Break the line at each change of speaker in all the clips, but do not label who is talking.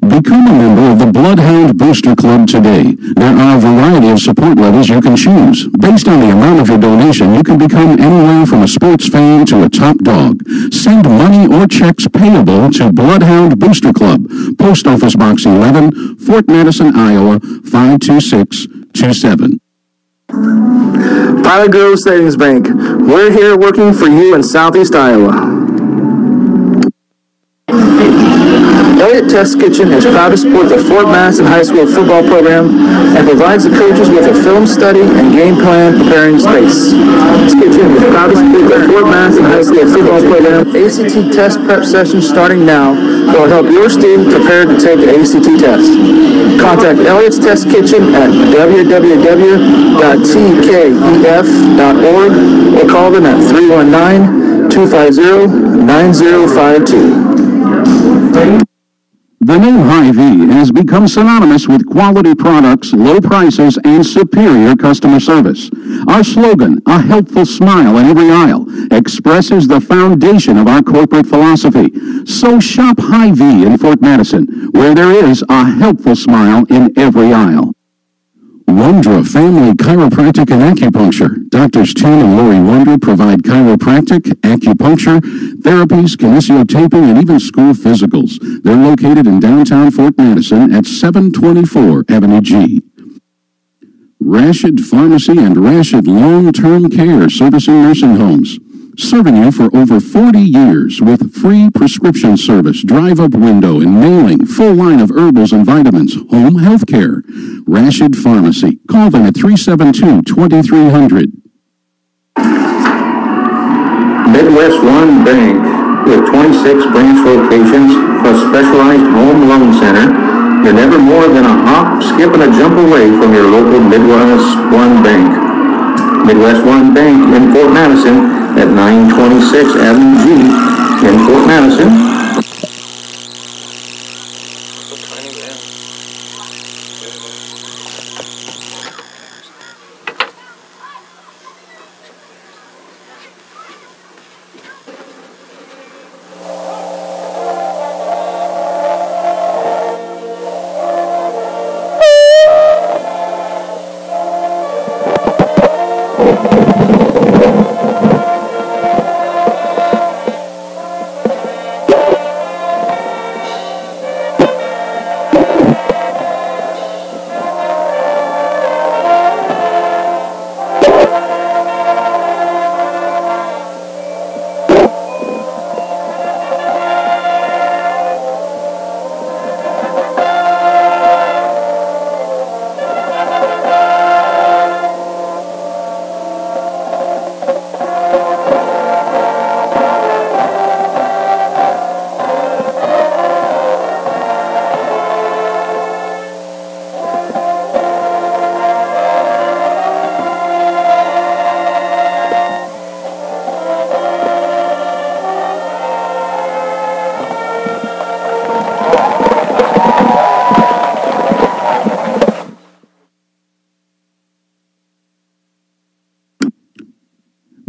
Become a member of the BloodHound Booster Club today. There are a variety of support levels you can choose. Based on the amount of your donation, you can become anywhere from a sports fan to a top dog. Send money or checks payable to BloodHound Booster Club, Post Office Box 11, Fort Madison, Iowa, 52627.
Pilot Grove Savings Bank. We're here working for you in Southeast Iowa. Elliott Test Kitchen is proud to support the Fort Madison High School football program and provides the coaches with a film study and game plan preparing space. This kitchen is proud to support the Fort Madison High School football program. ACT test prep session starting now that will help your student prepare to take the ACT test. Contact Elliott's Test Kitchen at www.tkef.org or call them at 319-250-9052.
The name Hy-Vee has become synonymous with quality products, low prices, and superior customer service. Our slogan, "A helpful smile in every aisle," expresses the foundation of our corporate philosophy. So shop Hy-Vee in Fort Madison, where there is a helpful smile in every aisle. Wondra Family Chiropractic and Acupuncture. Doctors Tim and Lori Wondra provide chiropractic, acupuncture, therapies, kinesiotaping, and even school physicals. They're located in downtown Fort Madison at 724 Avenue G. Rashid Pharmacy and Rashid Long-Term Care, servicing nursing homes. Serving you for over 40 years with free prescription service, drive-up window and mailing, full line of herbals and vitamins, home health care. Rashid Pharmacy. Call them at 372-2300.
Midwest One Bank, with 26 branch locations plus specialized home loan center, you're never more than a hop, skip, and a jump away from your local Midwest One Bank. Midwest One Bank in Fort Madison at 926 Avenue G in Fort Madison.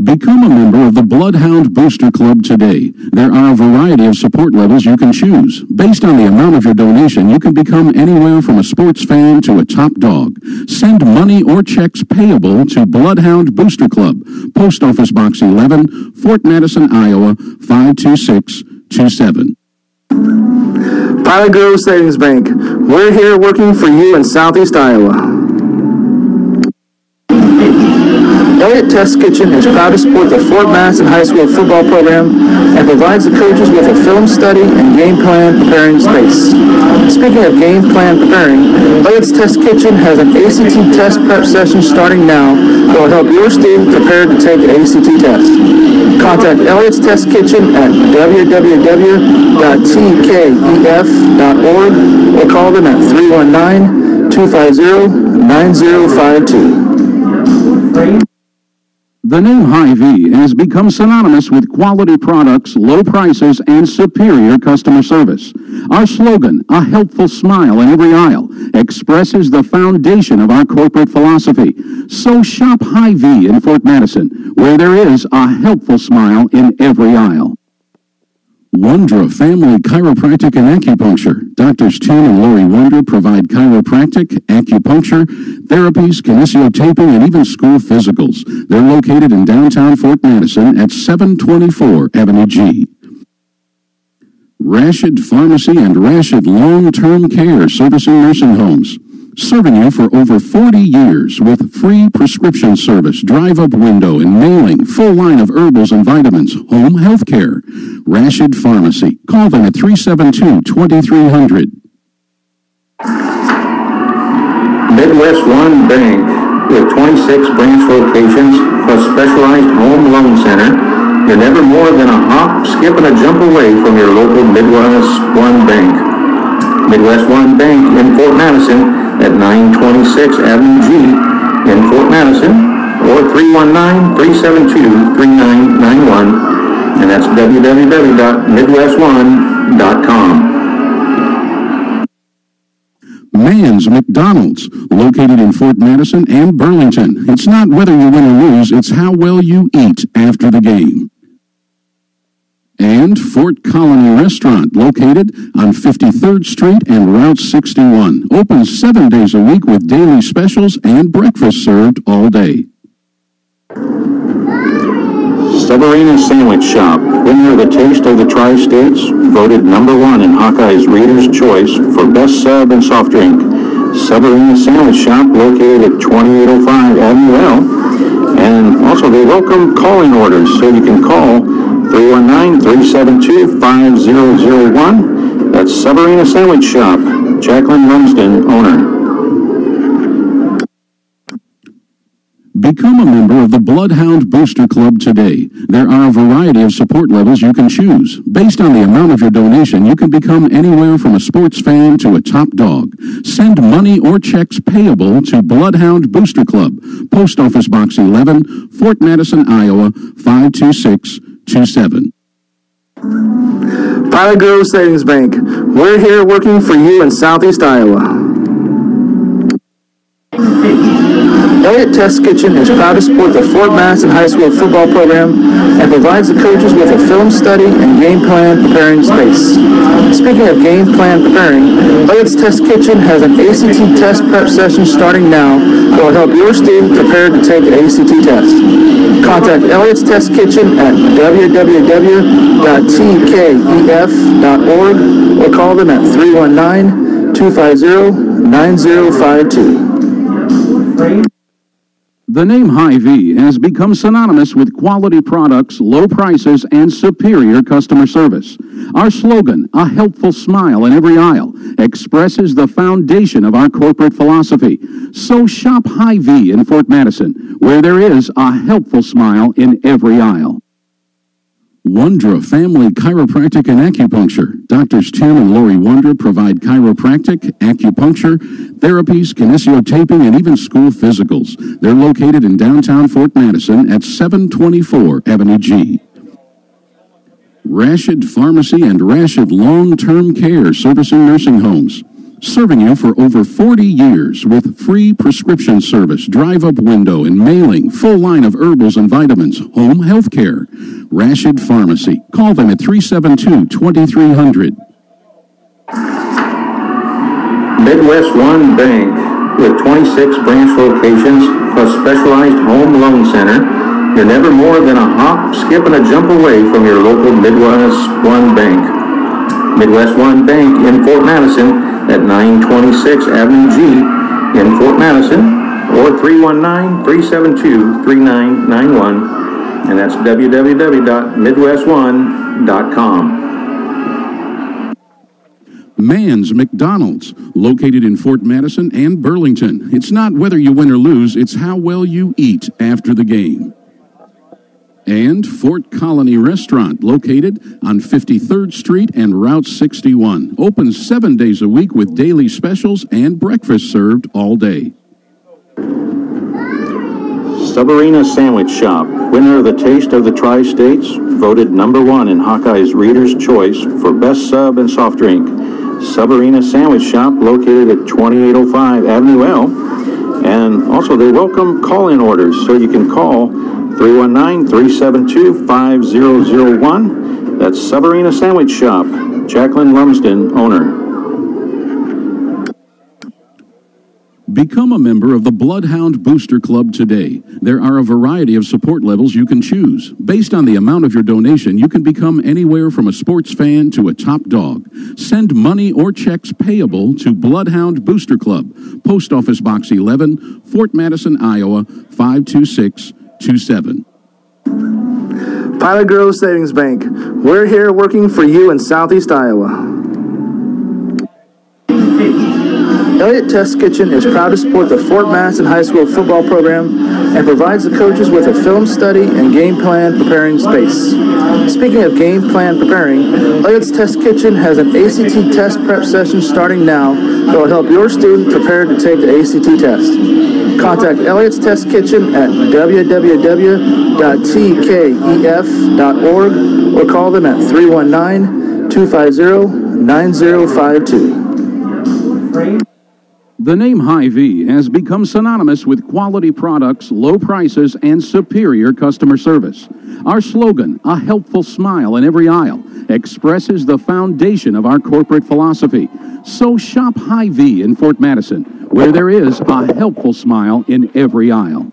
Become a member of the BloodHound Booster Club today. There are a variety of support levels you can choose. Based on the amount of your donation, you can become anywhere from a sports fan to a top dog. Send money or checks payable to BloodHound Booster Club, Post Office Box 11, Fort Madison, Iowa, 52627.
Pilot Grove Savings Bank. We're here working for you in Southeast Iowa. Elliott Test Kitchen is proud to support the Fort Madison High School football program and provides the coaches with a film study and game plan preparing space. Speaking of game plan preparing, Elliott's Test Kitchen has an ACT test prep session starting now that will help your student prepare to take the ACT test. Contact Elliott's Test Kitchen at www.tkef.org or call them at 319-250-9052.
The name Hy-Vee has become synonymous with quality products, low prices, and superior customer service. Our slogan, "A helpful smile in every aisle," expresses the foundation of our corporate philosophy. So shop Hy-Vee in Fort Madison, where there is a helpful smile in every aisle. Wondra Family Chiropractic and Acupuncture. Doctors Tim and Lori Wondra provide chiropractic, acupuncture, therapies, kinesiotaping, and even school physicals. They're located in downtown Fort Madison at 724 Avenue G. Rashid Pharmacy and Rashid Long-Term Care servicing nursing homes. Serving you for over 40 years with free prescription service, drive-up window and mailing, full line of herbals and vitamins, home health care. Rashid Pharmacy. Call them at 372-2300.
Midwest One Bank, with 26 branch locations plus specialized home loan center, you're never more than a hop, skip, and a jump away from your local Midwest One Bank. Midwest One Bank in Fort Madison at 926 Avenue G in Fort Madison, or 319-372-3991, and that's www.midwestone.com.
Mann's McDonald's, located in Fort Madison and Burlington. It's not whether you win or lose, it's how well you eat after the game. And Fort Colony Restaurant, located on 53rd Street and Route 61. Open 7 days a week with daily specials and breakfast served all day.
Severina Sandwich Shop, winner of the Taste of the Tri-States, voted #1 in Hawkeye's Reader's Choice for Best Sub and Soft Drink. Severina Sandwich Shop, located at 2805 Avenue L. And also they welcome calling orders, so you can call 319-372-5001. That's Severina Sandwich Shop. Jacqueline Lumsden, owner.
Become a member of the BloodHound Booster Club today. There are a variety of support levels you can choose. Based on the amount of your donation, you can become anywhere from a sports fan to a top dog. Send money or checks payable to BloodHound Booster Club, Post Office Box 11, Fort Madison, Iowa, 52627.
Pilot Grove Savings Bank. We're here working for you in Southeast Iowa. Elliott Test Kitchen is proud to support the Fort Madison High School football program and provides the coaches with a film study and game plan preparing space. Speaking of game plan preparing, Elliott's Test Kitchen has an ACT test prep session starting now that will help your student prepare to take the ACT test. Contact Elliott's Test Kitchen at www.tkef.org or call them at 319-250-9052.
The name Hy-Vee has become synonymous with quality products, low prices, and superior customer service. Our slogan, "A helpful smile in every aisle," expresses the foundation of our corporate philosophy. So shop Hy-Vee in Fort Madison, where there is a helpful smile in every aisle. Wondra Family Chiropractic and Acupuncture. Doctors Tim and Lori Wondra provide chiropractic, acupuncture, therapies, kinesiotaping, and even school physicals. They're located in downtown Fort Madison at 724 Avenue G. Rashid Pharmacy and Rashid Long-Term Care servicing nursing homes. Serving you for over 40 years with free prescription service, drive-up window and mailing, full line of herbals and vitamins, home health care. Rashid Pharmacy. Call them at 372-2300.
Midwest One Bank, with 26 branch locations plus specialized home loan center, you're never more than a hop, skip, and a jump away from your local Midwest One Bank. Midwest One Bank in Fort Madison at 926 Avenue G in Fort Madison, or 319-372-3991, and that's www.midwestone.com.
Mann's McDonald's, located in Fort Madison and Burlington. It's not whether you win or lose, it's how well you eat after the game. And Fort Colony Restaurant, located on 53rd Street and Route 61. Open 7 days a week with daily specials and breakfast served all day.
Severina Sandwich Shop, winner of the Taste of the Tri-States, voted #1 in Hawkeye's Reader's Choice for Best Sub and Soft Drink. Severina Sandwich Shop, located at 2805 Avenue L. And also they welcome call-in orders, so you can call 319-372-5001. That's Subarina Sandwich Shop. Jacqueline Lumsden, owner.
Become a member of the BloodHound Booster Club today. There are a variety of support levels you can choose. Based on the amount of your donation, you can become anywhere from a sports fan to a top dog. Send money or checks payable to BloodHound Booster Club, Post Office Box 11, Fort Madison, Iowa, 52627.
Pilot Grove Savings Bank. We're here working for you in Southeast Iowa. Elliott Test Kitchen is proud to support the Fort Madison High School football program and provides the coaches with a film study and game plan preparing space. Speaking of game plan preparing, Elliott's Test Kitchen has an ACT test prep session starting now that will help your student prepare to take the ACT test. Contact Elliott's Test Kitchen at www.tkef.org or call them at 319-250-9052.
The name Hy-Vee has become synonymous with quality products, low prices, and superior customer service. Our slogan, "A helpful smile in every aisle," expresses the foundation of our corporate philosophy. So shop Hy-Vee in Fort Madison, where there is a helpful smile in every aisle.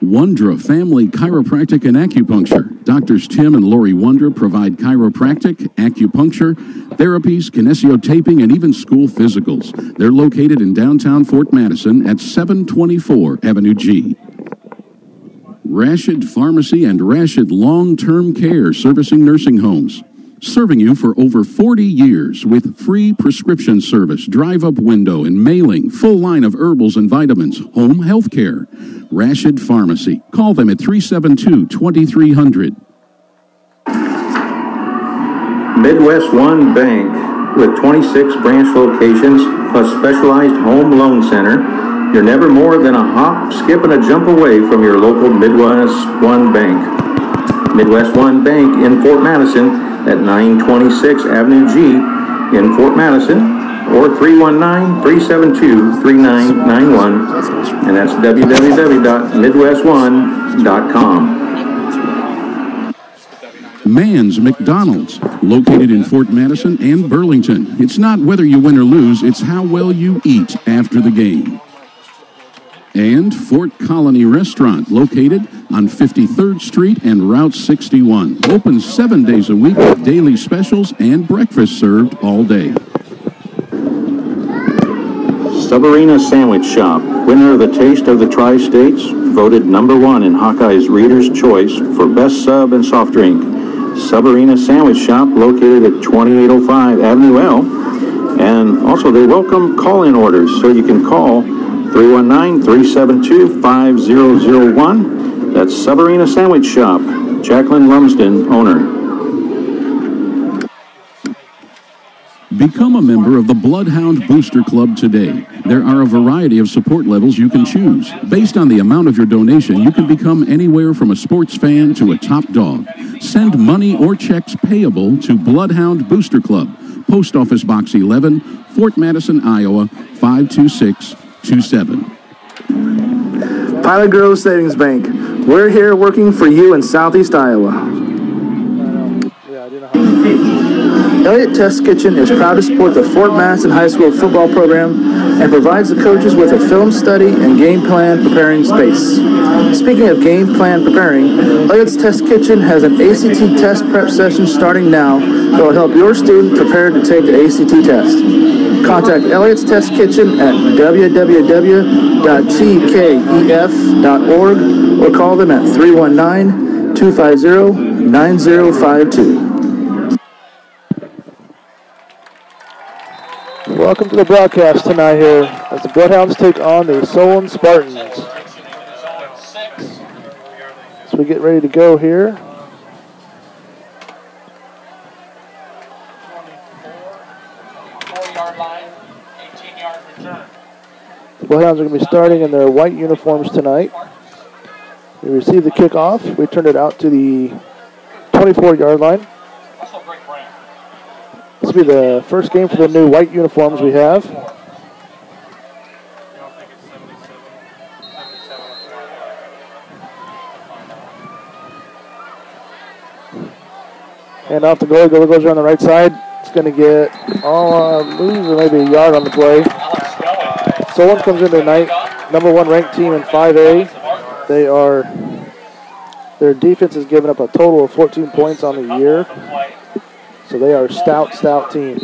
Wondra Family Chiropractic and Acupuncture. Doctors Tim and Lori Wondra provide chiropractic, acupuncture, therapies, kinesiotaping, and even school physicals. They're located in downtown Fort Madison at 724 Avenue G. Rashid Pharmacy and Rashid Long-Term Care, servicing nursing homes. Serving you for over 40 years with free prescription service, drive-up window and mailing, full line of herbals and vitamins, home health care. Rashid Pharmacy. Call them at 372-2300.
Midwest One Bank, with 26 branch locations plus specialized home loan center, you're never more than a hop, skip, and a jump away from your local Midwest One Bank. Midwest One Bank in Fort Madison at 926 Avenue G in Fort Madison, or 319-372-3991, and that's www.midwestone.com.
Mann's McDonald's, located in Fort Madison and Burlington. It's not whether you win or lose, it's how well you eat after the game. And Fort Colony Restaurant, located on 53rd Street and Route 61. Open 7 days a week with daily specials and breakfast served all day.
Subarina Sandwich Shop, winner of the Taste of the Tri-States, voted #1 in Hawkeye's Reader's Choice for Best Sub and Soft Drink. Subarina Sandwich Shop, located at 2805 Avenue L. And also they welcome call-in orders, so you can call 319-372-5001. That's Subarina Sandwich Shop. Jacqueline Lumsden, owner.
Become a member of the BloodHound Booster Club today. There are a variety of support levels you can choose. Based on the amount of your donation, you can become anywhere from a sports fan to a top dog. Send money or checks payable to BloodHound Booster Club, Post Office Box 11, Fort Madison, Iowa, 52627.
Pilot Grove Savings Bank. We're here working for you in Southeast Iowa. Elliott Test Kitchen is proud to support the Fort Madison High School football program and provides the coaches with a film study and game plan preparing space. Speaking of game plan preparing, Elliott's Test Kitchen has an ACT test prep session starting now that will help your student prepare to take the ACT test. Contact Elliott's Test Kitchen at www.tkef.org or call them at 319-250-9052.
Welcome to the broadcast tonight here as the BloodHounds take on the Solon Spartans. So we get ready to go here.
4-yard line, 18-yard return.
The BloodHounds are going to be starting in their white uniforms tonight. We receive the kickoff. We turn it out to the 24-yard line. This will be the first game for the new white uniforms we have. Hand off the goalie. Goalie goes around the right side. It's going to get lose or maybe a yard on the play. Solon comes in tonight, #1 ranked team in 5A. Their defense has given up a total of 14 points on the year. So they are a stout team.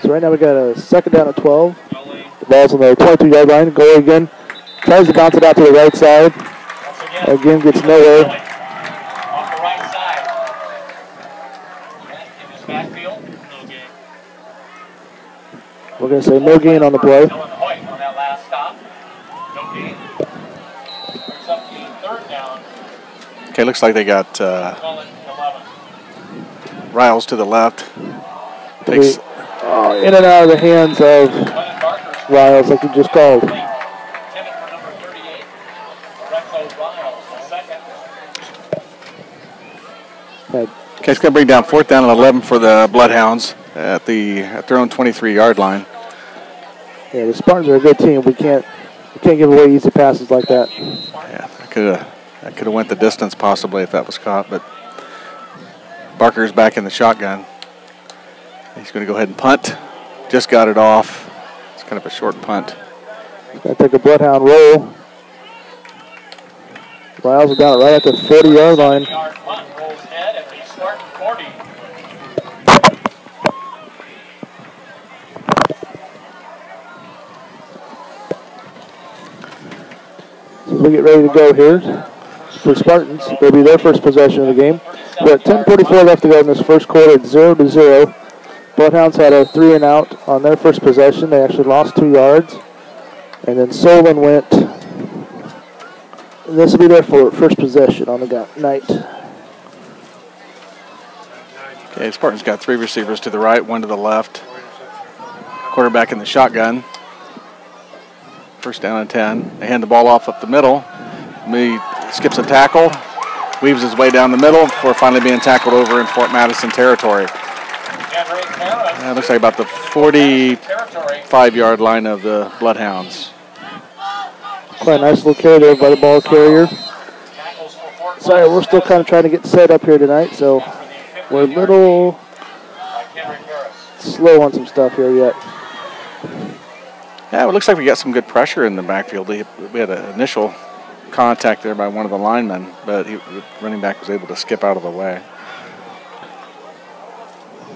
So right now we got a second down at 12. The ball's on the 22-yard line. Goalie again tries to bounce it out to the right side. Again, gets nowhere.
Off the right side. In his backfield, no gain.
We're going to say no gain on the play.
On that last stop. No gain. Brings up the third down.
Okay, looks like they got
Call it 11.
Riles to the left. Takes
In and out of the hands of Riles, like you just called.
Intended for number 38. Lorenzo Riles, the second.
Okay, it's going to bring down 4th down and 11 for the Bloodhounds at their own 23-yard line.
Yeah, the Spartans are a good team. We can't give away easy passes like that.
Yeah, that could have went the distance possibly if that was caught, but Barker's back in the shotgun. He's going to go ahead and punt. Just got it off. It's kind of a short punt.
Going to take a Bloodhound roll. Riles has got it right at the 40-yard line.
Yard punt rolls ahead at the Spartan 40.
So we get ready to go here for Spartans. It'll be their first possession of the game. We got 10:44 left to go in this first quarter. It's 0-0. Bloodhounds had a 3-and-out on their first possession. They actually lost 2 yards. And then Solon went. This will be their first possession on the night.
Okay, Spartans got 3 receivers to the right, 1 to the left. Quarterback in the shotgun. First down and 10. They hand the ball off up the middle. He skips a tackle, weaves his way down the middle before finally being tackled over in Fort Madison territory. That looks like about the 45-yard line of the Bloodhounds.
Quite a nice little carry there by the ball carrier. Sorry, we're still kind of trying to get set up here tonight, so we're a little slow on some stuff here yet.
Yeah, it looks like we got some good pressure in the backfield. We had an initial contact there by one of the linemen, but the running back was able to skip out of the way.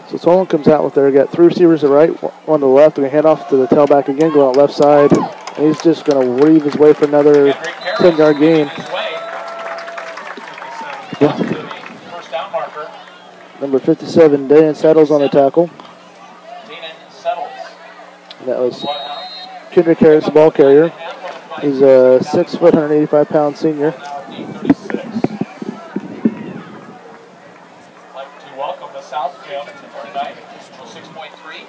So Solon comes out with got 3 receivers to the right, 1 to the left. We're going to hand off to the tailback again, go out left side. And he's just going to weave his way for another 10-yard gain.
First down marker.
Number 57, Dan Settles on the tackle. And that was Kendrick Harris, the ball carrier. He's a 6 foot, 185-pound senior.
Like to welcome the South Gym tonight. 6.3.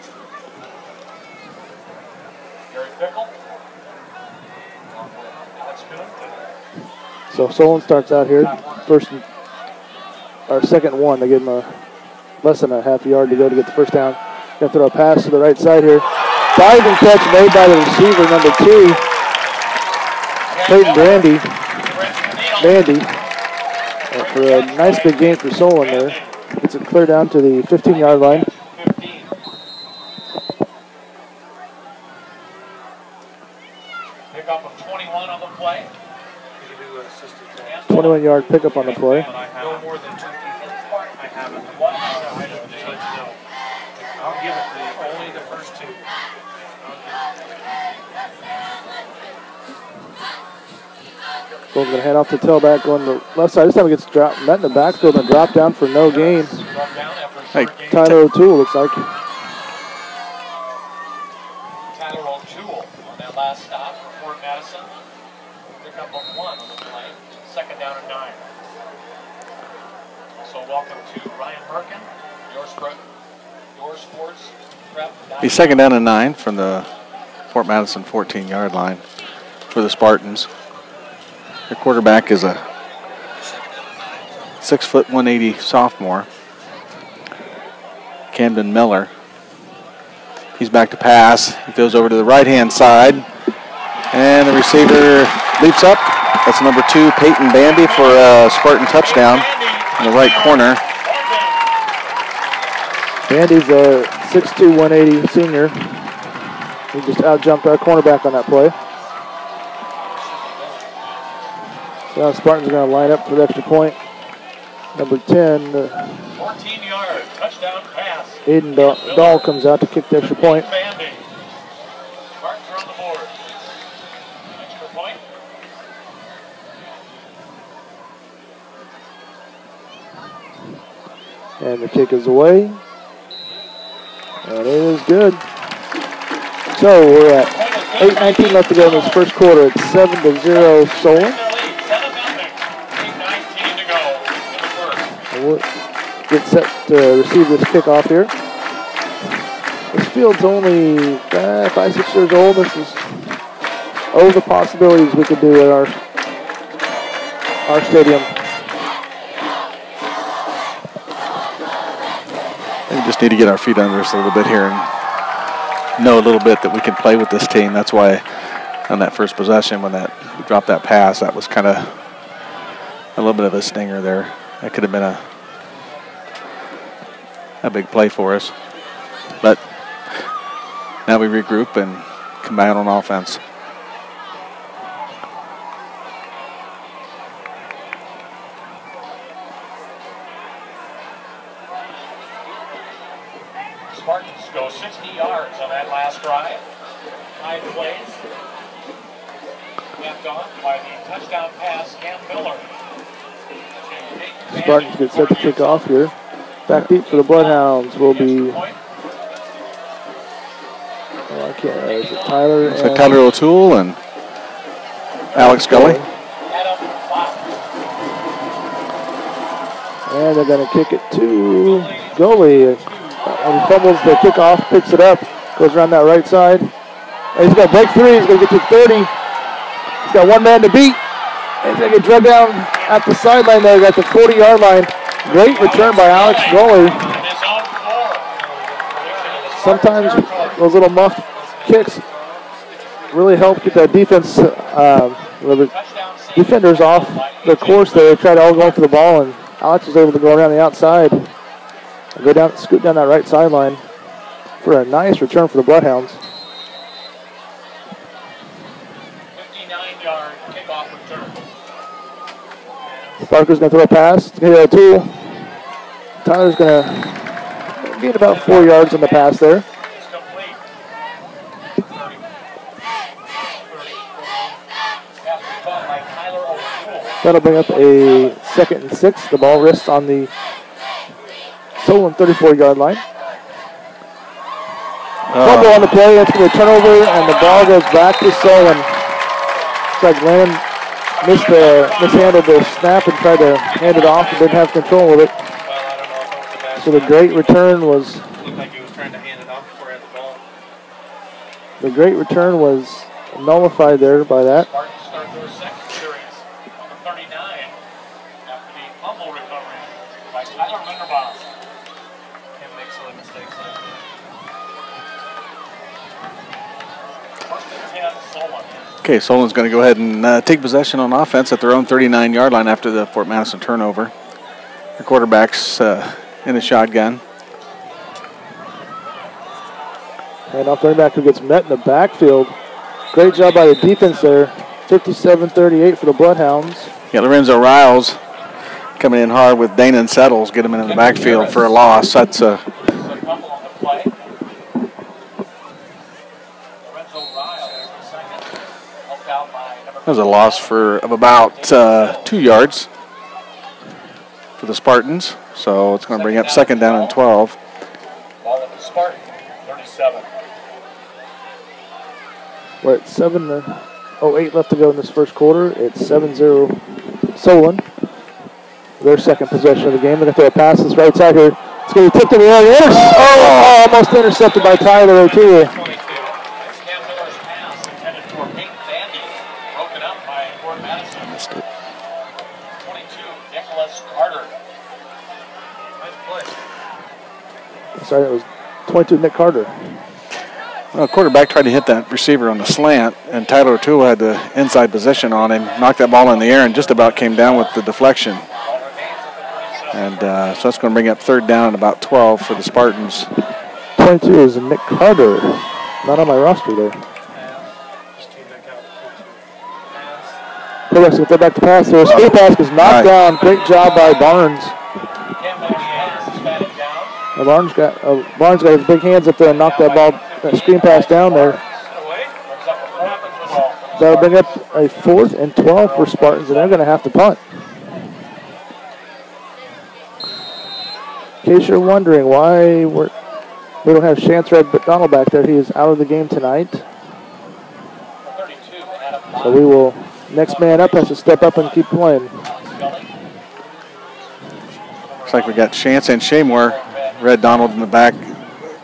Gary Pickle.
So Solon starts out here. Second one. They give him less than a half yard to go to get the first down. Going to throw a pass to the right side here. Diving catch made by the receiver, number 2. Clayton Bandy. For a nice big gain for Solon there. Gets it clear down to the 15-yard line.
15. Pickup of 21 on the play.
21-yard pickup on the play.
No more than 2 people. I haven't. What? I don't know. I'll give it to you. Only the first 2.
Solin's going to hand off to tailback going to the left side. This time it gets dropped, met in the backfield and dropped down for no gain.
Hey,
Tyler O'Toole looks like.
Tyler O'Toole on that last stop for Fort Madison. Pickup of 1 on the play. Second down and 9. So welcome to Ryan Merkin, your sports prep.
He's second down and 9 from the Fort Madison 14-yard line for the Spartans. Their quarterback is a 6 foot, 180 sophomore, Camden Miller. He's back to pass. He goes over to the right-hand side. And the receiver leaps up. That's number 2, Peyton Bandy, for a Spartan touchdown in the right corner.
Bandy's a 6'2", 180 senior. He just out-jumped our cornerback on that play. So now Spartans are going to line up for the extra point. Number 10,
14-yard touchdown pass.
Aiden Dahl comes out to kick the extra point.
Bandy. Spartans are on the board. Extra point.
And the kick is away. And it is good. So we're at 8:19 left to go in this first quarter. It's 7-0 Solon.
7-0. 8:19 to go in the first.
And we'll get set to receive this kickoff here. This field's only 5-6 years old. This is the possibilities we could do at our stadium.
We just need to get our feet under us a little bit here and know a little bit that we can play with this team. That's why on that first possession, when we dropped that pass, that was kind of a little bit of a stinger there. That could have been a big play for us. But now we regroup and come back on offense.
Spartans go 60 yards on that last drive. 5 plays. Capped off by the touchdown pass, Cam Miller.
Spartans get set to kick off here. Back deep for the Bloodhounds will be, is it Tyler?
So Tyler O'Toole and Alex Gully.
And they're going to kick it to Gully. And he fumbles the kickoff, picks it up, goes around that right side. And he's going to break 3. He's going to get to 30. He's got one man to beat. And he's going to get drugged down at the sideline there at the 40-yard line. Great return by Alex Gully. Sometimes those little muff kicks really help get that defense, the defenders off the course there. They try to all go for the ball, and Alex was able to go around the outside and go down, scoot down that right sideline for a nice return for the Bloodhounds.
59-yard kickoff return.
Parker's going to throw a pass. It's going to be O'Toole. Tyler's going to get about 4 yards on the pass there.
It's complete. 30. Pass caught by Tyler O'Toole.
That'll bring up a 2nd and 6. The ball rests on the Solon 34-yard line. Fumble on the play. That's going to turnover, and the ball goes back to Solon. Looks like Land mishandled the snap and tried to hand it off and didn't have control of it. So the great return was.
Looked like he was trying to hand it off before he had the ball.
The great return was nullified there by that.
Spartans start their second series on the 39 after the fumble recovery by Tyler Linderbaum. Can't make silly mistakes like that. First and 10, Solon.
Okay, Solon's going to go ahead and take possession on offense at their own 39-yard line after the Fort Madison turnover. The quarterback's in the shotgun.
And off running back who gets met in the backfield. Great job by the defense there. 57-38 for the Bloodhounds.
Yeah, Lorenzo Riles coming in hard with Dana and Settles, get him in the backfield for a loss. That's a That was a loss of about 2 yards for the Spartans. So it's going to bring up 2nd down and 12.
Ball at the Spartan, 37.
We're at 7:08 left to go in this first quarter. It's 7-0 Solon. Their second possession of the game. They're going to throw a pass this right side here. It's going to be tipped in the air. Almost intercepted by Tyler O'Toole.
Nice play.
Sorry, it was 22 Nick Carter.
Well, quarterback tried to hit that receiver on the slant, and Tyler O'Toole had the inside position on him, knocked that ball in the air, and just about came down with the deflection. And so that's going to bring up third down and about 12 for the Spartans.
22 is Nick Carter. Not on my roster there. Quarterback's going to throw back to pass there. Screen pass is knocked down. Great job by Barnes. Barnes got his big hands up there and knocked that ball, that screen pass down there. That'll bring up a 4th and 12 for Spartans, and they're going to have to punt. In case you're wondering why we don't have Chance Red Donald back there, he is out of the game tonight. So we will, next man up has to step up and keep playing.
Looks like we got Chance and Shaymore. Red Donald in the back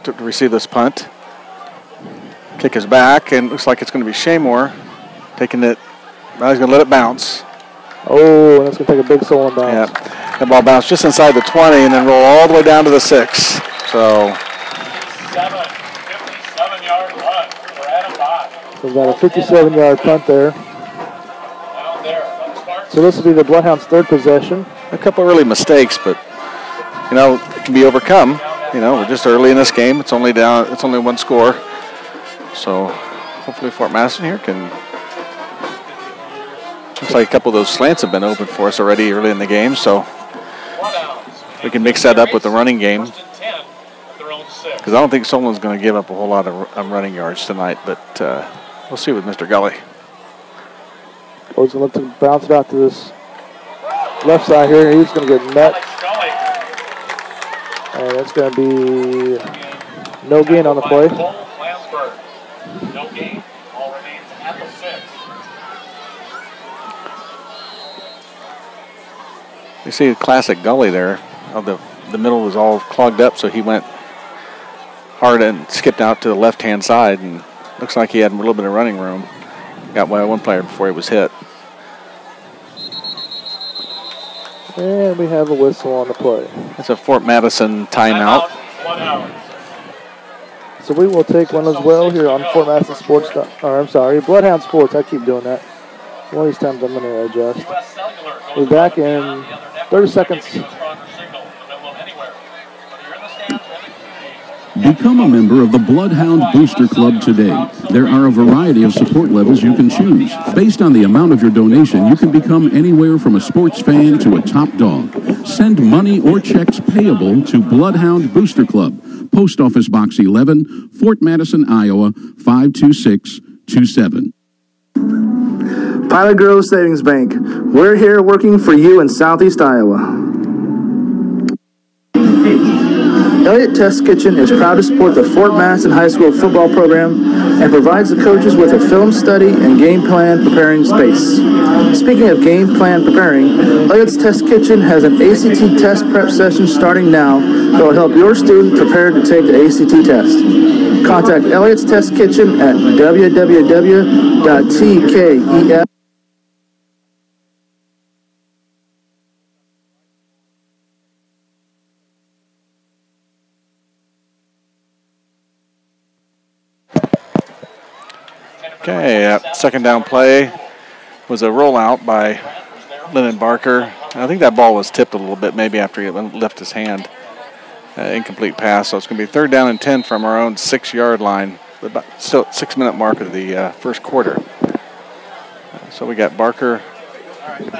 to receive this punt. Kick is back, and looks like it's going to be Shaymore taking it. Well, he's going to let it bounce.
Oh, that's going to take a big Solon bounce.
Yeah, that ball bounced just inside the 20 and then roll all the way down to the 6. So
57-yard run. We're at a 5.
So we've got a 57-yard punt there. So this will be the Bloodhounds' 3rd possession.
A couple early mistakes, but you know, it can be overcome. You know, we're just early in this game. It's only down. It's only 1 score. So hopefully Fort Madison here can. Looks like a couple of those slants have been open for us already early in the game. So we can mix that up with the running game. Because I don't think Solon's going to give up a whole lot of running yards tonight. But we'll see with Mr. Gully.
Oh, he's going to look to bounce it out to this left side here. He's going to get met. And it's going to be no gain on the play.
No gain. Ball remains at the 6.
You see a classic Gully there. Oh, the middle was all clogged up, so he went hard and skipped out to the left-hand side, and looks like he had a little bit of running room. Got by one player before he was hit.
And we have a whistle on the play.
It's a Fort Madison timeout.
So we will take one as well here on Fort Madison Sports. Or I'm sorry, Bloodhound Sports. I keep doing that. One of these times I'm going to adjust. We'll be back in 30 seconds.
Become a member of the Bloodhound Booster Club today. There are a variety of support levels you can choose. Based on the amount of your donation, you can become anywhere from a sports fan to a top dog. Send money or checks payable to Bloodhound Booster Club, Post Office Box 11, Fort Madison, Iowa, 52627.
Pilot Grove Savings Bank. We're here working for you in Southeast Iowa. Elliott Test Kitchen is proud to support the Fort Madison High School football program and provides the coaches with a film study and game plan preparing space. Speaking of game plan preparing, Elliott's Test Kitchen has an ACT test prep session starting now that will help your student prepare to take the ACT test. Contact Elliott's Test Kitchen at www.tkef.
Okay, second down play was a rollout by Lennon Barker. I think that ball was tipped a little bit, maybe after he left his hand. Incomplete pass, so it's going to be 3rd down and 10 from our own 6-yard line. About still 6-minute mark of the first quarter. So we got Barker.
All right,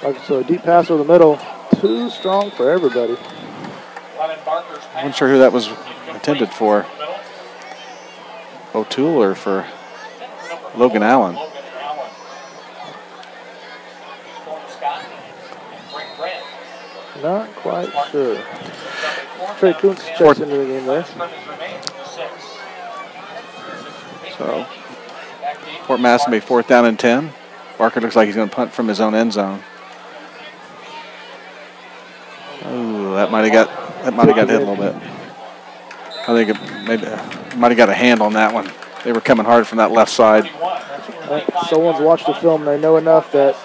thanks.
So a deep pass over the middle, too strong for everybody.
I'm not sure who that was intended for. O'Toole or for Logan Allen.
Not quite sure. Trey Kuntz checks into the game there.
So Fort Madison be 4th down and 10. Barker looks like he's going to punt from his own end zone. Oh, that might have got hit a little bit. I think it maybe might have got a hand on that one. They were coming hard from that left side.
Someone's watched the film and they know enough that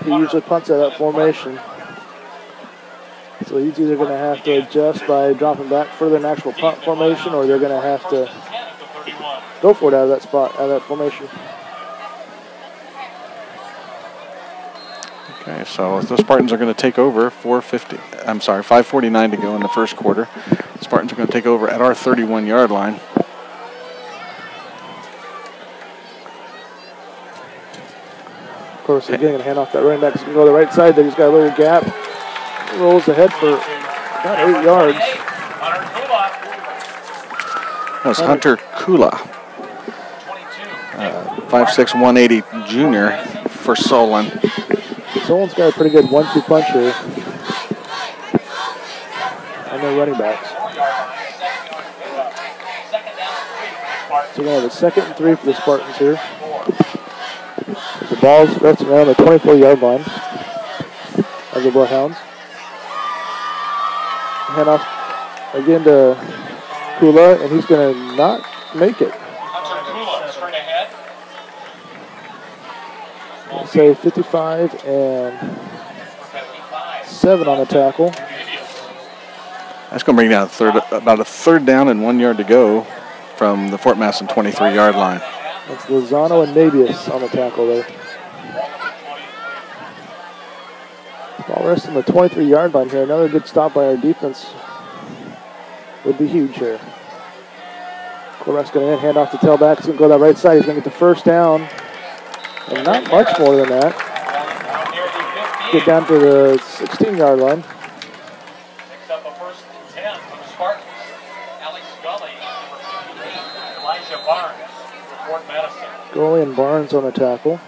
he usually punts at that formation. So he's either going to have to adjust by dropping back further in actual punt formation, or they're going to have to go for it out of that spot, out of that formation.
Okay, so the Spartans are going to take over 5:49 to go in the first quarter. The Spartans are going to take over at our 31-yard line.
Of course, they're getting a hand off that running back. He's going to go to the right side. There he's got a little gap. He rolls ahead for about 8 yards.
That was Hunter Kula, 5'6", 180 junior for Solon.
Solon's got a pretty good 1-2 punch here on their running backs. So we're going to have a 2nd and 3 for the Spartans here. The ball's resting around the 24-yard line of the BloodHounds. Hand off again to Kula, and he's going to not make it. Let's say 55-7 on the tackle.
That's going to bring down about a third down and 1 yard to go from the Fort Madison 23-yard line.
That's Lozano and Nabius on the tackle there. Ball rests on the 23-yard line here. Another good stop by our defense would be huge here. Quarterback's going to hand off the tailback. He's going to go to that right side. He's going to get the first down. And not much more than that. Get down to the 16-yard line.
Picks up a 1st and 10 for the Spartans. Alex Gully, number 58. Elijah Barnes for Fort Madison.
Gully and Barnes on the tackle.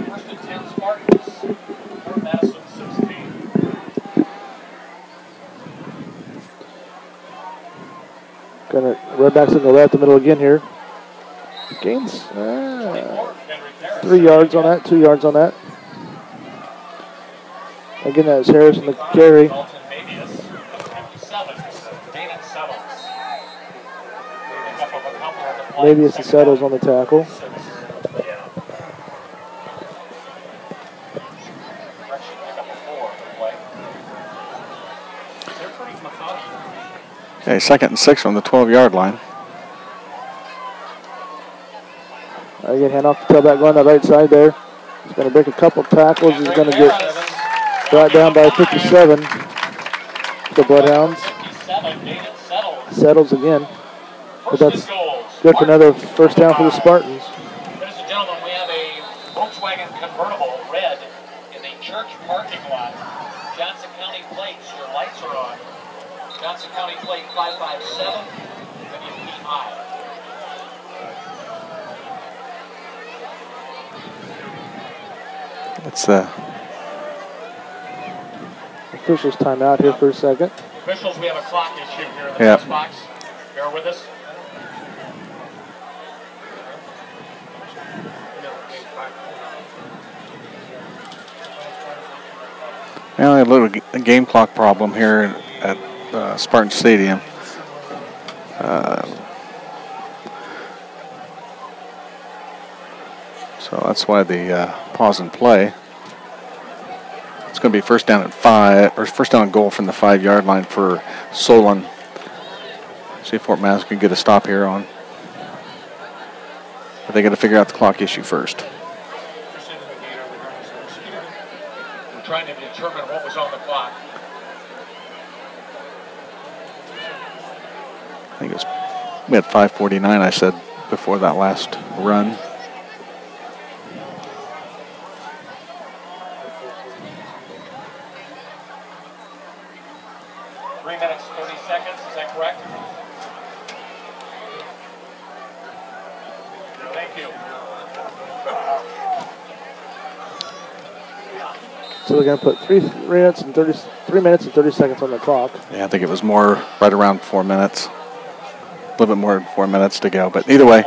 1st and 10 Spartans. Fort Madison 16.
Red back's going to go right up the middle again here. Gains 3 yards on that, 2 yards on that. Again, that's Harris in the carry. Nabius and Settles on the tackle.
Okay, 2nd and 6 on the 12-yard line.
Again, hand off the tailback going to the right side there. He's going to break a couple tackles. He's going to get brought down by 57. The BloodHounds. Settles again. But that's good for another first down for the Spartans.
Ladies and gentlemen, we have a Volkswagen convertible red in the church parking lot. Johnson County plates, your lights are on. Johnson County plate 557, WPI.
It's
officials timeout here for a second.
Officials, we have a clock issue here in the press box. Bear with us.
Well, a little game clock problem here at Spartan Stadium. So that's why the pause and play. It's going to be first down at 5, or first down goal from the 5-yard line for Solon. See if Fort Madison can get a stop here on. But they got to figure out the clock issue first.
We're trying to determine what was on the clock.
I think it's, we had 5:49, I said, before that last run.
So they're going to put 3 minutes and 30 seconds on the clock.
Yeah, I think it was more right around 4 minutes. A little bit more than 4 minutes to go. But either way,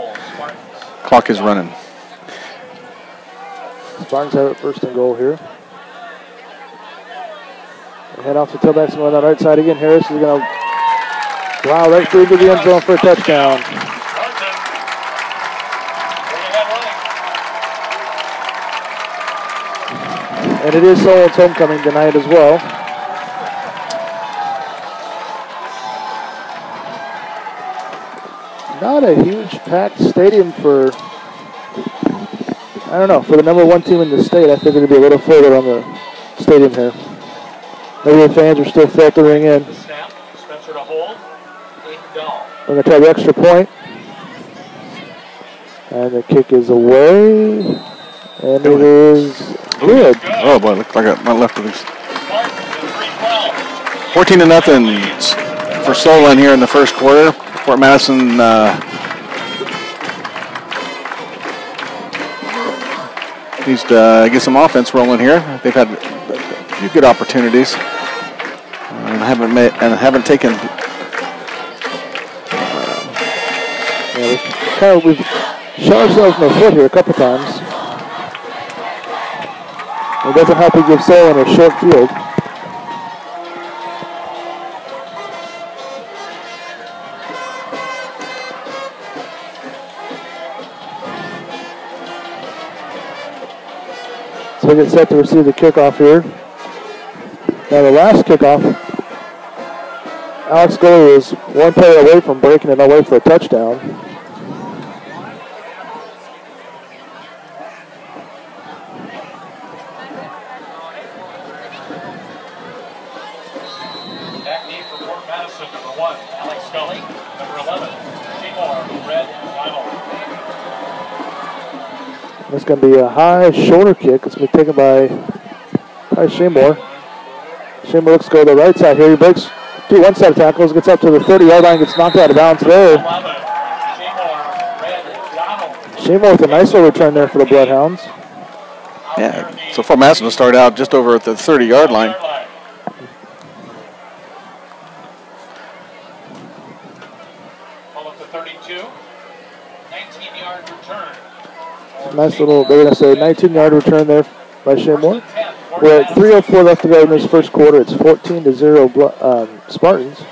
clock is running.
Spartans have it first and goal here. They head off the tailbacks and on the right side again. Harris is going to plow right through to the end zone for a touchdown. And it is Solon's homecoming tonight as well. Not a huge packed stadium for, I don't know, for the number 1 team in the state. I think it'd be a little further on the stadium here. Maybe the fans are still filtering in. We're going to try the extra point. And the kick is away. And it is good.
Oh boy, looked like my left of 14-0 for Solon here in the first quarter. Fort Madison needs to get some offense rolling here. They've had a few good opportunities and haven't taken.
We've shot ourselves in the foot here a couple times. It doesn't help to give Solon a short field. So we get set to receive the kickoff here. Now the last kickoff, Alex Gully is one player away from breaking it away for a touchdown.
Back knee for Fort Madison, number 1, Alex Gully, number 11, Seymour, red and vinyl.
It's going to be a high shoulder kick. It's going to be taken by Seymour. Seymour looks to go to the right side here. He breaks through one set of tackles, gets up to the 30-yard line, gets knocked out of bounds there. Seymour with a nice little return there for the Bloodhounds.
Yeah, so Fort Madison will start out just over at the 30-yard line.
Pull up to 32, 19-yard return.
Nice little, they're going to say 19-yard return there by Seymour. We're at 3:04 left to go in this first quarter. It's 14-0 Spartans.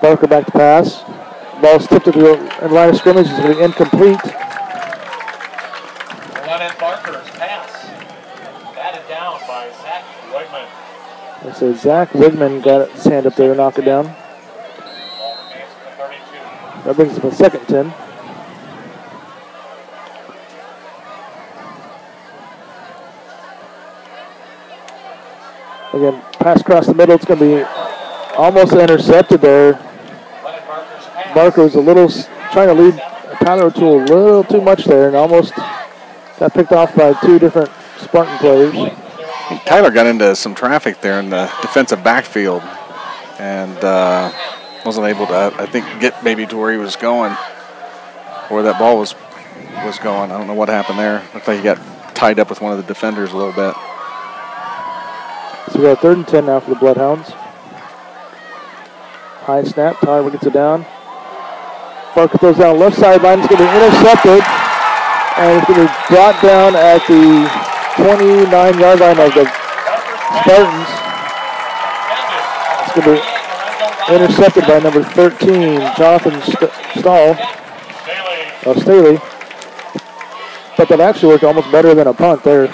Barker back to pass. Ball's tipped to the line of scrimmage. It's going to be incomplete.
Leonard Barker's pass. Batted down by Zach Wigman.
They say Zach Wigman got his hand up there to knock it down.
Ball remains at the 32.
That brings up a second 10. Again, pass across the middle. It's going to be almost intercepted there. Barker was a little trying to lead Tyler O'Toole a little too much there and almost got picked off by two different Spartan players.
Tyler got into some traffic there in the defensive backfield and wasn't able to, I think, get maybe to where he was going, where that ball was going. I don't know what happened there. Looked like he got tied up with one of the defenders a little bit.
So we got 3rd and 10 now for the Bloodhounds. High snap. Tyler gets it down. Barker throws down left sideline. It's going to be intercepted. And it's going to be brought down at the 29-yard line of the Spartans. It's going to be intercepted by number 13, Jonathan Staley. But that actually worked almost better than a punt there.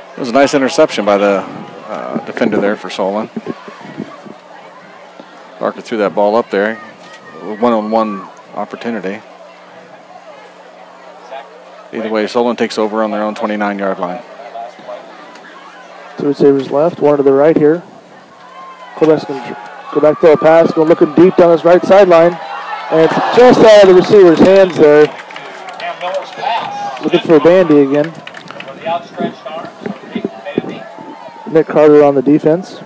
It was a nice interception by the defender there for Solon. Barker threw that ball up there. One-on-one opportunity. Either way, Solon takes over on their own 29-yard line.
Two receivers left, one to the right here. Corbett's going to go back to the pass, going looking deep down his right sideline. And it's just out of the receiver's hands there. Looking for Bandy again. Nick Carter on the defense.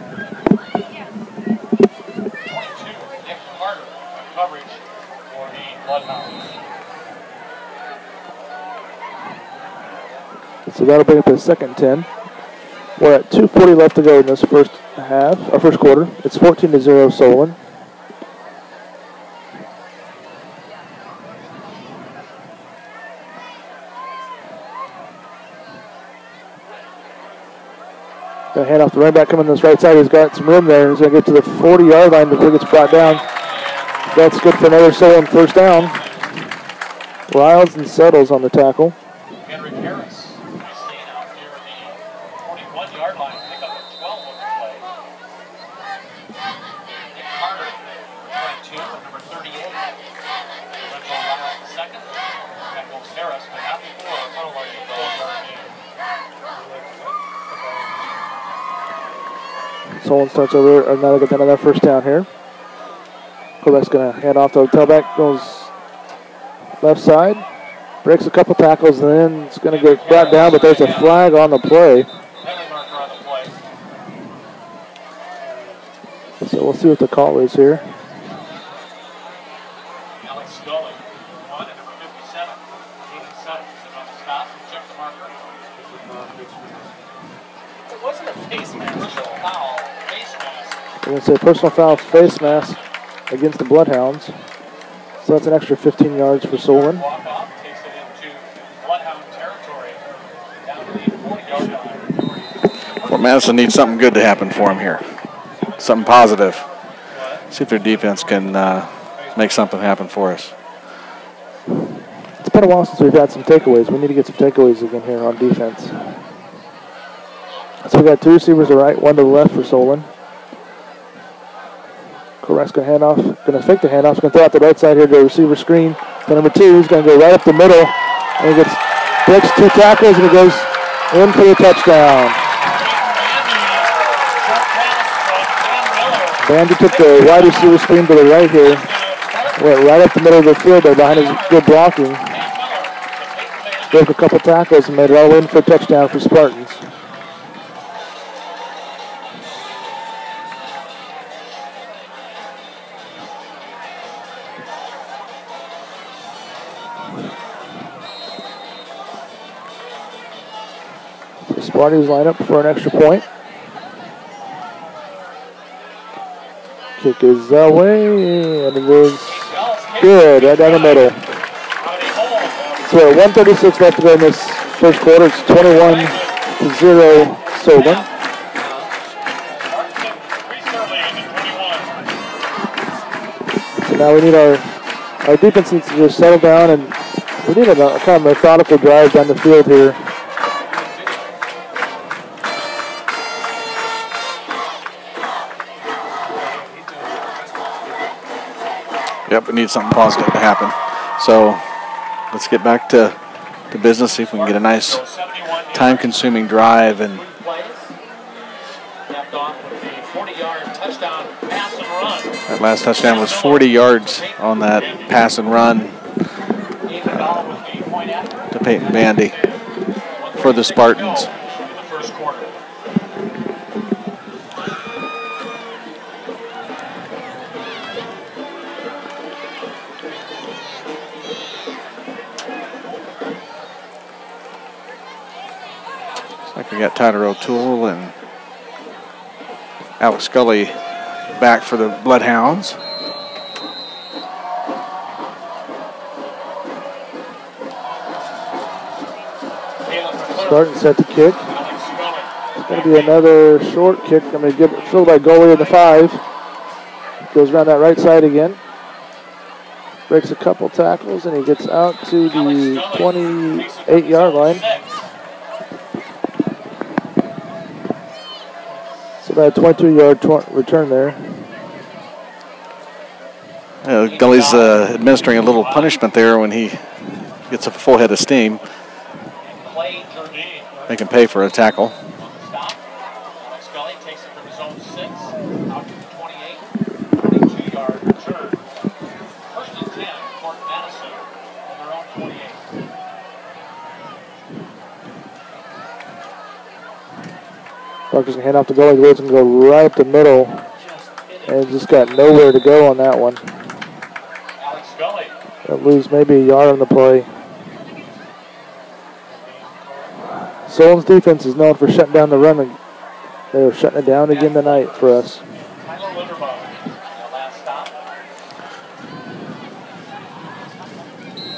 So that'll bring up the second 10. We're at 2:40 left to go in this first quarter. It's 14-0 Solon. Gonna hand off the running back coming to this right side. He's got some room there. He's gonna get to the 40-yard line before he gets brought down. That's good for another Solon first down. Riles and settles on the tackle.
Henry Harris staying out near the 41-yard line. Pick up a 12 on the play. Nick Carter, 22, and number 38. Differential Riles second. That goes Harris, but not before a tunnel line of 12-yard gain.
Solon starts over, another first down here. Quarterback's going to hand off to the tailback, goes left side, breaks a couple tackles, and then it's going to get brought down, but there's a flag on the play. So we'll see what the call is here.
Alex Scully, 1 and number 57. Jaden Sutton is on the stop and check the marker. It wasn't a face mask. Personal foul, face mask.
We're going to say personal foul, face mask against the BloodHounds. So that's an extra 15 yards for Solon.
Walk off takes it into BloodHound territory. Down to the 40-yard line.
Well, Madison needs something good to happen for him here. Something positive. See if their defense can make something happen for us.
It's been a while since we've had some takeaways. We need to get some takeaways again here on defense. So we got two receivers to the right, one to the left for Solon. Correct's going to hand off, going to fake the handoff. He's going to throw out the right side here to the receiver screen. To number 2, he's going to go right up the middle. And he breaks 2 tackles and he goes in for the touchdown. Bandy took the wide receiver screen to the right here. Went right up the middle of the field there behind his good blocking. Broke a couple tackles and made it all in for a touchdown for Spartans. The Spartans line up for an extra point. Kick is away, and it is good, right down the middle. So 1:36 left to go in this first quarter. It's 21-0 Solon. So now we need our defense needs to just settle down, and we need a kind of methodical drive down the field here.
Yep, we need something positive to happen. So let's get back to business, see if we can get a nice time-consuming drive. And that last touchdown was 40 yards on that pass and run to Peyton Bandy for the Spartans. We got Tyler O'Toole and Alex Scully back for the BloodHounds.
Starting set to kick. It's going to be another short kick. I'm going to give it filled by goalie in the 5. Goes around that right side again. Breaks a couple tackles and he gets out to the 28-yard line. So about a 22-yard return there.
Gully's administering a little punishment there when he gets a full head of steam. They can pay for a tackle.
Alex Scully takes it from his own 6 out to the 28, 22-yard return. First and 10 for Madison on their own 28.
Parker's going to hand off the goalie. The Woods going to go right up the middle. And just got nowhere to go on that one.
Alex Scully.
They'll lose maybe a yard on the play. Solon's defense is known for shutting down the run. And they're shutting it down again tonight for us.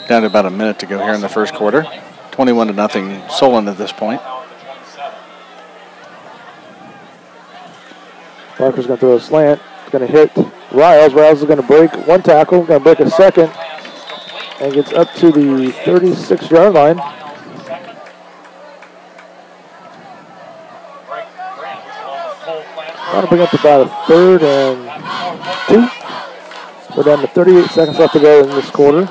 Down to about a minute to go here in the first quarter. 21-0 Solon at this point.
Parker's going to throw a slant. It's going to hit Riles. Riles is going to break one tackle, going to break a second, and gets up to the 36-yard line. That'll bring up about a 3rd and 2. We're down to 38 seconds left to go in this quarter.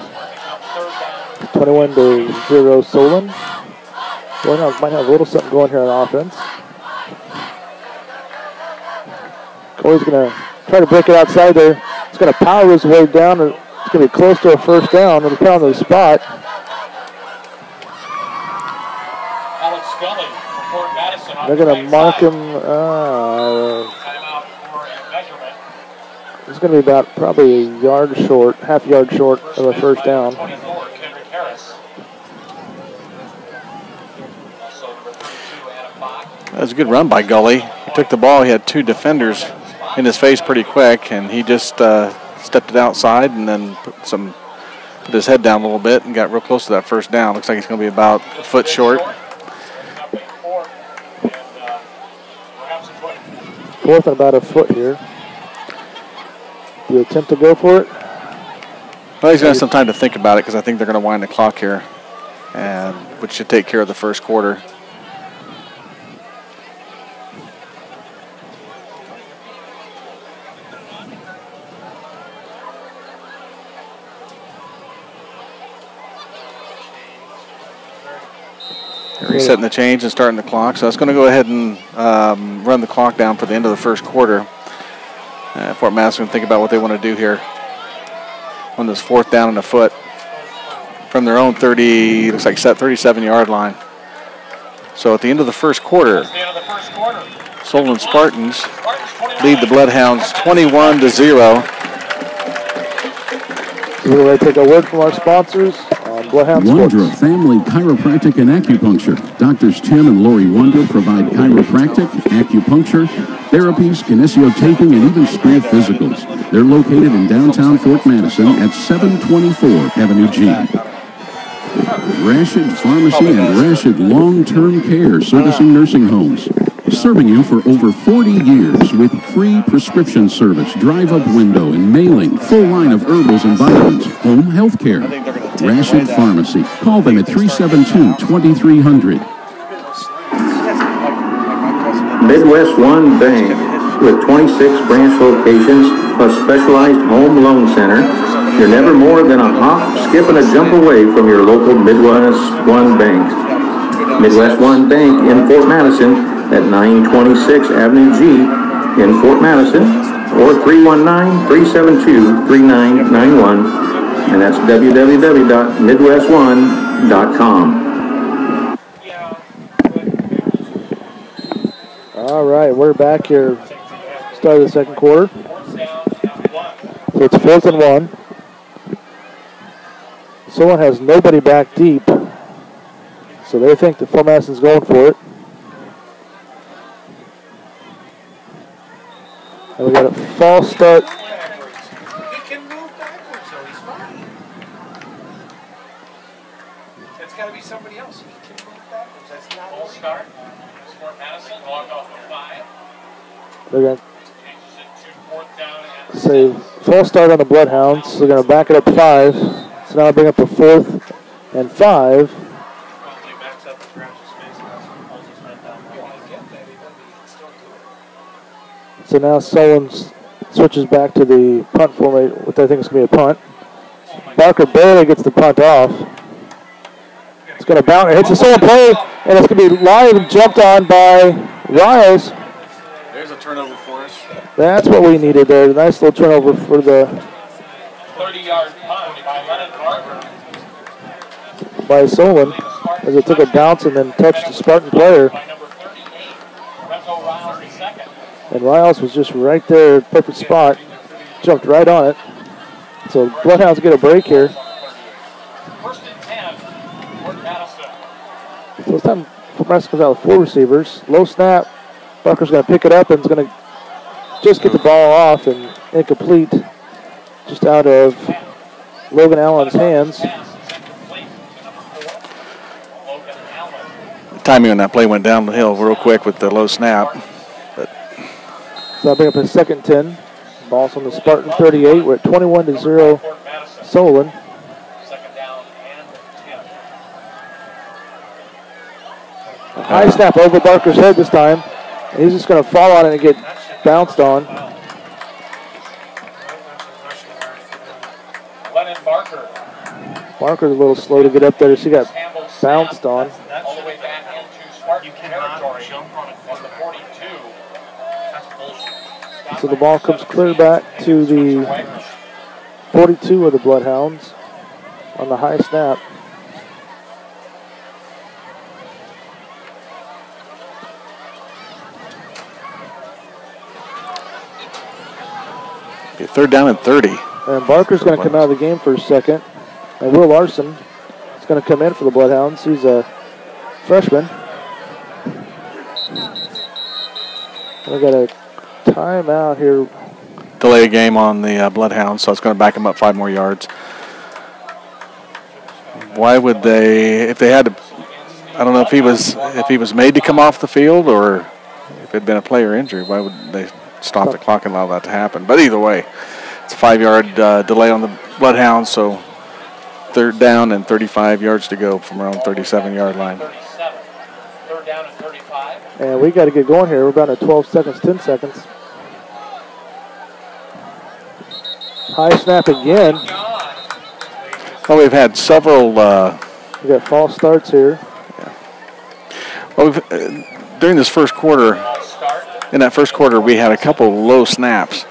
21-0 Solon. BloodHounds might have a little something going here on offense. Corey's going to try to break it outside there. He's going to power his way down. It's going to be close to a first down. It'll pound the spot.
Alex Scully from Fort Madison.
They're going to mark him.
Timeout for a measurement.
It's going to be about probably a yard short, half yard short of a first down.
24, Kendrick Harris. Also number 32, Adam Bach.
That was a good run by Gully. He took the ball. He had 2 defenders in his face pretty quick, and he just stepped it outside and then put his head down a little bit and got real close to that first down. Looks like he's going to be about a foot short.
Fourth and about a foot here. Do you attempt to go for it?
Well, he's going to have some time to think about it because I think they're going to wind the clock here, and which should take care of the first quarter. Resetting the change and starting the clock. So it's going to go ahead and run the clock down for the end of the first quarter. Fort Madison think about what they want to do here on this 4th down and a foot from their own 37-yard line. So at the end of the first quarter, Solon Spartans lead the BloodHounds 21-0.
We're going to take a word from our sponsors on BloodHound Sports.
Wondra Family Chiropractic and Acupuncture. Doctors Tim and Lori Wondra provide chiropractic, acupuncture, therapies, kinesiotaping, and even school physicals. They're located in downtown Fort Madison at 724 Avenue G. Rashid Pharmacy and Rashid Long-Term Care, servicing nursing homes. Serving you for over 40 years with free prescription service, drive-up window and mailing, full line of herbals and vitamins, home health care. Rashid Pharmacy. Call them at 372-2300.
Midwest One Bank, with 26 branch locations plus specialized home loan center, you're never more than a hop, skip, and a jump away from your local Midwest One Bank. Midwest One Bank in Fort Madison at 926 Avenue G in Fort Madison, or 319-372-3991, and that's www.midwestone.com.
All right, we're back here. Start of the second quarter. So it's 4th and 1. Solon has nobody back deep, so they think that Fort Madison's going for it. And we got a false start.
He can move backwards, so he's fine. It's got to be somebody else. He can move backwards. That's not
Full start. Fort Madison walked off with 5.
They're going
Changes it to 4th down and
to say false start on the BloodHounds. So they're going to back it up 5. So now bring up a 4th and 5.
Probably backs up and grabs his face and that's what pulls his head down. I get that, even, but he can still do it.
So now Solon switches back to the punt formation, what I think is going to be a punt. Barker barely gets the punt off. It's going to bounce. It hits the Solon play, and it's going to be live and jumped on by Riles.
There's a turnover for us.
That's what we needed there. A nice little turnover for the
30-yard punt by Lennon Barker.
by Solon, as it took a bounce and then touched the Spartan player.
By number 38, Lorenzo Riles the second.
And Riles was just right there, perfect spot. Jumped right on it. So BloodHounds get a break here.
1st and 10, Fort Madison.
So this time, Fort Madison comes out with 4 receivers. Low snap. Barker's going to pick it up and is going to just get the ball off and incomplete. Just out of Logan Allen's hands.
The timing on that play went down the hill real quick with the low snap. But
So I'll bring up a second 10. Ball's on the Spartan 38. We're at 21-0 Solon.
Second down and 10.
A high snap over Barker's head this time. And he's just going to fall on it and get bounced on.
Lennon Barker.
Barker's a little slow to get up there. She got bounced on.
All the way back into Spartan territory on the 42. That's bullshit.
So the ball comes clear back to the 42 of the Bloodhounds on the high snap.
Okay, 3rd down and 30.
And Barker's going to come out of the game for a second. And Will Larson is going to come in for the Bloodhounds. He's a freshman. We got a timeout here.
Delay a game on the Bloodhounds, so it's going to back him up 5 more yards. Why would they, if they had to, I don't know if he was made to come off the field or if it had been a player injury, why would they stop the clock and allow that to happen? But either way, it's a 5-yard delay on the Bloodhounds, so 3rd down and 35 yards to go from around 37-yard line.
3rd down and 35.
And we got to get going here. We're about at 12 seconds, 10 seconds. High snap again.
Well, we've had several.
We got false starts here.
Yeah. Well, during this first quarter, in that first quarter, we had a couple low snaps,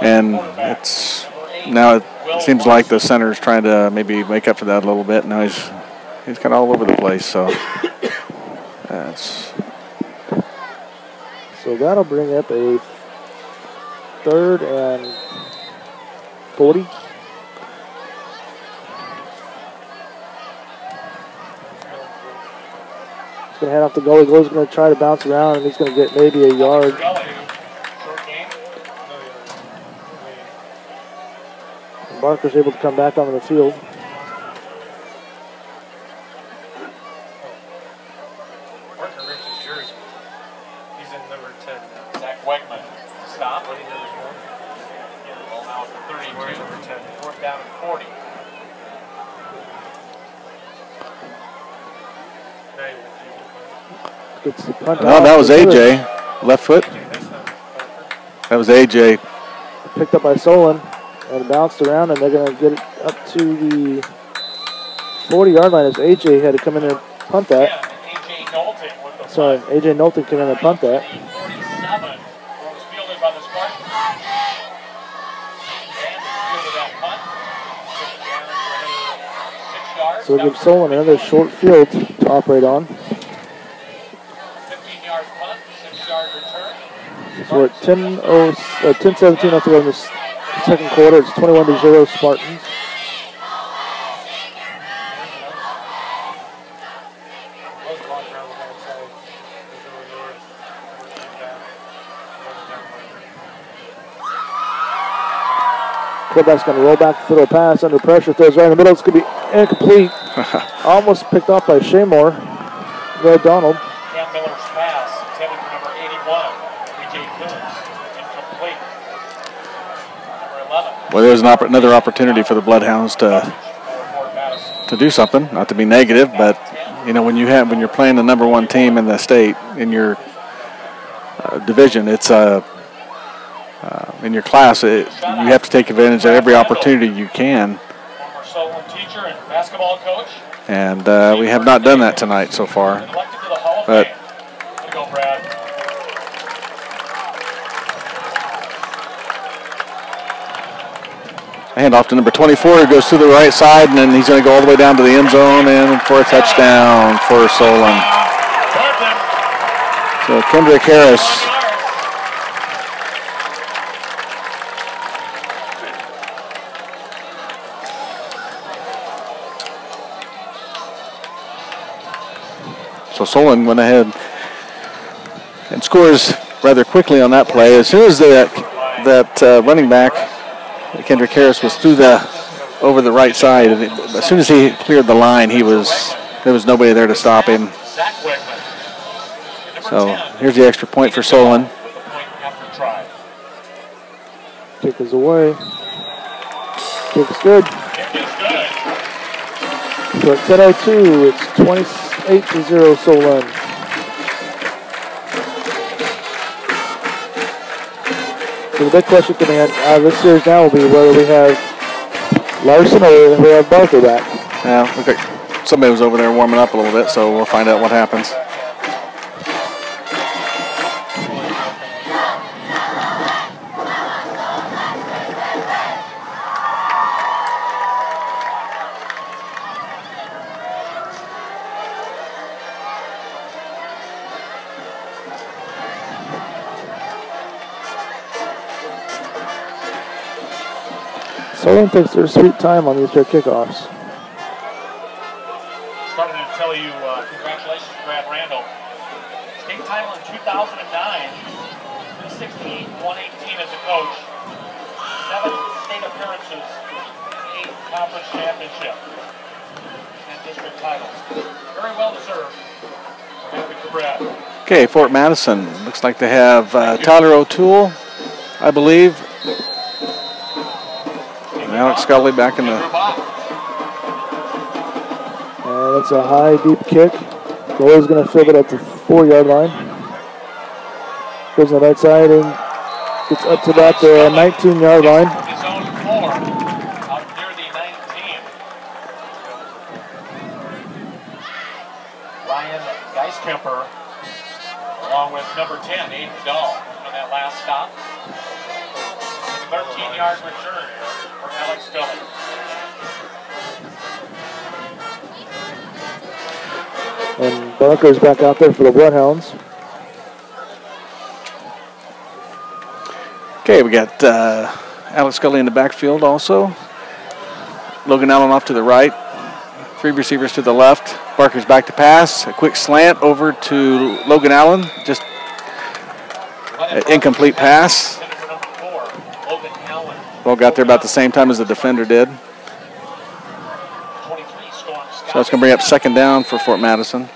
and now it seems like the center's trying to maybe make up for that a little bit. Now he's kind of all over the place. So
So that'll bring up a 3rd and 40. He's going to head off the goalie. Goalie's going to try to bounce around, and he's going to get maybe a yard. And Barker's able to come back onto the field.
Barker ripped his jersey. He's in number 10 now.
Zach Wegman. Stop.
What do you number 4?
Well, now it's the 32.
Wearing number 10.
4th down and 40.
Now you want to
Gets the punt
well,
off.
that was AJ, left foot. That was AJ.
Picked up by Solon and bounced around, and they're going to get it up to the 40-yard line as AJ had to come in and punt that.
AJ Knowlton with the
Sorry, AJ Knowlton came in and punt that.
47 was fielded by the Spartans. And fielded that punt. Down for another 6 yards.
So we'll give Solon another short field to operate on.
15-yard punt, 6-yard return.
So we're at 10-17 left to go in this second quarter. It's 21-0 Spartans. Quarterback's going to roll back, throw a pass under pressure, throws right in the middle. It's going to be incomplete. Almost picked off by Shaymore. Red Donald.
Cam Miller's pass intended for number 81, B.J. Coons. Incomplete. Number 11.
Well, there's another opportunity for the Bloodhounds to do something. Not to be negative, but you know when you're playing the number 1 team in the state in your division, it's in your class. You have to take advantage of every opportunity you can.
Former Solon teacher and basketball coach.
And we have not done that tonight so far.
Elected to the Hall of
But
Fame. Way to go, Brad.
handoff to number 24, who goes to the right side, and then he's going to go all the way down to the end zone and for a touchdown for Solon. So Kendrick Harris. So Solon went ahead and scores rather quickly on that play. As soon as that running back, Kendrick Harris, was over the right side, and as soon as he cleared the line, there was nobody there to stop him. So here's the extra point for Solon.
Kick is away. Kick's good.
Kick is good.
So at 10:02, it's 28-0 Solon. So the big question coming out of this series now will be whether we have Larson or we have Barker back.
Yeah, okay. Somebody was over there warming up a little bit, so we'll find out what happens.
Solon takes their sweet time on these kickoffs.
Started to tell you congratulations to Brad Randall. State title in 2009. 368, 118 as a coach. 7 state appearances, 8 conference championships, and district titles. Very well deserved. We're happy for Brad.
Okay, Fort Madison. Looks like they have Tyler O'Toole, I believe. And Alex Scully back in the...
And it's a high, deep kick. Goalie's going to field it at the 4-yard line. Goes on the right side and gets up to about the 19-yard line.
His own 4, out near the 19. Ryan Geiskemper, along with number 10, Aiden Dahl, on that last stop. 13-yard return for Alex Scully.
And Barker's back out there for the Bloodhounds.
Okay, we got Alex Scully in the backfield also. Logan Allen off to the right. 3 receivers to the left. Barker's back to pass. A quick slant over to Logan Allen. Just an incomplete pass. Ball got there about the same time as the defender did. So it's going to bring up second down for Fort Madison.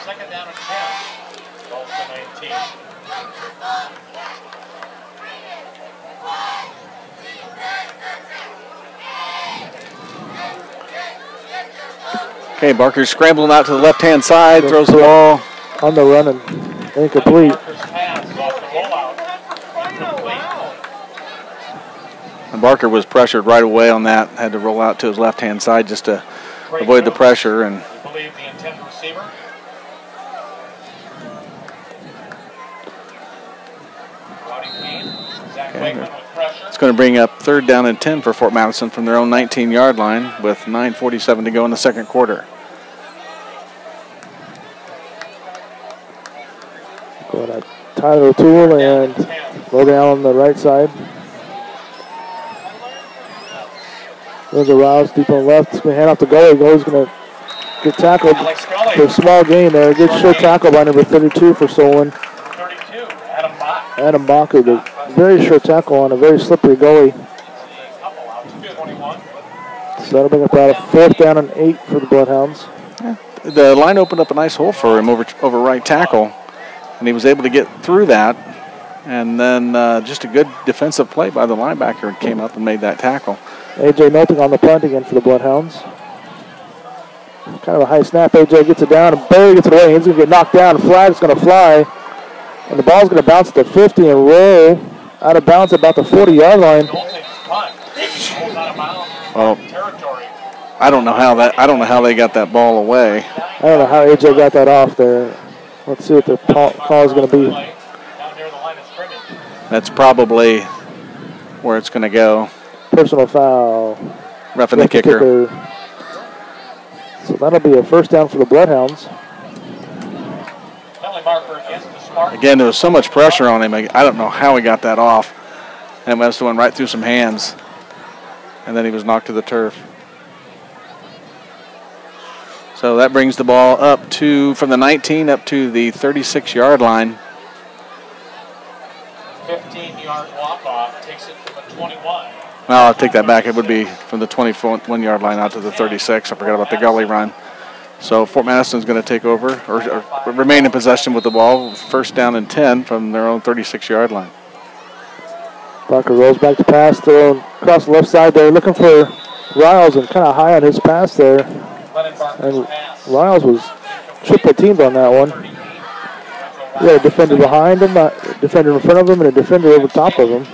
Second down and 10. Ball to 19.
Okay, Barker's scrambling out to the left-hand side, throws the ball.
On the run and incomplete.
And Barker was pressured right away on that. Had to roll out to his left-hand side just to avoid the pressure. And
believe the intended receiver.
It's going to bring up third down and 10 for Fort Madison from their own 19-yard line with 9:47 to go in the second quarter.
Going at Tyler O'Toole and Logan Allen on the right side. There's a Rouse deep on the left. He's going to hand off to goalie. Goalie's going to get tackled for a small gain there. Good short tackle by number 32 for Solon.
32,
Adam Bacher, the very short tackle on a very slippery goalie. So that'll bring up about a 4th down and 8 for the Bloodhounds.
Yeah. The line opened up a nice hole for him over right tackle, and he was able to get through that. And then just a good defensive play by the linebacker came up and made that tackle.
A.J. Melting on the punt again for the Bloodhounds. Kind of a high snap. A.J. gets it down and barely gets it away. He's going to get knocked down. The flag's going to fly. And the ball's going to bounce at the 50 and roll out of bounds at about the 40-yard line.
Well, I don't know how they got that ball away.
I don't know how A.J. got that off there. Let's see what the call is going to be.
That's probably where it's going to go.
Personal foul.
Roughing the kicker.
So that'll be a first down for the Bloodhounds.
Again, there was so much pressure on him. I don't know how he got that off. And it must have went right through some hands. And then he was knocked to the turf. So that brings the ball up to, from the 19 up to the 36-yard line.
15-yard walk-off takes it from the 21.
Well, I'll take that back. It would be from the 21-yard line out to the 36. I forgot about the gully run. So Fort Madison's going to take over or remain in possession with the ball. First down and 10 from their own 36-yard line.
Parker rolls back to pass, throwing across the left side there, looking for Riles and kind of high on his pass there. And Riles was triple teamed on that one. He had a defender behind him, a defender in front of him, and a defender over top of him.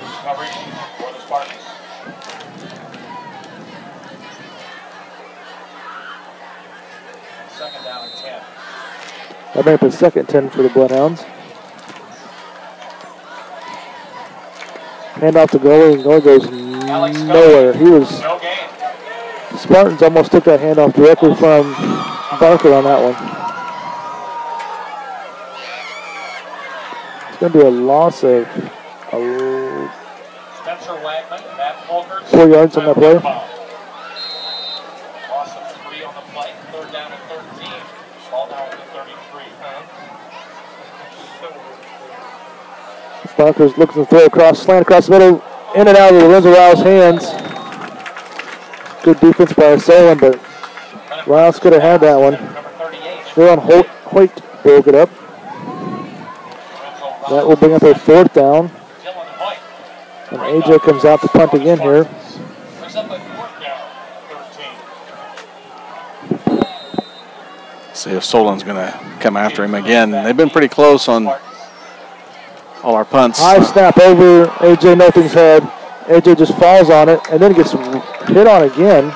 That made up a second 10 for the Bloodhounds. Hand off to goalie, and goalie goes nowhere. Spartans almost took that handoff directly from Barker on that one. It's going to be a loss of 4 yards on that play.
Loss of 3 on the play. Third down and 13. Ball down to 33.
Barker's looking to throw across, slant across the middle, in and out of Lorenzo Riles' hands. Good defense by Solon, but Riles could have had that one. They're on Hoyt broke it up. That will bring up a 4th down. And AJ comes out to punt again here.
See if Solon's going to come after him again. They've been pretty close on all our punts.
High snap over AJ Nothing's head. AJ just falls on it and then gets hit on again.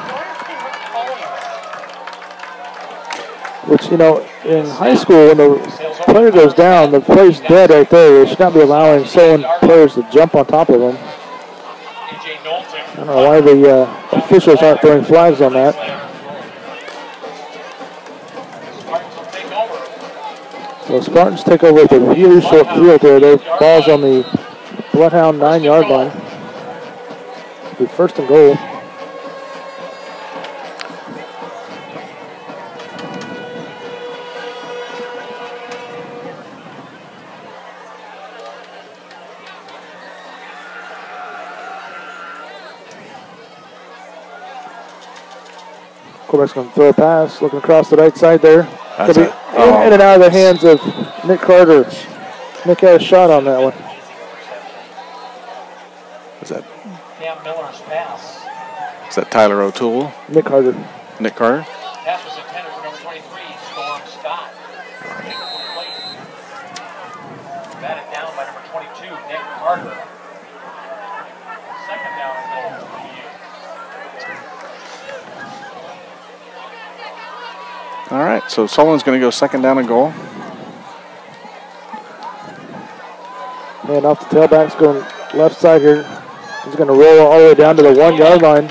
Which, you know, in high school, when the player goes down, the player's dead right there. They should not be allowing Solon players to jump on top of him. I don't know why the officials aren't throwing flags on that. So Spartans take over with a really short field there. Their ball's on the Bloodhound 9-yard line. It'll be 1st and goal. Quarterback's going to throw a pass, looking across the right side there. That's in and out of the hands of Nick Carter. Nick had a shot on that one.
Is that
Cam Miller's pass.
Is that Tyler O'Toole?
Nick Carter.
Nick Carter?
Pass was intended for number 23, Storm Scott. Batted down by number 22, Nick Carter. Second down and goal for the
All right, so Solon's going to go 2nd down and goal.
And off the tailback's going left side here. He's going to roll all the way down to the 1-yard line.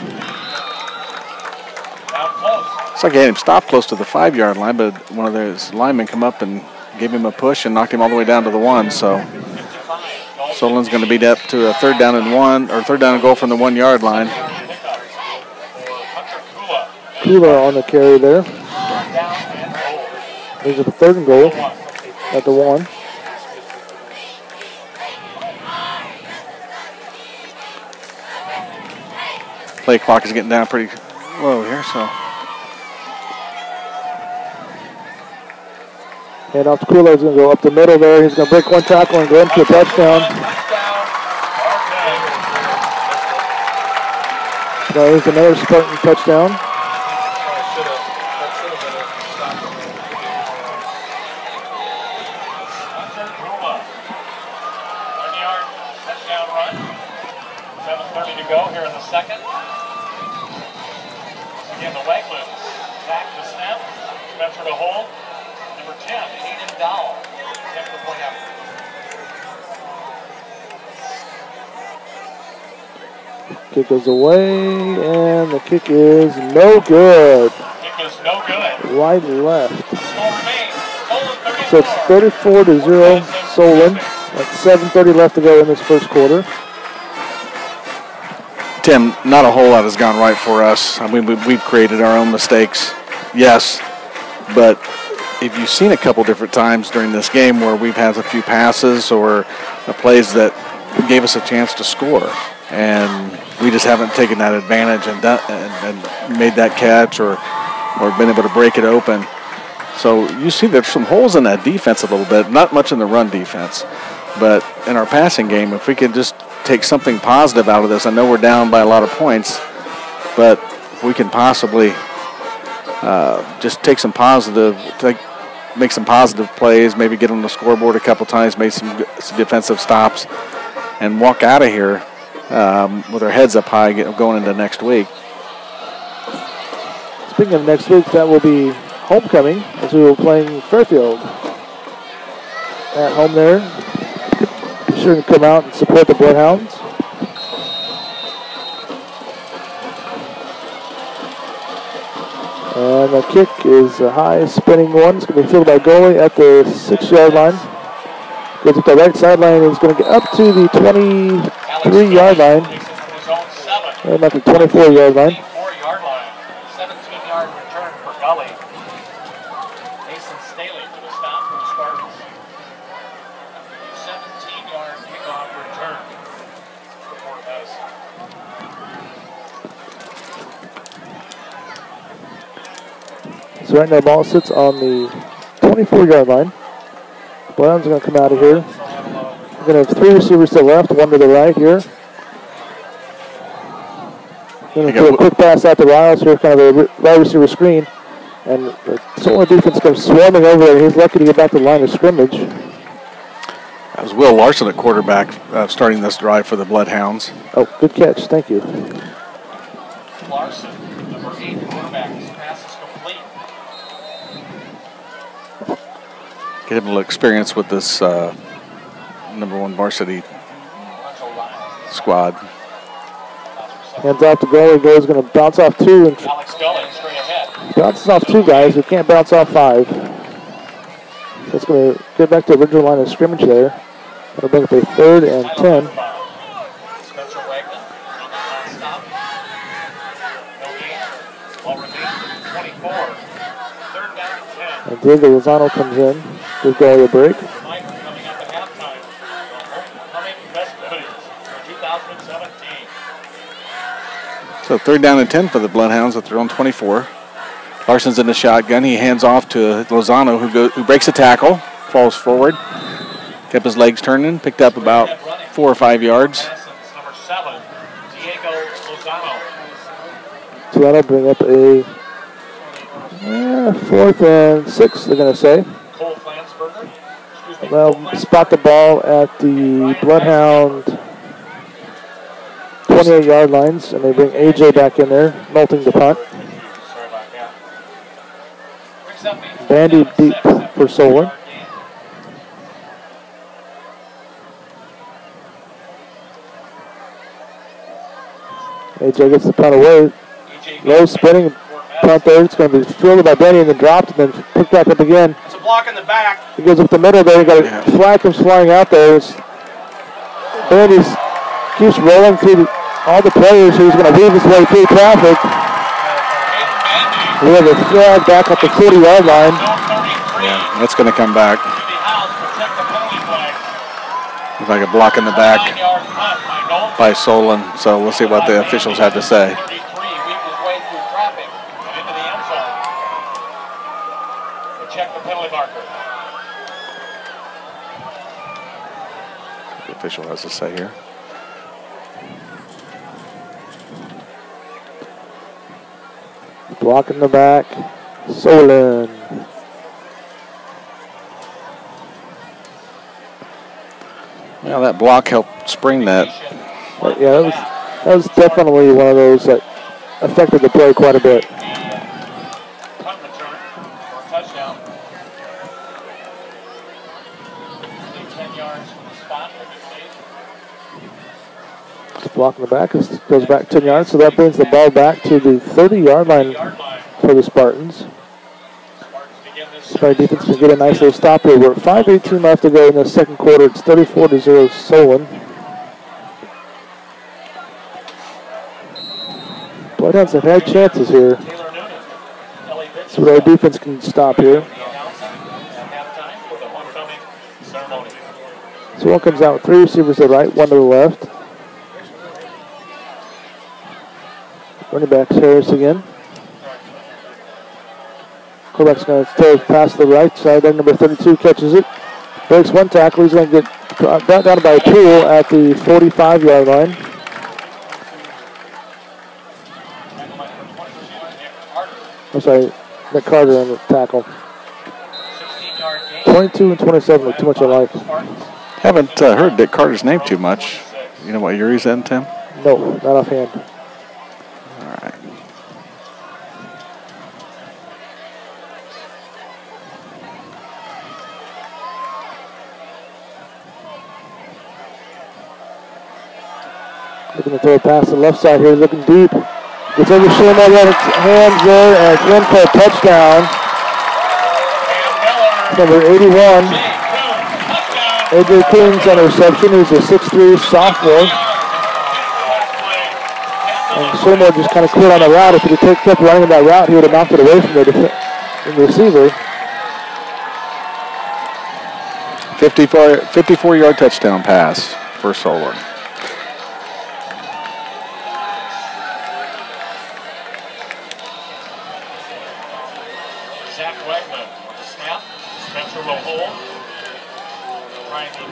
It's like he had him stop close to the 5-yard line, but one of those linemen come up and gave him a push and knocked him all the way down to the 1. So Solon's going to beat up to a 3rd down and 1, or 3rd down and goal from the 1-yard line.
Kula on the carry there. There's a 3rd and goal at the 1.
Play clock is getting down pretty low here, so.
Hand off to Kula. He's going to go up the middle there. He's going to break one tackle and go into a touchdown. So there's another Spartan touchdown. Kick goes away, and the kick is no good.
Kick is no good.
Wide left. So it's 34-0 Solon. At 7:30 left to go in this first quarter.
Tim, not a whole lot has gone right for us. I mean, we've created our own mistakes, yes, but if you've seen a couple different times during this game where we've had a few passes or plays that gave us a chance to score, and we just haven't taken that advantage and made that catch or been able to break it open. So you see there's some holes in that defense a little bit, not much in the run defense. But in our passing game, if we can just take something positive out of this, I know we're down by a lot of points, but if we can possibly just take some make some positive plays, maybe get on the scoreboard a couple times, make some defensive stops, and walk out of here with our heads up high going into next week.
Speaking of next week, that will be homecoming as we will be playing Fairfield at home there. Be sure to come out and support the BloodHounds. And the kick is a high spinning one. It's going to be fielded by goalie at the 6-yard line. Goes up the right sideline and is going to get up to the 23-yard line. And at the 24-yard line.
17-yard return for Gully. Mason Staley for the stop for the Spartans. 17-yard kickoff return for Fort Madison.
So right now the ball sits on the 24-yard line. BloodHounds are going to come out of here. We're going to have 3 receivers to the left, 1 to the right here. Going to do a quick pass out to Riles here, kind of a wide receiver screen. And the Solon defense comes swarming over there. He's lucky to get back to the line of scrimmage.
That was Will Larson at quarterback starting this drive for the BloodHounds.
Oh, good catch. Thank you.
Larson, number 8 quarterback. His pass is complete.
Get him a little experience with this number 1 varsity squad.
Hands off to goalie. Goalie's going to bounce off 2. And
Alex Gully straight ahead.
bounces off 2 guys. We can't bounce off 5. So it's going to get back to the original line of scrimmage there. That'll bring up a 3rd and 10.
Spencer Wagner on the stop. No gain. Ball remains 24. 3rd down and 10.
And Diego Lozano comes in. Gives goalie a break.
Reminder coming up at halftime. The homecoming festivities for 2017.
So 3rd down and 10 for the BloodHounds at their own 24. Larson's in the shotgun. He hands off to Lozano, who breaks a tackle, falls forward, kept his legs turning, picked up about 4 or 5 yards.
Number 7, Diego Lozano.
So that'll bring up a 4th and 6, they're going to say.
Cole Flansburger.
They'll spot the ball at the BloodHound 28-yard lines, and they bring AJ back in there, melting the punt.
Sorry about that.
Bandy deep for Solon. AJ gets the punt away. Low spinning punt there. It's going to be fielded by Bandy and then dropped and then picked back up again.
It's a block in the back.
He goes up the middle there. You got a flag comes flying out there. Bandy keeps rolling through all the players. He's going to weave his way through traffic. We have a flag back at the 40-yard line.
Yeah, that's going to come back. Looks like a block in the back by Solon. So we'll see what the officials have to say.
Check the penalty marker.
The official has to say here.
Block in the back, Solon.
Well, that block helped spring that.
Yeah, that was definitely one of those that affected the play quite a bit.
Punt return for a touchdown. 10 yards from the spot.
Block in the back goes back 10 yards, so that brings the ball back to the 30-yard line for the Spartans. Spartan defense can get a nice little stop here. We're at 5:18 left to go in the second quarter. It's 34-0 Solon. BloodHounds have had chances here. So our defense can stop here. So one comes out with 3 receivers to the right, 1 to the left. Running backs Harris again. Quarterback's going to throw past the right side. Then number 32 catches it. Breaks one tackle. He's going to get brought down by a tool at the 45-yard line. I'm sorry, Nick Carter on the tackle. 22 and 27 with too much alike.
Haven't heard Dick Carter's name too much. You know what year he's in, Tim?
No, not offhand.
All right.
Looking to throw a pass to the left side here, looking deep. Gets over Shane out of hands there, and it's in for a touchdown. Number 81, AJ Coons on the reception. He's a 6'3" sophomore. And Seymour just kind of quit on the route. If he had kept running that route, he would have knocked it away from the receiver.
54-yard touchdown pass for Solon.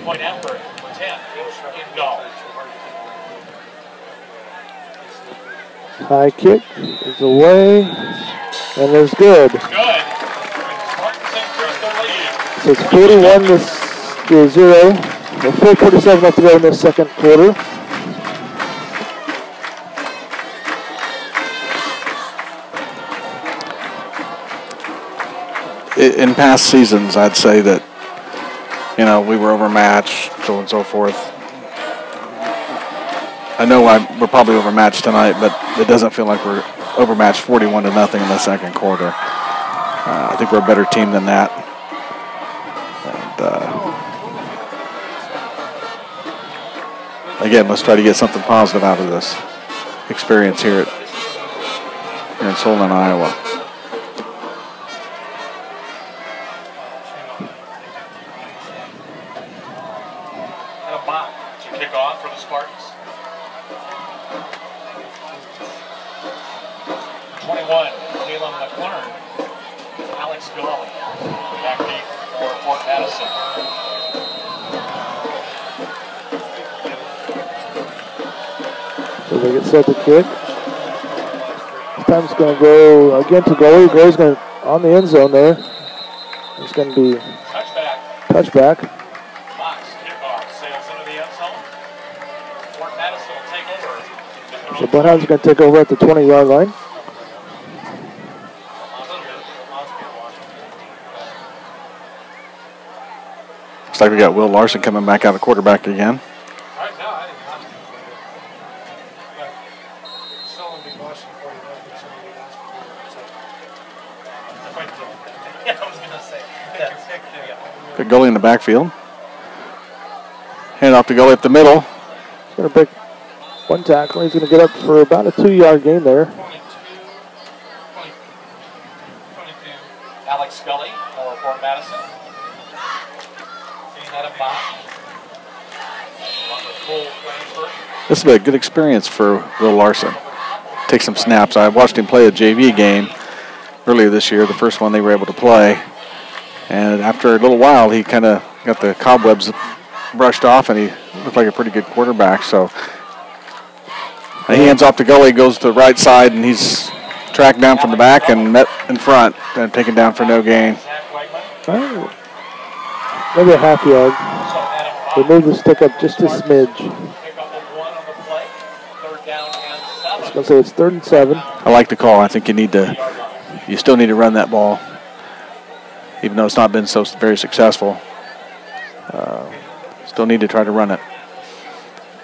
Point effort for 10 in goal.
High kick is away, and it's good.
Good. Spartans increase their lead.
So it's 41-0. With 4:47 left to go in this second quarter.
In past seasons, I'd say that, you know, we were overmatched, so on and so forth. I know we're probably overmatched tonight, but it doesn't feel like we're overmatched 41-0 in the second quarter. I think we're a better team than that. And again, let's try to get something positive out of this experience here in Solon, Iowa.
So they get set to kick. This time it's going to go again to goalie. Goalie's going to on the end zone there. It's going to be touchback.
Box kickoff sails into the end zone. Fort Madison will take over.
So BloodHound's going to take over at the 20-yard line.
Looks like we got Will Larson coming back out of quarterback again. Good goalie in the backfield. Hand off to goalie up the middle.
He's going to break one tackle. He's going to get up for about a 2-yard gain there.
22. Alex Scully for Fort Madison. Seeing that a box.
This has been a good experience for Will Larson. Take some snaps. I watched him play a JV game earlier this year, the first one they were able to play. And after a little while, he kind of got the cobwebs brushed off, and he looked like a pretty good quarterback. So he hands off to goalie, goes to the right side, and he's tracked down from the back and met in front and taken down for no gain.
Oh, maybe a half yard. They moved the stick up just a smidge. I was going to say it's 3rd and 7.
I like the call. I think you still need to run that ball, even though it's not been so very successful. Still need to try to run it.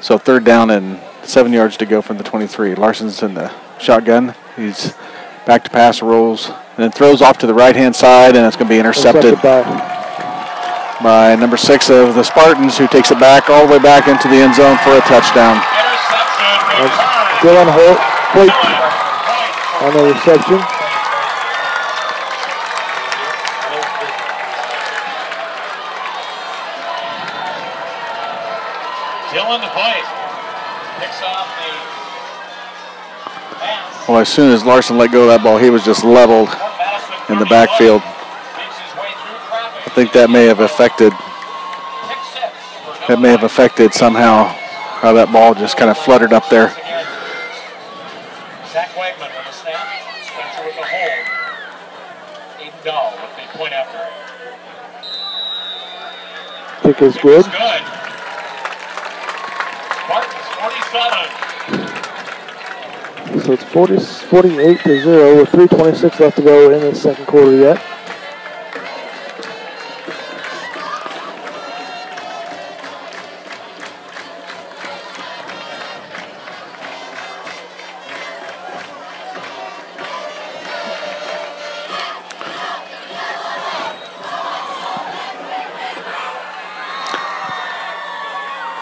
So 3rd down and 7 yards to go from the 23. Larson's in the shotgun. He's back to pass, rolls, and then throws off to the right-hand side, and it's going to be intercepted by number 6 of the Spartans, who takes it back all the way back into the end zone for a touchdown.
Dylan Holt on the reception.
Dylan Hoyt picks off the pass.
Well, as soon as Larson let go of that ball, he was just leveled.
Madison
in the backfield. I think that may have affected somehow how that ball just kind of fluttered up there.
Zach Wegman with the snap. Spencer with the hold. Aiden Dahl with the point after.
Kick is good.
Good. Spartans 47.
So it's 48-0 with 3:26 left to go in the second quarter yet.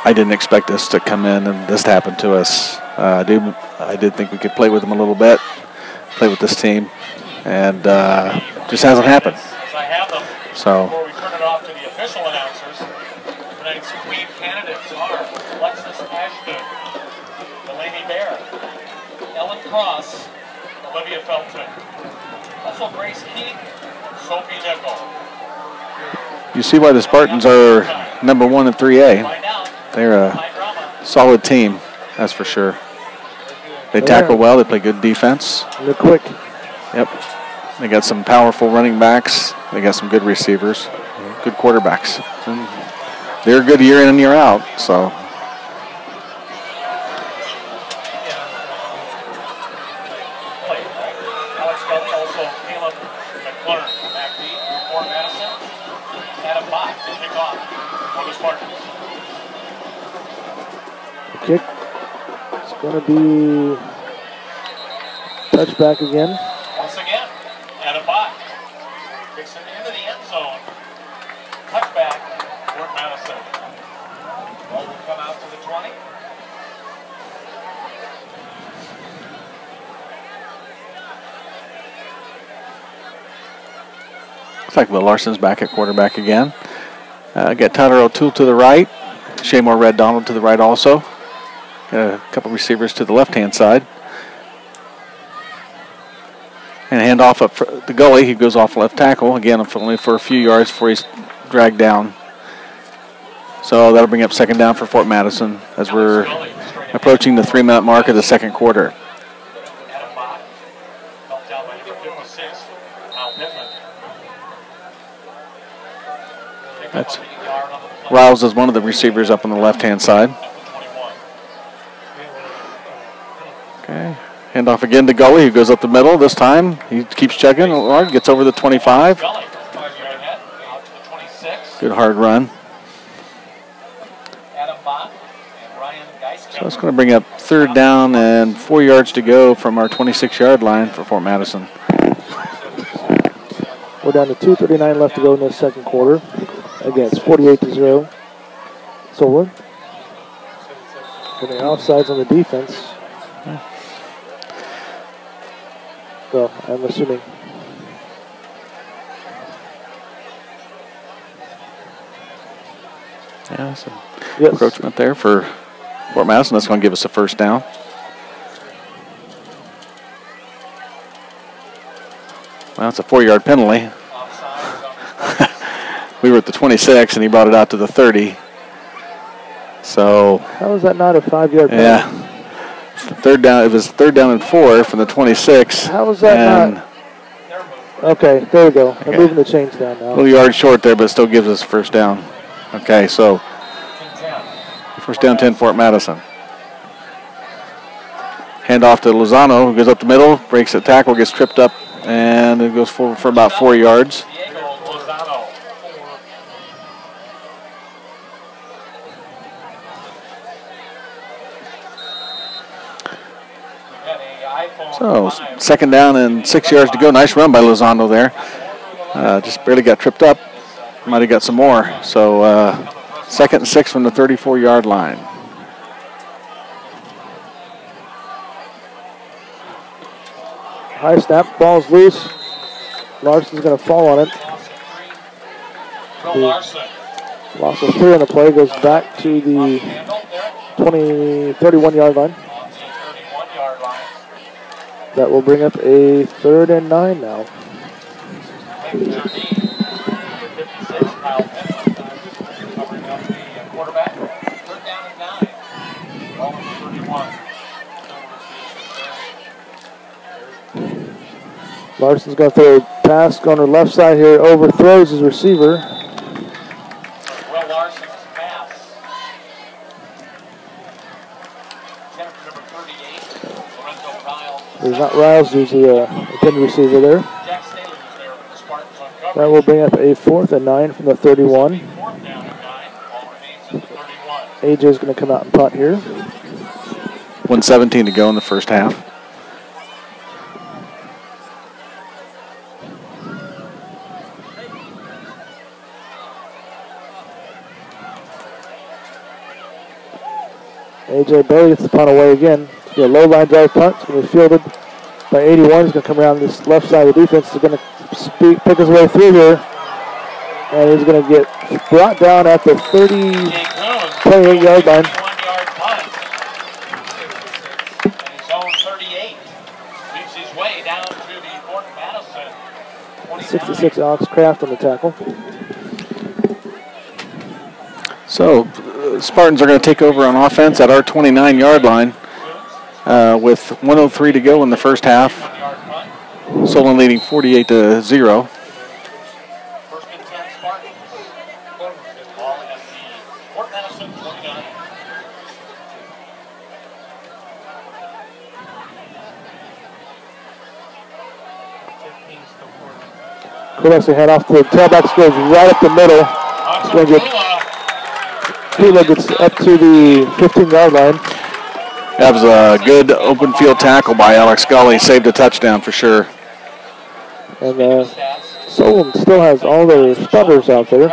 I didn't expect this to come in and this to happen to us. I did think we could play with them a little bit, play with this team, and just hasn't happened. So.
Before we turn it off to the official announcers, tonight's queen candidates are Alexis Ashton, Delaney Bear, Ellen Cross, Olivia Felton, also Grace Keith, Sophie Nickel.
You see why the Spartans are number 1 in 3A. They're a solid team, that's for sure. They tackle well, they play good defense.
They're quick.
Yep. They got some powerful running backs. They got some good receivers, good quarterbacks. And they're a good year in and year out, so.
Alex Kelly, also Caleb McClure, back deep for Madison. Adam Bott to kick off for the Spartans.
Kick. It's going to be touchback again.
Once again, Adam Bott kicks it into the end zone. Touchback for Madison. Ball will come out to the 20.
Looks like Will Larson's back at quarterback again. Got Tyler O'Toole to the right. Shaymore Red Donald to the right also. Got a couple receivers to the left-hand side. And hand off up for the gully. He goes off left tackle. Again, only for a few yards before he's dragged down. So that'll bring up second down for Fort Madison as we're approaching the 3-minute mark of the second quarter.
Adam Bott helped out by number 56, Kyle Pittman.
That's Riles is one of the receivers up on the left-hand side. Okay, hand off again to Gully, who goes up the middle this time. He keeps chugging, gets over the 25. Good hard run. So it's going to bring up third down and 4 yards to go from our 26-yard line for Fort Madison.
We're down to 2:39 left to go in the second quarter. Again, it's 48-0. Solon. Getting offsides on the defense. Well, I'm assuming.
Yeah, some encroachment there for Fort Madison. That's going to give us a first down. Well, it's a 4-yard penalty. We were at the 26, and he brought it out to the 30. So.
How is that not a 5-yard penalty?
Yeah. Third down. It was third down and 4 from the 26.
How was that not? Okay, there we go. They're moving the chains down now.
A little yard short there, but it still gives us first down. Okay, so first down 10, Fort Madison. Hand off to Lozano, who goes up the middle, breaks the tackle, gets tripped up, and it goes forward for about 4 yards. So, second down and 6 yards to go. Nice run by Lozano there. Just barely got tripped up. Might have got some more. So, second and 6 from the 34-yard line.
High snap, ball's loose. Larson's going to fall on it. Loss of 3 on the play, goes back to the 31-yard line. That will bring up a 3rd and 9 now.
Jardine. Number 56, Kyle Pittman, covering up the quarterback. Third down and 9. Ball number 31.
Larson's going to throw a pass on the left side here, overthrows his receiver.
Will Larson's pass. Attempt number 38, Lorenzo Riles.
There's not Riles, there's the intended receiver there.
Jack Staley was there with the Spartans on coverage.
That will bring up a 4th and 9 from the 31.
Fourth down and 9. Ball remains at the 31.
AJ's going to come out and punt here.
1:17 to go in the first half.
AJ Bailey gets the punt away again. It's a low line drive punt. It's going to be fielded by 81. He's going to come around this left side of the defense. He's going to pick his way through here. And he's going to get brought down at the 28-yard line.
1-yard punt. And his own 38 leads his way down to the Fort Madison 29.
66 Alex Kraft on the tackle.
So, Spartans are going to take over on offense at our 29-yard line with 1:03 to go in the first half. Solon leading 48-0.
First and 10 Spartans. Ball at the Fort Madison 29.
Quarterback's going to head off to the tailback, goes right up the middle. He's going to get Pula gets up to the 15-yard line.
That was a good open field tackle by Alex Scully. Saved a touchdown for sure.
And Solon still has all their starters out there.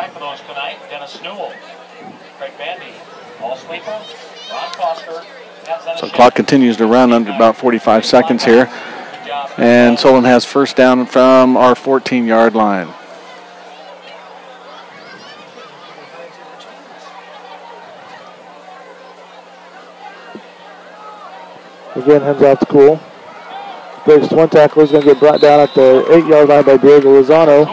So clock continues to run under about 45 seconds here. And Solon has first down from our 14-yard line.
Again, hands off to Cool. Breaks one tackle. He's going to get brought down at the 8-yard line by Diego Lozano.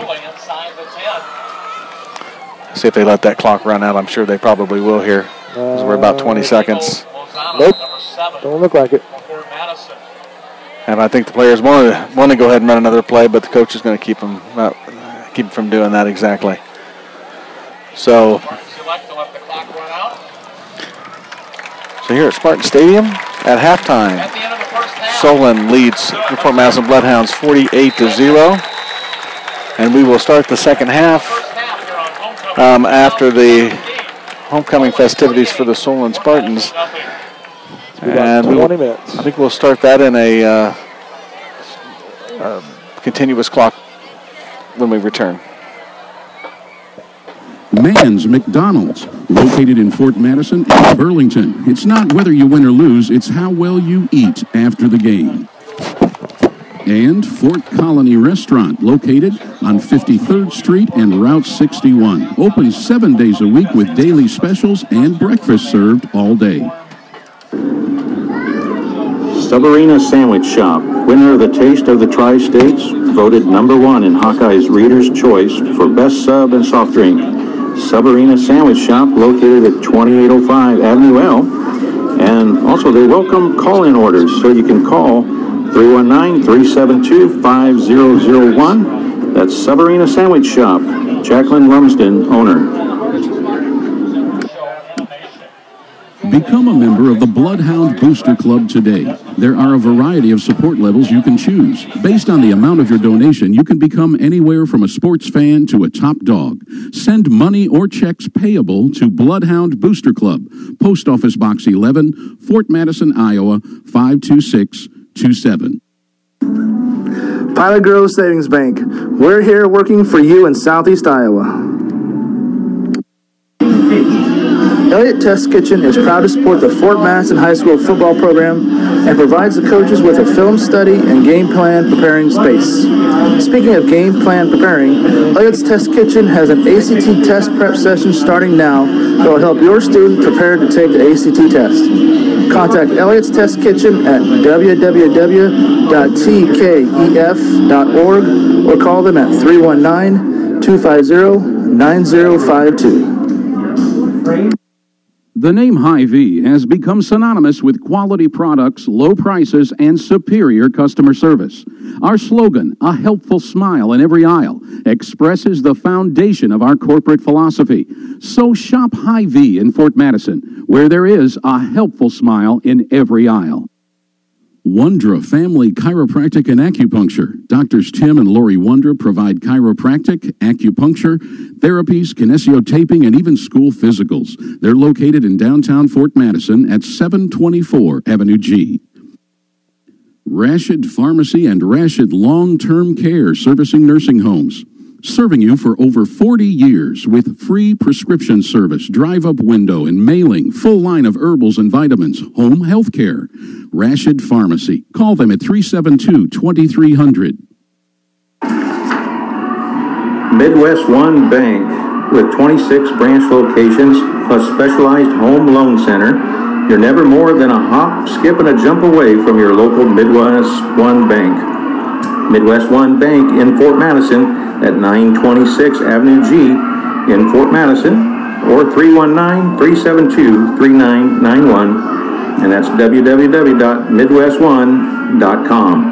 See if they let that clock run out. I'm sure they probably will here. Because we're about 20 seconds.
Nope. Don't look like it.
And I think the players want to go ahead and run another play, but the coach is going to keep them from doing that exactly. So here at Spartan Stadium at halftime, Solon leads the Fort Madison BloodHounds 48-0, and we will start the second half after the homecoming festivities for the Solon Spartans. And
20 minutes.
I think we'll start that in a continuous clock when we return.
Mann's McDonald's, located in Fort Madison and Burlington. It's not whether you win or lose, it's how well you eat after the game. And Fort Colony Restaurant, located on 53rd Street and Route 61. Open 7 days a week with daily specials and breakfast served all day.
Subarina Sandwich Shop, winner of the Taste of the Tri-States, voted #1 in Hawkeye's Reader's Choice for Best Sub and Soft Drink. Subarina Sandwich Shop, located at 2805 Avenue L. And also they welcome call-in orders, so you can call 319-372-5001. That's Subarina Sandwich Shop. Jacqueline Lumsden, owner.
Become a member of the BloodHound Booster Club today. There are a variety of support levels you can choose. Based on the amount of your donation, you can become anywhere from a sports fan to a top dog. Send money or checks payable to BloodHound Booster Club, Post Office Box 11, Fort Madison, Iowa, 52627.
Pilot Grove Savings Bank. We're here working for you in Southeast Iowa. Elliott Test Kitchen is proud to support the Fort Madison High School football program and provides the coaches with a film study and game plan preparing space. Speaking of game plan preparing, Elliott's Test Kitchen has an ACT test prep session starting now that will help your student prepare to take the ACT test. Contact Elliott's Test Kitchen at www.tkef.org or call them at 319-250-9052.
The name Hy-Vee has become synonymous with quality products, low prices, and superior customer service. Our slogan, "A helpful smile in every aisle," expresses the foundation of our corporate philosophy. So shop Hy-Vee in Fort Madison, where there is a helpful smile in every aisle. Wondra Family Chiropractic and Acupuncture. Doctors Tim and Lori Wondra provide chiropractic, acupuncture, therapies, kinesiotaping, and even school physicals. They're located in downtown Fort Madison at 724 Avenue G. Rashid Pharmacy and Rashid Long-Term Care, servicing nursing homes. Serving you for over 40 years with free prescription service, drive-up window and mailing, full line of herbals and vitamins, home health care. Rashid Pharmacy. Call them at 372-2300.
Midwest One Bank, with 26 branch locations plus specialized home loan center, you're never more than a hop, skip, and a jump away from your local Midwest One Bank. Midwest One Bank in Fort Madison at 926 Avenue G in Fort Madison, or 319-372-3991, and that's www.midwestone.com.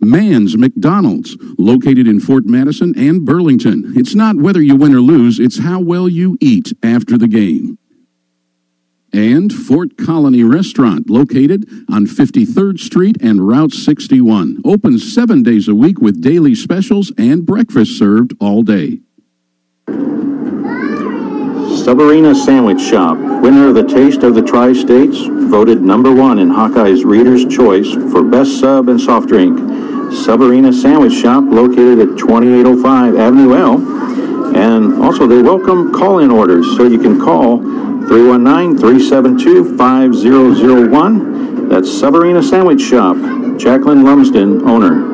Mann's McDonald's, located in Fort Madison and Burlington. It's not whether you win or lose, it's how well you eat after the game. And Fort Colony Restaurant, located on 53rd Street and Route 61. Open 7 days a week with daily specials and breakfast served all day.
Subarina Sandwich Shop, winner of the Taste of the Tri-States, voted #1 in Hawkeye's Reader's Choice for best sub and soft drink. Subarina Sandwich Shop, located at 2805 Avenue L. And also they welcome call-in orders, so you can call 319-372-5001. That's Subarina Sandwich Shop. Jacqueline Lumsden, owner.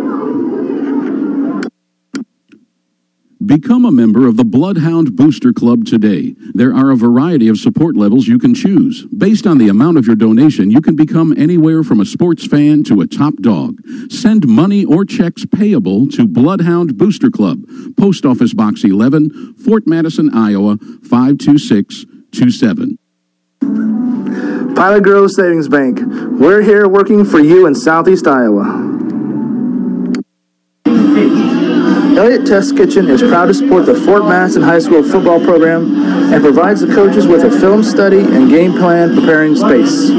Become a member of the BloodHound Booster Club today. There are a variety of support levels you can choose. Based on the amount of your donation, you can become anywhere from a sports fan to a top dog. Send money or checks payable to BloodHound Booster Club, Post Office Box 11, Fort Madison, Iowa, 52627.
Pilot Grove Savings Bank. We're here working for you in Southeast Iowa. Elliott Test Kitchen is proud to support the Fort Madison High School football program and provides the coaches with a film study and game plan preparing space.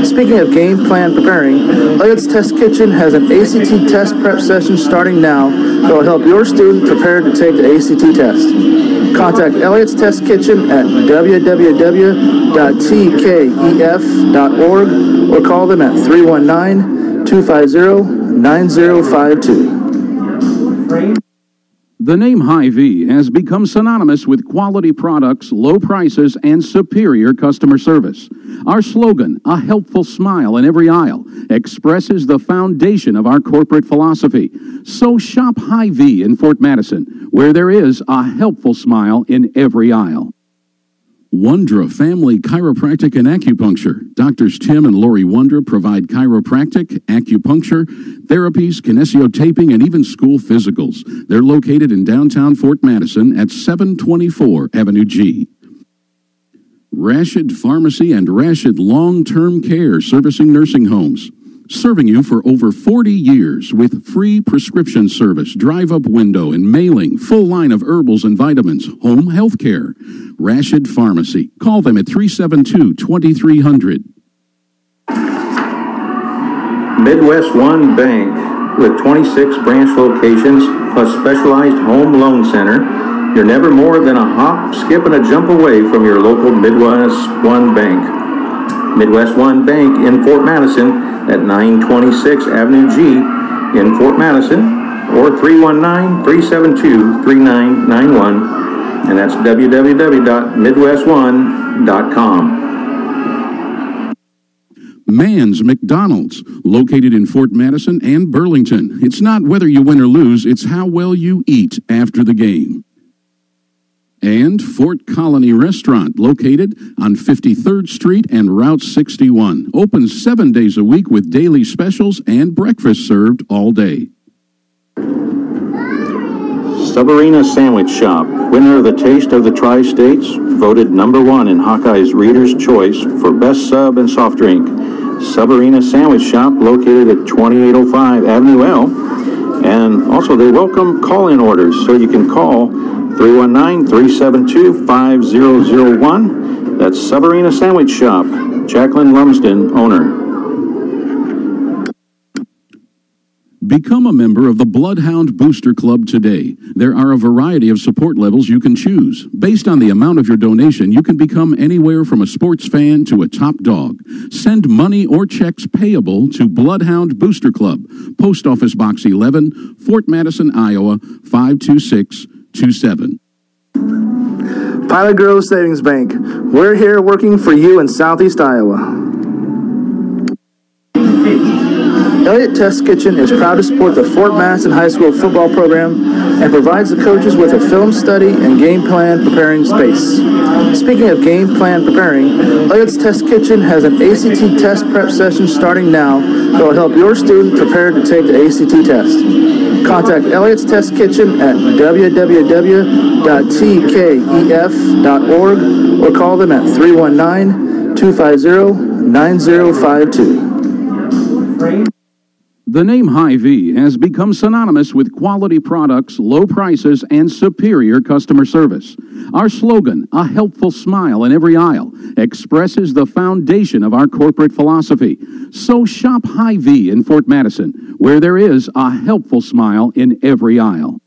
Speaking of game plan preparing, Elliott's Test Kitchen has an ACT test prep session starting now that will help your student prepare to take the ACT test. Contact Elliott's Test Kitchen at www.tkef.org or call them at 319-250-9052.
The name Hy-Vee has become synonymous with quality products, low prices, and superior customer service. Our slogan, "A helpful smile in every aisle," expresses the foundation of our corporate philosophy. So shop Hy-Vee in Fort Madison, where there is a helpful smile in every aisle. Wondra Family Chiropractic and Acupuncture. Doctors Tim and Lori Wondra provide chiropractic, acupuncture, therapies, kinesiotaping, and even school physicals. They're located in downtown Fort Madison at 724 Avenue G. Rashid Pharmacy and Rashid Long-Term Care, servicing nursing homes. Serving you for over 40 years with free prescription service, drive-up window and mailing, full line of herbals and vitamins, home health care. Rashid Pharmacy. Call them at 372-2300.
Midwest One Bank, with 26 branch locations plus specialized home loan center, you're never more than a hop, skip, and a jump away from your local Midwest One Bank. Midwest One Bank in Fort Madison at 926 Avenue G in Fort Madison, or 319-372-3991, and that's www.midwest1.com.
Mann's McDonald's, located in Fort Madison and Burlington. It's not whether you win or lose, it's how well you eat after the game. And Fort Colony Restaurant, located on 53rd Street and Route 61. Open 7 days a week with daily specials and breakfast served all day.
Subarina Sandwich Shop, winner of the Taste of the Tri-States, voted #1 in Hawkeye's Reader's Choice for Best Sub and Soft Drink. Subarina Sandwich Shop, located at 2805 Avenue L. And also they welcome call-in orders, so you can call 319-372-5001. That's Subarina Sandwich Shop. Jacqueline Lumsden, owner.
Become a member of the BloodHound Booster Club today. There are a variety of support levels you can choose. Based on the amount of your donation, you can become anywhere from a sports fan to a top dog. Send money or checks payable to BloodHound Booster Club, Post Office Box 11, Fort Madison, Iowa, 52627.
Pilot Grove Savings Bank. We're here working for you in Southeast Iowa. Elliott Test Kitchen is proud to support the Fort Madison High School football program and provides the coaches with a film study and game plan preparing space. Speaking of game plan preparing, Elliott's Test Kitchen has an ACT test prep session starting now that will help your student prepare to take the ACT test. Contact Elliott's Test Kitchen at www.tkef.org or call them at 319-250-9052.
The name Hy-Vee has become synonymous with quality products, low prices, and superior customer service. Our slogan, "A helpful smile in every aisle," expresses the foundation of our corporate philosophy. So shop Hy-Vee in Fort Madison, where there is a helpful smile in every aisle.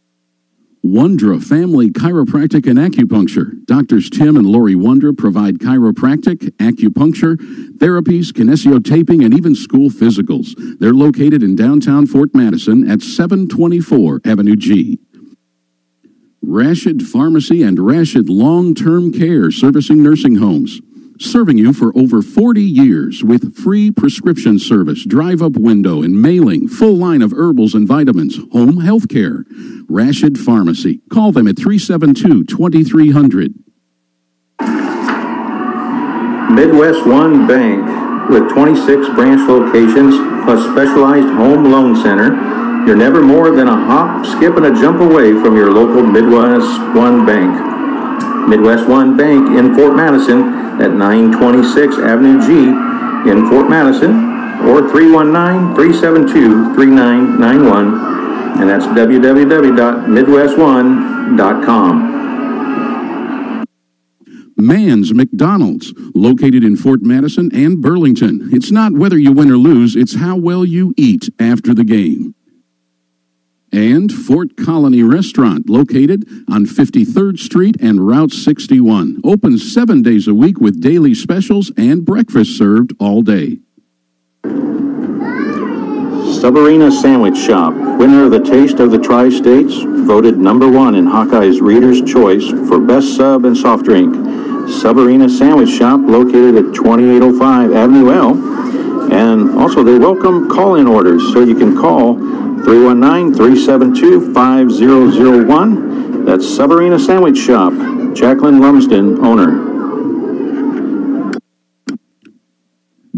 Wondra Family Chiropractic and Acupuncture. Doctors Tim and Lori Wondra provide chiropractic, acupuncture, therapies, kinesiotaping, and even school physicals. They're located in downtown Fort Madison at 724 Avenue G. Rashid Pharmacy and Rashid Long-Term Care, servicing nursing homes. Serving you for over 40 years with free prescription service, drive-up window and mailing, full line of herbals and vitamins, home health care. Rashid Pharmacy. Call them at 372-2300.
Midwest One Bank, with 26 branch locations plus specialized home loan center, you're never more than a hop, skip, and a jump away from your local Midwest One Bank. Midwest One Bank in Fort Madison at 926 Avenue G in Fort Madison, or 319-372-3991, and that's www.midwest1.com.
Mann's McDonald's, located in Fort Madison and Burlington. It's not whether you win or lose, it's how well you eat after the game. And Fort Colony Restaurant, located on 53rd Street and Route 61. Open 7 days a week with daily specials and breakfast served all day.
Subarina Sandwich Shop, winner of the Taste of the Tri-States, voted #1 in Hawkeye's Reader's Choice for Best Sub and Soft Drink. Subarina Sandwich Shop, located at 2805 Avenue L. And also they welcome call-in orders, so you can call 319-372-5001. That's Subarina Sandwich Shop. Jacqueline Lumsden, owner.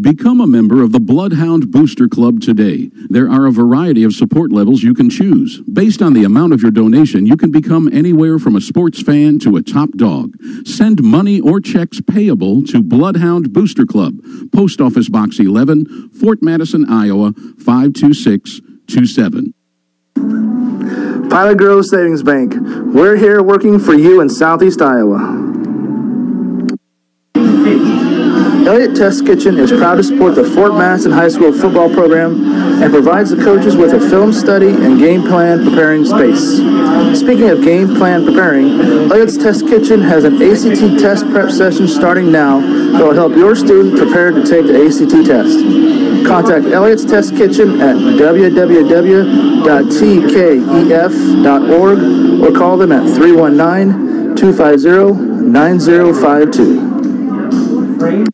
Become a member of the BloodHound Booster Club today. There are a variety of support levels you can choose. Based on the amount of your donation, you can become anywhere from a sports fan to a top dog. Send money or checks payable to BloodHound Booster Club, Post Office Box 11, Fort Madison, Iowa, 52627.
Pilot Grove Savings Bank. We're here working for you in Southeast Iowa. Elliott Test Kitchen is proud to support the Fort Madison High School football program and provides the coaches with a film study and game plan preparing space. Speaking of game plan preparing, Elliott's Test Kitchen has an ACT test prep session starting now that will help your student prepare to take the ACT test. Contact Elliott's Test Kitchen at www.tkef.org or call them at 319-250-9052. 250-9052.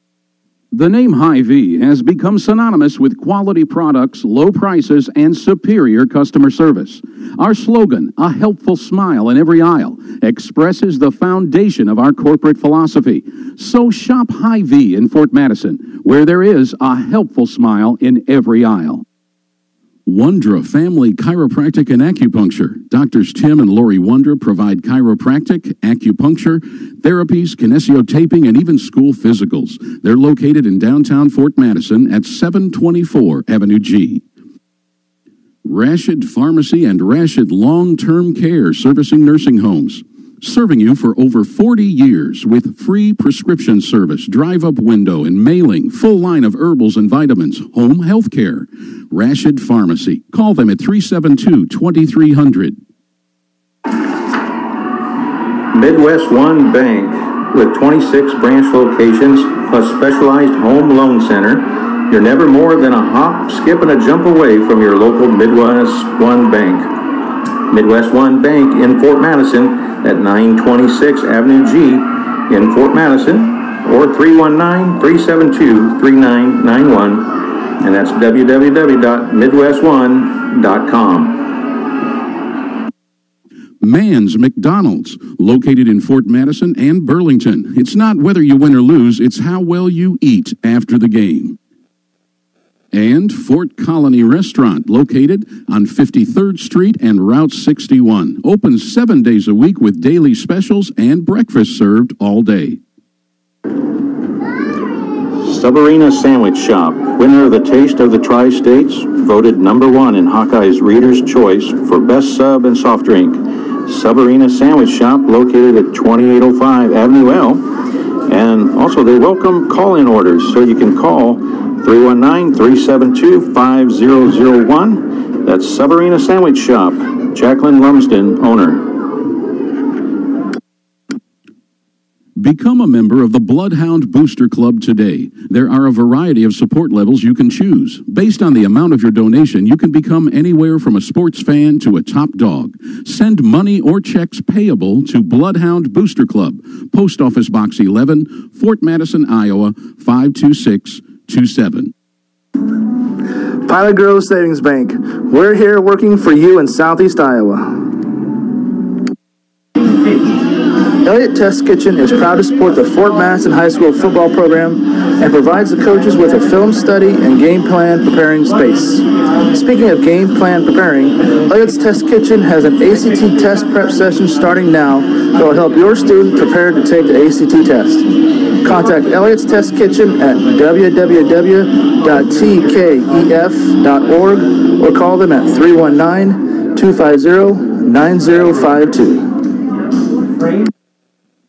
The name Hy-Vee has become synonymous with quality products, low prices, and superior customer service. Our slogan, "A helpful smile in every aisle," expresses the foundation of our corporate philosophy. So shop Hy-Vee in Fort Madison, where there is a helpful smile in every aisle. Wondra Family Chiropractic and Acupuncture. Doctors Tim and Lori Wondra provide chiropractic, acupuncture, therapies, kinesiotaping, and even school physicals. They're located in downtown Fort Madison at 724 Avenue G. Rashid Pharmacy and Rashid Long-Term Care, servicing nursing homes. Serving you for over 40 years with free prescription service, drive-up window and mailing, full line of herbals and vitamins, home health care. Rashid Pharmacy. Call them at 372-2300.
Midwest One Bank, with 26 branch locations plus specialized home loan center, you're never more than a hop, skip, and a jump away from your local Midwest One Bank. Midwest One Bank in Fort Madison at 926 Avenue G in Fort Madison, or 319-372-3991, and that's www.midwestone.com.
Mann's McDonald's, located in Fort Madison and Burlington. It's not whether you win or lose, it's how well you eat after the game. And Fort Colony Restaurant, located on 53rd Street and Route 61. Open 7 days a week with daily specials and breakfast served all day.
Subarina Sandwich Shop, winner of the Taste of the Tri-States, voted #1 in Hawkeye's Reader's Choice for Best Sub and Soft Drink. Subarina Sandwich Shop, located at 2805 Avenue L. And also they welcome call-in orders, so you can call 319-372-5001. That's Subarina Sandwich Shop. Jacqueline Lumsden, owner.
Become a member of the BloodHound Booster Club today. There are a variety of support levels you can choose. Based on the amount of your donation, you can become anywhere from a sports fan to a top dog. Send money or checks payable to BloodHound Booster Club, Post Office Box 11, Fort Madison, Iowa, 52627.
Pilot Grove Savings Bank. We're here working for you in Southeast Iowa. Elliott Test Kitchen is proud to support the Fort Madison High School football program and provides the coaches with a film study and game plan preparing space. Speaking of game plan preparing, Elliott's Test Kitchen has an ACT test prep session starting now that will help your student prepare to take the ACT test. Contact Elliott's Test Kitchen at www.tkef.org or call them at 319-250-9052.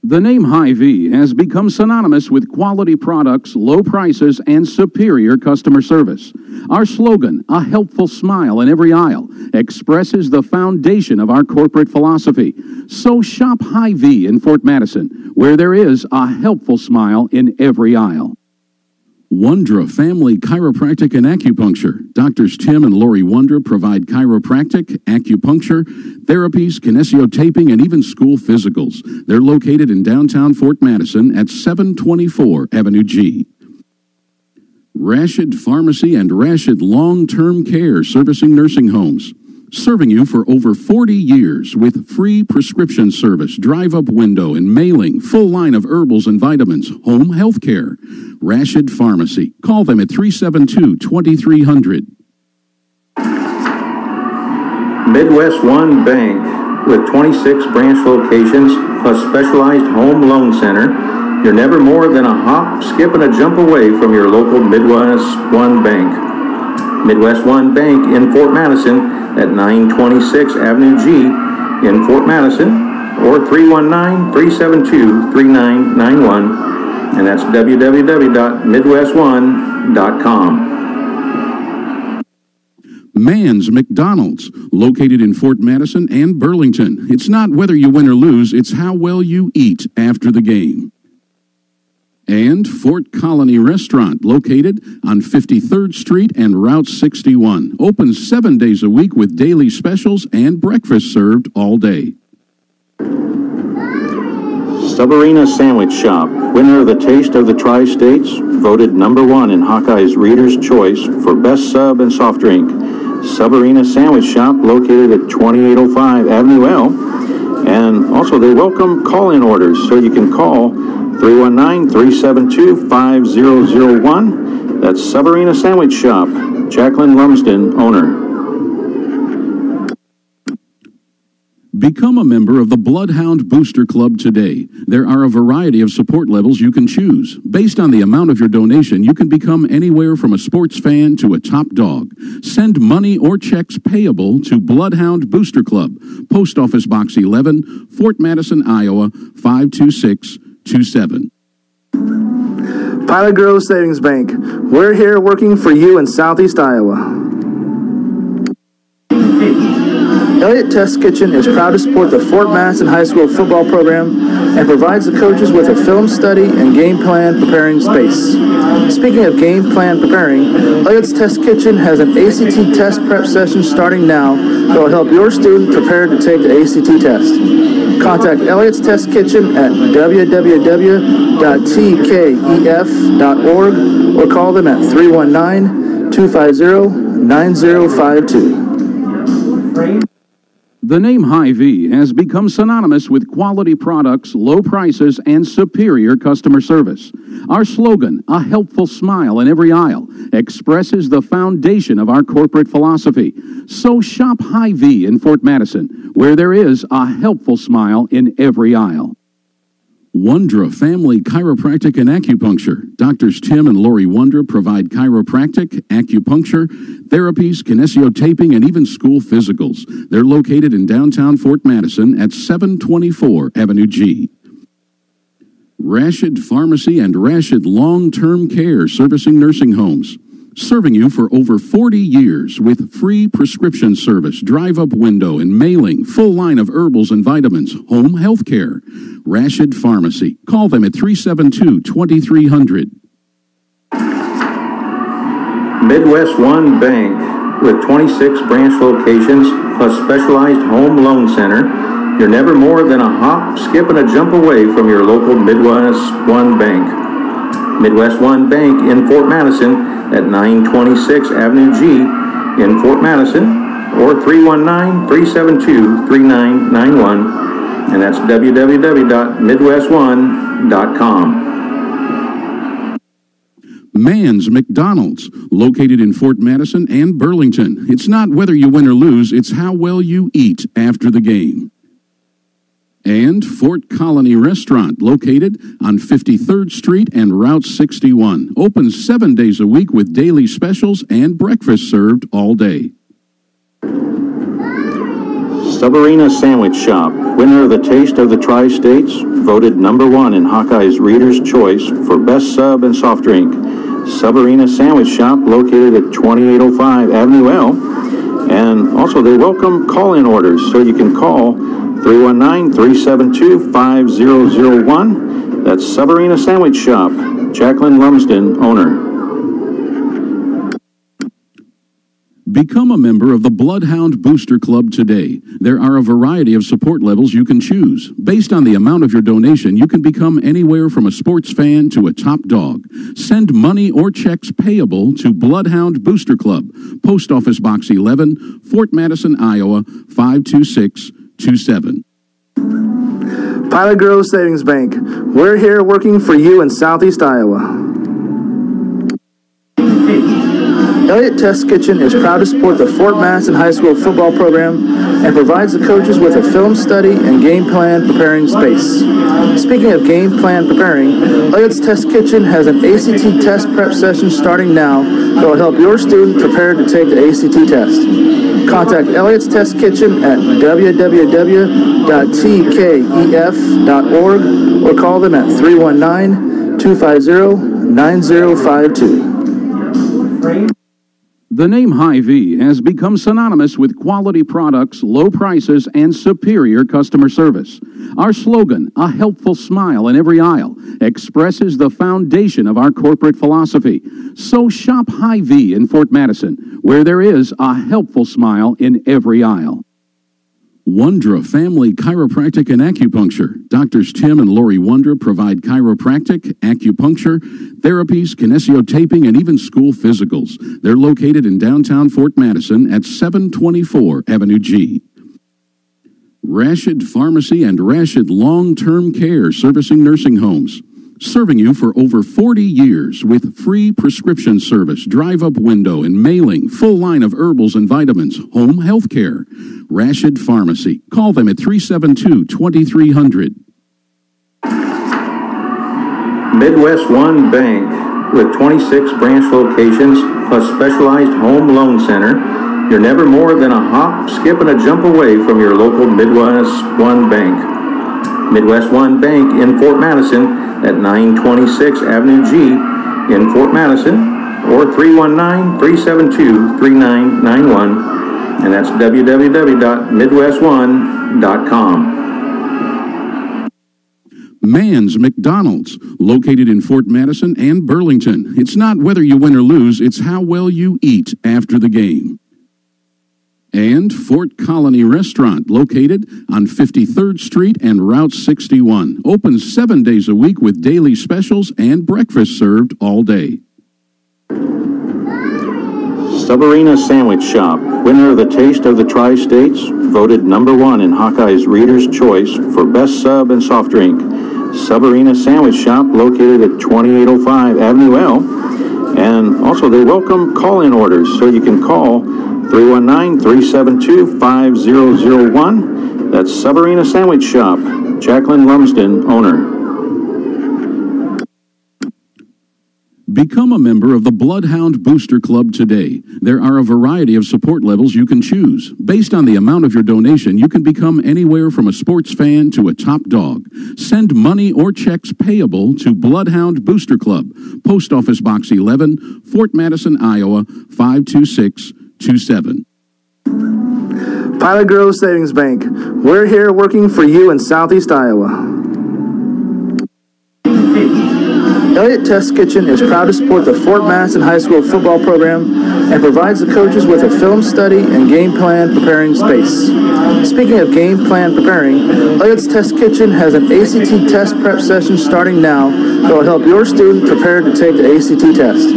The name Hy-Vee has become synonymous with quality products, low prices, and superior customer service. Our slogan, "A helpful smile in every aisle," expresses the foundation of our corporate philosophy. So shop Hy-Vee in Fort Madison, where there is a helpful smile in every aisle. Wondra Family Chiropractic and Acupuncture. Doctors Tim and Lori Wondra provide chiropractic, acupuncture, therapies, kinesiotaping, and even school physicals. They're located in downtown Fort Madison at 724 Avenue G. Rashid Pharmacy and Rashid Long-Term Care, servicing nursing homes. Serving you for over 40 years with free prescription service, drive-up window and mailing, full line of herbals and vitamins, home health care. Rashid Pharmacy. Call them at 372-2300.
Midwest One Bank, with 26 branch locations plus specialized home loan center, you're never more than a hop, skip, and a jump away from your local Midwest One Bank. Midwest One Bank in Fort Madison at 926 Avenue G in Fort Madison, or 319-372-3991, and that's www.midwestone.com.
Mann's McDonald's, located in Fort Madison and Burlington. It's not whether you win or lose, it's how well you eat after the game. And Fort Colony Restaurant, located on 53rd Street and Route 61. Open 7 days a week with daily specials and breakfast served all day.
Subarina Sandwich Shop, winner of the Taste of the Tri-States, voted #1 in Hawkeye's Reader's Choice for Best Sub and Soft Drink. Subarina Sandwich Shop, located at 2805 Avenue L. And also, they welcome call-in orders, so you can call 319-372-5001. That's Subarina Sandwich Shop, Jacqueline Lumsden, owner.
Become a member of the BloodHound Booster Club today. There are a variety of support levels you can choose. Based on the amount of your donation, you can become anywhere from a sports fan to a top dog. Send money or checks payable to BloodHound Booster Club, Post Office Box 11, Fort Madison, Iowa, 52627.
Pilot Grove Savings Bank. We're here working for you in Southeast Iowa. Elliott Test Kitchen is proud to support the Fort Madison High School football program and provides the coaches with a film study and game plan preparing space. Speaking of game plan preparing, Elliott's Test Kitchen has an ACT test prep session starting now that will help your student prepare to take the ACT test. Contact Elliott's Test Kitchen at www.tkef.org or call them at 319-250-9052.
The name Hy-Vee has become synonymous with quality products, low prices, and superior customer service. Our slogan, "A helpful smile in every aisle," expresses the foundation of our corporate philosophy. So shop Hy-Vee in Fort Madison, where there is a helpful smile in every aisle. Wondra Family Chiropractic and Acupuncture. Doctors Tim and Lori Wondra provide chiropractic, acupuncture, therapies, kinesiotaping, and even school physicals. They're located in downtown Fort Madison at 724 Avenue G. Rashid Pharmacy and Rashid Long-Term Care, servicing nursing homes. Serving you for over 40 years with free prescription service, drive-up window and mailing, full line of herbals and vitamins, home health care. Rashid Pharmacy. Call them at 372-2300.
Midwest One Bank, with 26 branch locations plus specialized home loan center, you're never more than a hop, skip, and a jump away from your local Midwest One Bank. Midwest One Bank in Fort Madison at 926 Avenue G in Fort Madison, or 319-372-3991, and that's www.midwestone.com.
Mann's McDonald's, located in Fort Madison and Burlington. It's not whether you win or lose, it's how well you eat after the game. And Fort Colony Restaurant, located on 53rd Street and Route 61. Open 7 days a week with daily specials and breakfast served all day.
Subarina Sandwich Shop, winner of the Taste of the Tri-States, voted #1 in Hawkeye's Reader's Choice for Best Sub and Soft Drink. Subarina Sandwich Shop, located at 2805 Avenue L. And also, they welcome call-in orders, so you can call 319-372-5001. That's Subarina Sandwich Shop, Jacqueline Lumsden, owner.
Become a member of the BloodHound Booster Club today. There are a variety of support levels you can choose. Based on the amount of your donation, you can become anywhere from a sports fan to a top dog. Send money or checks payable to BloodHound Booster Club, Post Office Box 11, Fort Madison, Iowa, 52627.
Pilot Grove Savings Bank. We're here working for you in Southeast Iowa. Elliott Test Kitchen is proud to support the Fort Madison High School football program and provides the coaches with a film study and game plan preparing space. Speaking of game plan preparing, Elliott's Test Kitchen has an ACT test prep session starting now that will help your student prepare to take the ACT test. Contact Elliott's Test Kitchen at www.tkef.org or call them at 319-250-9052.
The name Hy-Vee has become synonymous with quality products, low prices, and superior customer service. Our slogan, "A helpful smile in every aisle," expresses the foundation of our corporate philosophy. So shop Hy-Vee in Fort Madison, where there is a helpful smile in every aisle. Wondra Family Chiropractic and Acupuncture. Doctors Tim and Lori Wondra provide chiropractic, acupuncture, therapies, kinesiotaping, and even school physicals. They're located in downtown Fort Madison at 724 Avenue G. Rashid Pharmacy and Rashid Long-Term Care, servicing nursing homes. Serving you for over 40 years with free prescription service, drive-up window and mailing, full line of herbals and vitamins, home health care. Rashid Pharmacy. Call them at 372-2300.
Midwest One Bank, with 26 branch locations plus specialized home loan center, you're never more than a hop, skip, and a jump away from your local Midwest One Bank. Midwest One Bank in Fort Madison at 926 Avenue G in Fort Madison, or 319-372-3991, and that's www.midwestone.com.
Mann's McDonald's, located in Fort Madison and Burlington. It's not whether you win or lose, it's how well you eat after the game. And Fort Colony Restaurant, located on 53rd Street and Route 61. Open 7 days a week with daily specials and breakfast served all day.
Subarena Sandwich Shop, winner of the Taste of the Tri-States, voted #1 in Hawkeye's Reader's Choice for Best Sub and Soft Drink. Subarena Sandwich Shop, located at 2805 Avenue L. And also they welcome call-in orders, so you can call 319-372-5001. That's Subarena Sandwich Shop. Jacqueline Lumsden, owner.
Become a member of the BloodHound Booster Club today. There are a variety of support levels you can choose. Based on the amount of your donation, you can become anywhere from a sports fan to a top dog. Send money or checks payable to BloodHound Booster Club, Post Office Box 11, Fort Madison, Iowa, 52627.
Pilot Grove Savings Bank. We're here working for you in Southeast Iowa. Elliott Test Kitchen is proud to support the Fort Madison High School football program and provides the coaches with a film study and game plan preparing space. Speaking of game plan preparing, Elliott's Test Kitchen has an ACT test prep session starting now that will help your student prepare to take the ACT test.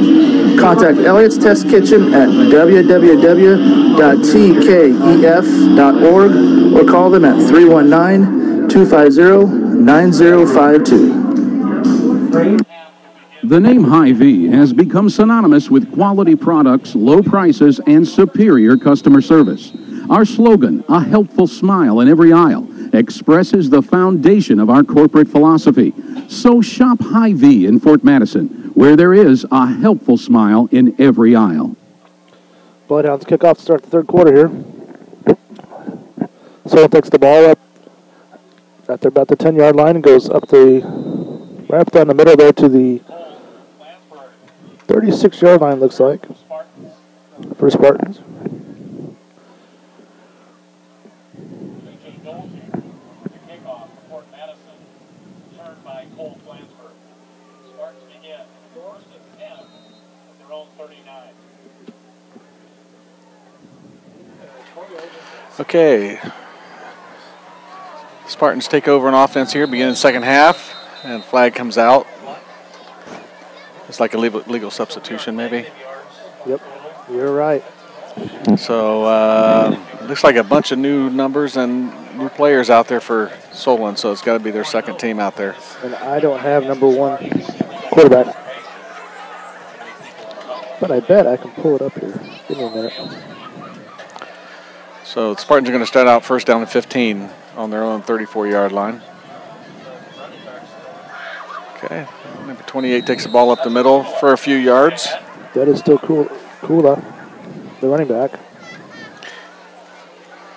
Contact Elliott's Test Kitchen at www.tkef.org or call them at 319-250-9052.
The name Hy-Vee has become synonymous with quality products, low prices, and superior customer service. Our slogan, "A helpful smile in every aisle," expresses the foundation of our corporate philosophy. So shop Hy-Vee in Fort Madison, where there is a helpful smile in every aisle.
BloodHounds kick off to start the third quarter here. Solon takes the ball up at about the 10-yard line and goes up right up down the middle there to the 36-yard line, looks like, for Spartans.
Okay. Spartans take over on offense here, beginning the second half, and flag comes out. It's like a legal substitution, maybe.
Yep, you're right.
So looks like a bunch of new numbers and new players out there for Solon, so it's got to be their second team out there.
And I don't have #1 quarterback, but I bet I can pull it up here. Give me a minute.
So the Spartans are going to start out first down and 15 on their own 34-yard line. Okay, number 28 takes the ball up the middle for a few yards.
That is still Kula, the running back.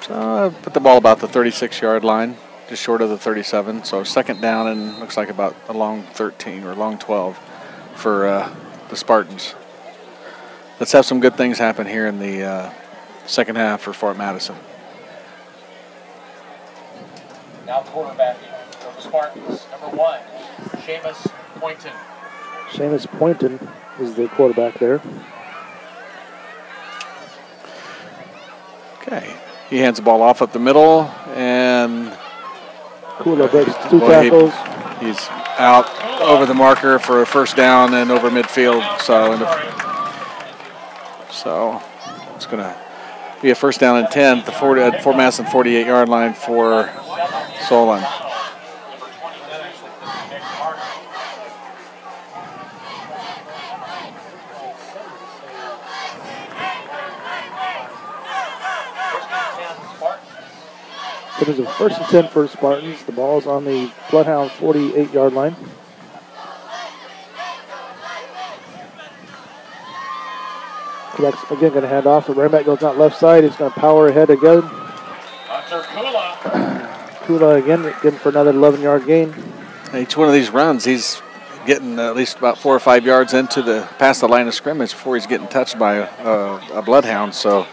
So put the ball about the 36-yard line, just short of the 37. So second down and looks like about a long 13 or long 12 for the Spartans. Let's have some good things happen here in the second half for Fort Madison.
Now quarterbacking for the Spartans, #1, Seamus Poynton.
Seamus Poynton is the quarterback there.
Okay. He hands the ball off up the middle, and
Kula breaks 2 tackles.
He's out over the marker for a first down and over midfield. So it's going to be a first down and 10 at the Fort Madison 48-yard line for Solon.
So there's a first and 10 for Spartans. The ball's on the BloodHound 48-yard line. Quebec's again going to hand off. The running back goes out left side. He's going to power ahead again. Kula again getting for another 11-yard gain.
Each one of these runs, he's getting at least about 4 or 5 yards past the line of scrimmage before he's getting touched by a BloodHound. So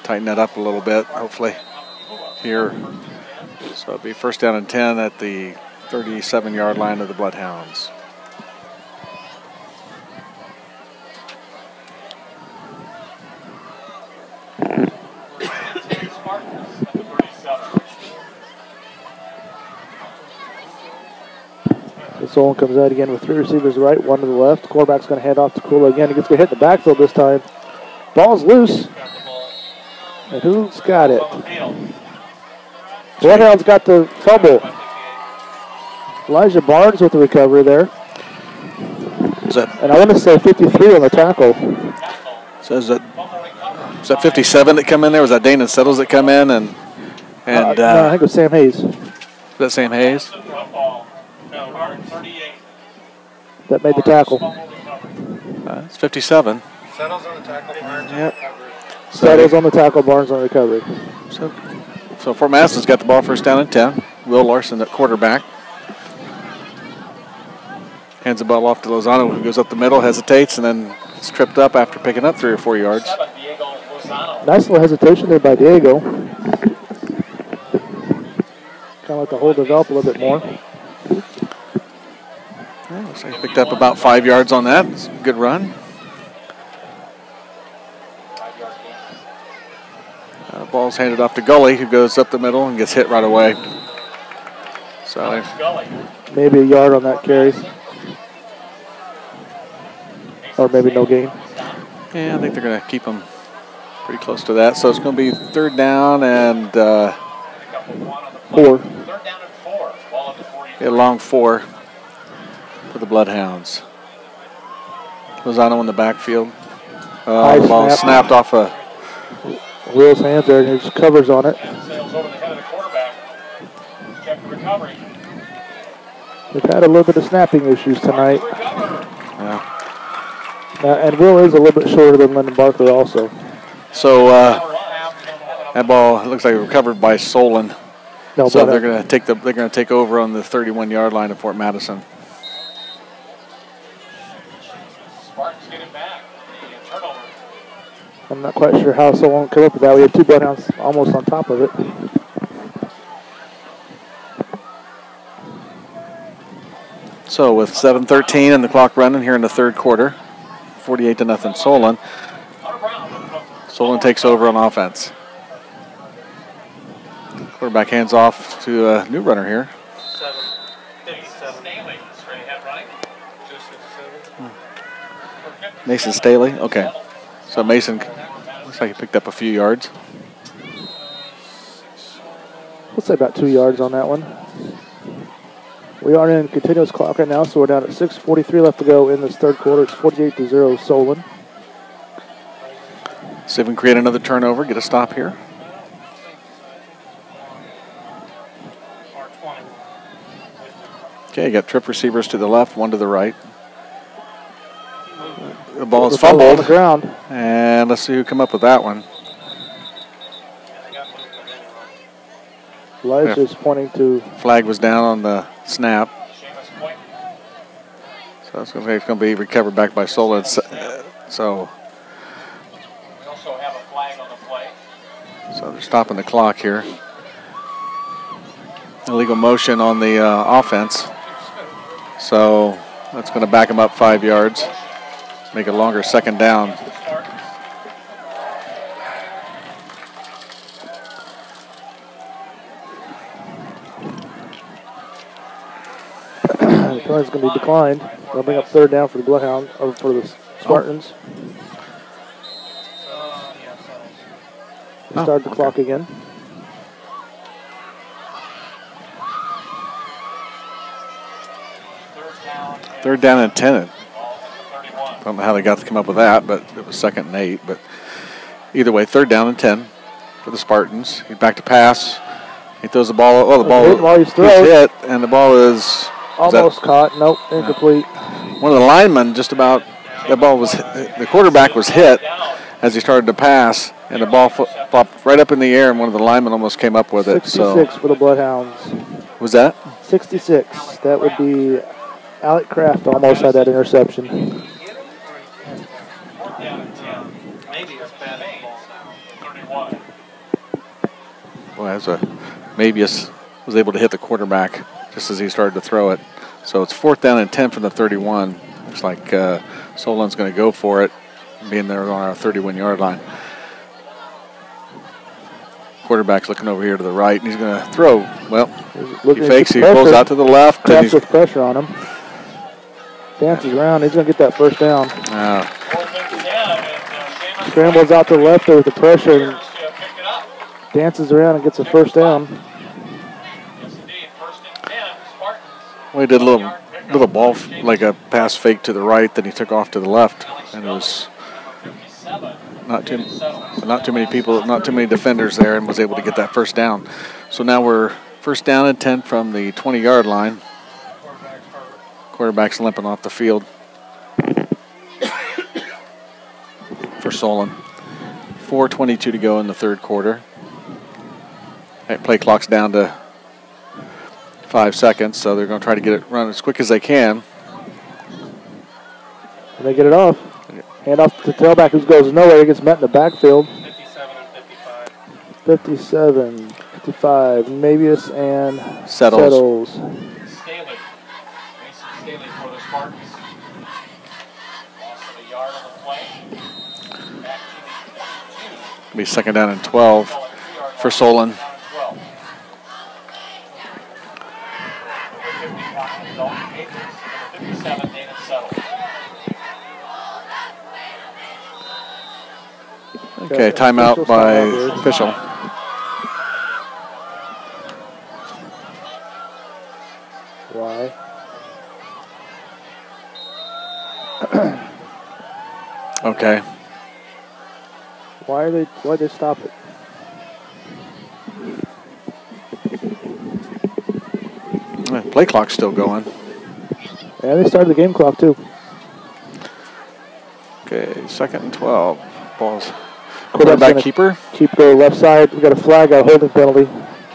tighten that up a little bit, hopefully, here. So it'll be first down and 10 at the 37-yard line of the BloodHounds.
Solon comes out again with 3 receivers right, 1 to the left. Quarterback's going to hand off to Kula again. He gets to hit the backfield this time. Ball's loose. And who's got it? BloodHound's got the fumble. Elijah Barnes with the recovery there. And I want to say 53 on the tackle.
So is that 57 that come in there? Was that Dana Settles that come in? No,
I think it was Sam Hayes.
Is that Sam Hayes?
That made the tackle.
It's 57.
Settles on the tackle, Barnes.
Yep.
Settles on the tackle, Barnes on recovery.
So Fort Madison's got the ball first down and 10. Will Larson at quarterback. Hands the ball off to Lozano, who goes up the middle, hesitates, and then is tripped up after picking up 3 or 4 yards.
Nice little hesitation there by Diego. Kind of let the hole develop a little bit more.
Yeah, looks like he picked up about 5 yards on that. It's a good run. Ball's handed off to Gully, who goes up the middle and gets hit right away. So
maybe a yard on that carry. Or maybe no gain.
Yeah, I think they're going to keep him pretty close to that. So it's going to be third down and
4.
A long 4 for the BloodHounds. Lozano in the backfield. The ball snapped off a
Will's hands there, and he just covers on it. They've had a little bit of snapping issues tonight.
Yeah.
And Will is a little bit shorter than Lyndon Barker also.
So that ball looks like recovered by Solon.
No,
so they're going to take over on the 31-yard line of Fort Madison.
I'm not quite sure how Solon came up with that. We had 2 BloodHounds almost on top of it.
So with 7:13 and the clock running here in the third quarter, 48-0 Solon. Solon takes over on offense. Quarterback hands off to a new runner here.
57.
Mason Staley. Okay. So Mason looks like he picked up a few yards.
We'll say about 2 yards on that one. We are in continuous clock right now, so we're down at 6:43 left to go in this third quarter. It's 48-0 Solon.
See if we can create another turnover, get a stop here. Okay, you got trip receivers to the left, 1 to the right. The ball is fumbled.
On the ground.
And let's see who come up with that one.
Elijah's pointing to...
Flag was down on the snap. So it's going to be recovered back by Solon. So they're stopping the clock here. Illegal motion on the offense. So that's going to back them up 5 yards. Make a longer second down.
Penalty's going to be declined. They'll bring up third down for the BloodHound, or for the Spartans. They start the clock again.
Third down and 10. I don't know how they got to come up with that, but it was 2nd and 8. But either way, third down and 10 for the Spartans. He's back to pass. He throws the ball. Oh, the ball is hit, and the ball is
almost caught. Nope, incomplete.
One of the linemen just about, the ball was, the quarterback was hit as he started to pass, and the ball popped right up in the air, and one of the linemen almost came up with it.
66 for the BloodHounds.
Was that?
66. That would be Alec Kraft almost had that interception.
Boy, Mabius was able to hit the quarterback just as he started to throw it. So it's 4th down and 10 from the 31. Looks like Solon's going to go for it, being there on our 31-yard line. Quarterback's looking over here to the right, and he's going to throw. Well, he fakes, he pulls out to the left.
Kraft with pressure on him. Dances around, he's going to get that first down. Scrambles out to the left there with the pressure. And dances around and gets a first down.
Well, he did a little ball, like a pass fake to the right, then he took off to the left, and it was not too many people, not too many defenders there, and was able to get that first down. So now we're 1st down and 10 from the 20-yard line. Quarterback's limping off the field for Solon. 4:22 to go in the 3rd quarter. Play clock's down to 5 seconds, so they're going to try to get it run as quick as they can.
And they get it off. Hand off to the tailback, who goes nowhere. He gets met in the backfield.
57 and 55.
57, 55. Mabius and
Settles.
Staley. Mason Staley for the Spartans. Loss of a yard on the play. Back to the 22.
Be 2nd down and 12 for Solon. Okay, timeout by official.
Why?
Okay.
Why'd they stop it?
Play clock's still going.
Yeah, they started the game clock too.
Okay, 2nd and 12. Ball's quarterback keeper.
Keep the left side. We got a flag, a holding penalty.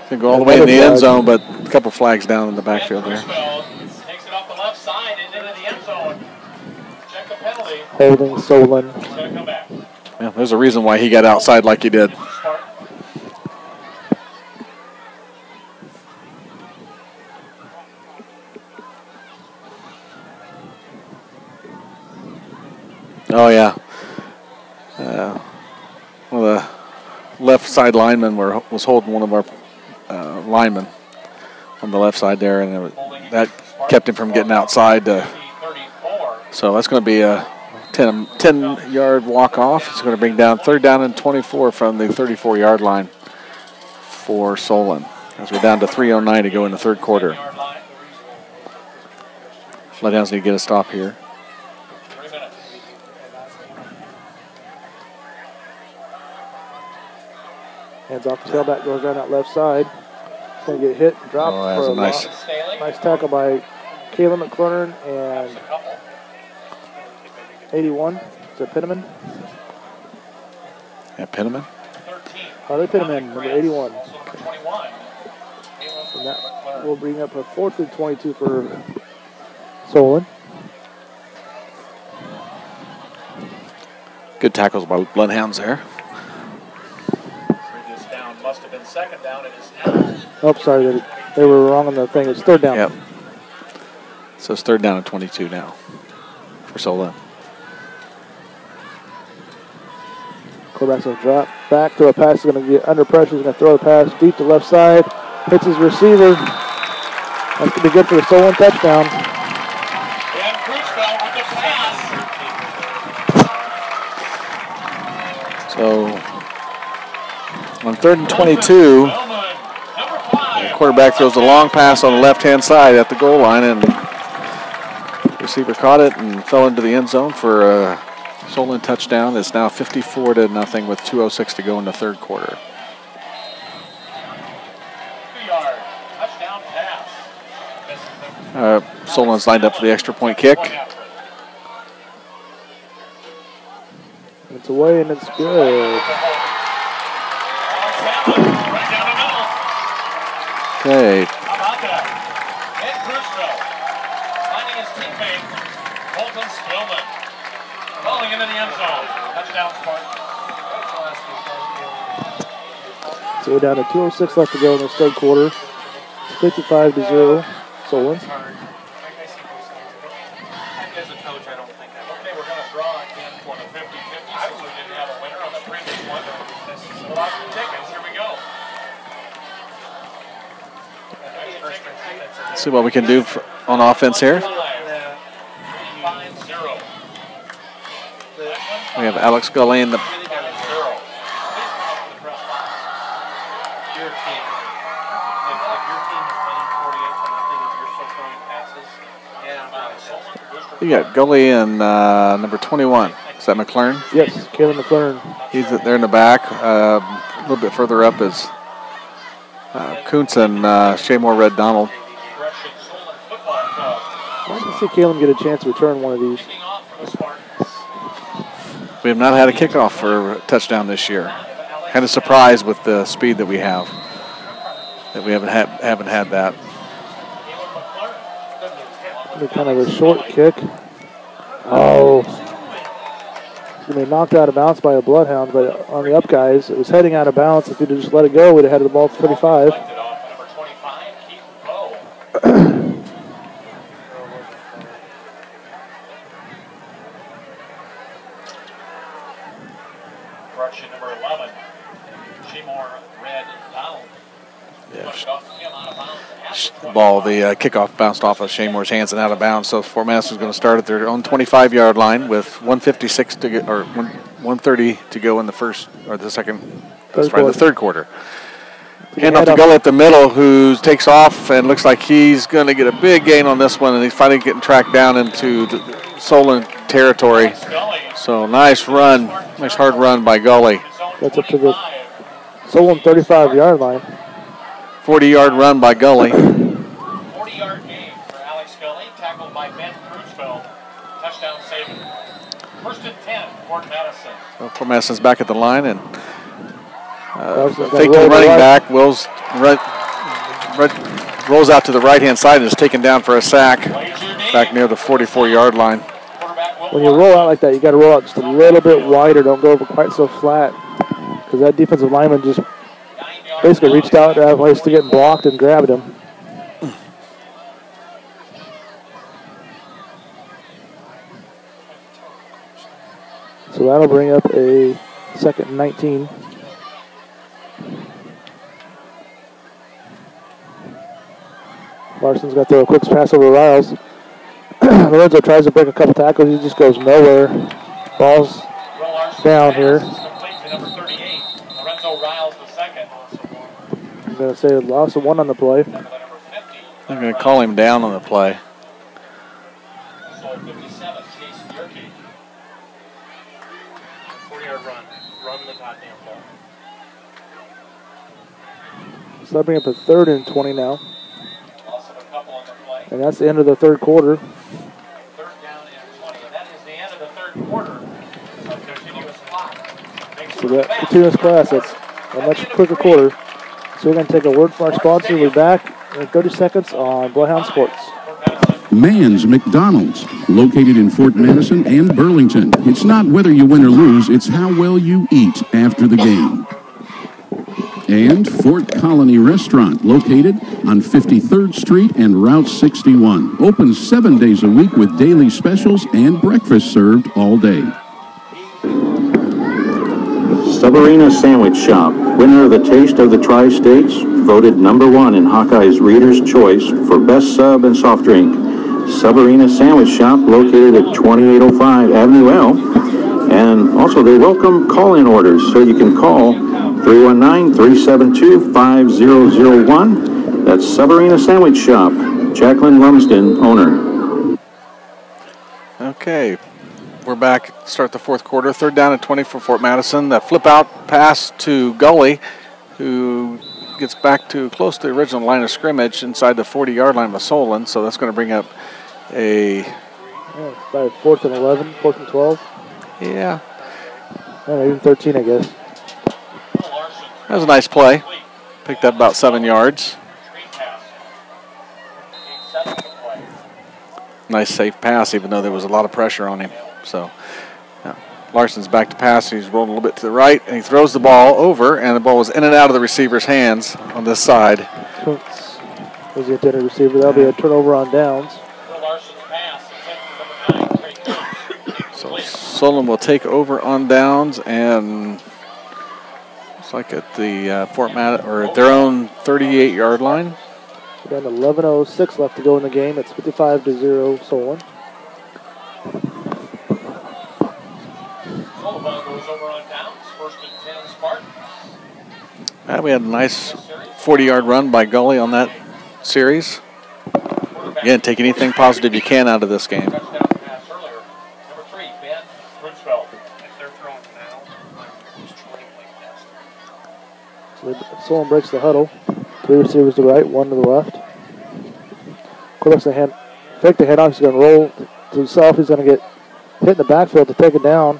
Can go all the way in the end zone, but a couple flags down in the backfield there.
Takes it off the left side and into the end zone. Check the penalty.
Holding Solon.
He's going to come back.
Yeah, there's a reason why he got outside like he did. Oh, yeah. One of the left side linemen was holding one of our linemen on the left side there, and that kept him from getting outside. So that's going to be a 10-yard walk-off. It's going to bring down 3rd down and 24 from the 34-yard line for Solon, as we're down to 3:09 to go in the 3rd quarter. BloodHounds need to get a stop here.
Hands off the tailback, goes down that left side. He's going to get hit and dropped for a nice tackle by Caleb McClernand and 81. Is it Pinnaman?
Yeah, Pinnaman.
Harley Pinnaman, number 81. And that will bring up a 4th and 22 for Solon.
Good tackles by BloodHounds there.
Must have been 2nd down. It is now.
Oh, sorry, they were wrong on the thing. It's 3rd down.
Yep. So it's 3rd down and 22 now for Solon.
Quarterback's going to drop back to a pass. He's going to get under pressure. He's going to throw the pass deep to left side. Hits his receiver. That's going to be good for the Solon touchdown.
So on 3rd and 22, the quarterback throws a long pass on the left-hand side at the goal line, and the receiver caught it and fell into the end zone for a Solon touchdown. It's now 54-0 with 2:06 to go in the third quarter. Solon's lined up for the extra point kick.
It's away and it's good.
Okay.
How about that? Ed Cruzville finding his teammate, Colton Spillman, falling into the end zone. Touchdown, Spartans.
So we're down to 2:06 left to go in this third quarter. It's 55-0. Solon.
As a coach, I don't think I would.
Okay, we're going to draw again for the 50-50 since we didn't have a winner on the previous one. So lots of tickets. Here we go.
Let's see what we can do on offense here. We have Alex Gully in the...
Your team. If your team is winning 48-0, if you're still throwing passes,
You got Gully and number 21. Is that McLaren?
Yes, Caleb McLaren.
He's there in the back. A little bit further up is Kuntz and Shaymore Red Donald.
I'd like to see Caleb get a chance to return one of these.
We have not had a kickoff for a touchdown this year. Kind of surprised with the speed that we have. That we haven't had that.
Kind of a short kick. Oh. It's going to be knocked out of bounds by a BloodHound, but on the up guys, it was heading out of bounds. If you'd have just let it go, we'd have had the ball to 35.
Correction number 11, Shaymore Red Donald.
The ball, the kickoff bounced off of Shaymore's hands and out of bounds. So Fort Madison's going to start at their own 25-yard line with 1:56 to go, or 1:30 to go in the first or the second. That's right, the third quarter. Hand off to Gully at the middle, who takes off and looks like he's going to get a big gain on this one, and he's finally getting tracked down into the Solon territory. So nice run, nice hard run by Gully.
That's up to the Solon 35-yard line.
40-yard run by Gully.
40-yard gain for Alex Gully, tackled by Ben Cruzville. Touchdown saving. First and 10, Fort Madison.
So Fort Madison's back at the line, and
fake
to the running back. Wills rolls out to the right-hand side and is taken down for a sack back near the 44-yard line.
When you roll out like that, you got to roll out just a little bit wider. Don't go over quite so flat, because that defensive lineman just basically reached out to have a place to get blocked and grabbed him. So that'll bring up a 2nd and 19. Larson's got to throw a quick pass over Riles. Lorenzo tries to break a couple tackles. He just goes nowhere. Ball's down here. I'm going to say loss of 1 on the play.
I'm going to call him down on the play. So that'll bring up a 3rd and 20 now. And that's the end of the third quarter.
3rd down and 20. And that is the end of the third quarter.
So that continuous class, that's a much quicker quarter. So we're going to take a word from our sponsor. We'll be back in 30 seconds on BloodHound Sports.
Mann's McDonald's, located in Fort Madison and Burlington. It's not whether you win or lose, it's how well you eat after the game. And Fort Colony Restaurant, located on 53rd Street and Route 61. Open 7 days a week with daily specials and breakfast served all day.
Sabarina Sandwich Shop, winner of the Taste of the Tri-States, voted #1 in Hawkeye's Reader's Choice for Best Sub and Soft Drink. Sabarina Sandwich Shop, located at 2805 Avenue L And also, they welcome call-in orders, so you can call 319-372-5001. That's Sabarina Sandwich Shop, Jacqueline Lumsden, owner.
Okay, we're back. Start the fourth quarter. 3rd down and 20 for Fort Madison. The flip-out pass to Gully, who gets back to close to the original line of scrimmage inside the 40-yard line with Solon. So that's going to bring up a...
By 4th and 11, 4th and 12.
Yeah.
Even 13, I guess.
That was a nice play. Picked up about 7 yards. Nice safe pass, even though there was a lot of pressure on him. So Larson's back to pass. He's rolling a little bit to the right, and he throws the ball over, and the ball was in and out of the receiver's hands on this side.
Was the intended receiver. That'll be a turnover on downs.
So Solon will take over on downs, and it's like at the Fort Madison, or at their own 38-yard line.
Down to 11:06 left to go in the game. It's 55-0 Solon.
We had a nice 40-yard run by Gully on that series. Again, take anything positive you can out of this game.
Solon breaks the huddle. 3 receivers to the right, 1 to the left. Fake the handoff. He's going to roll to himself. He's going to get hit in the backfield to take it down.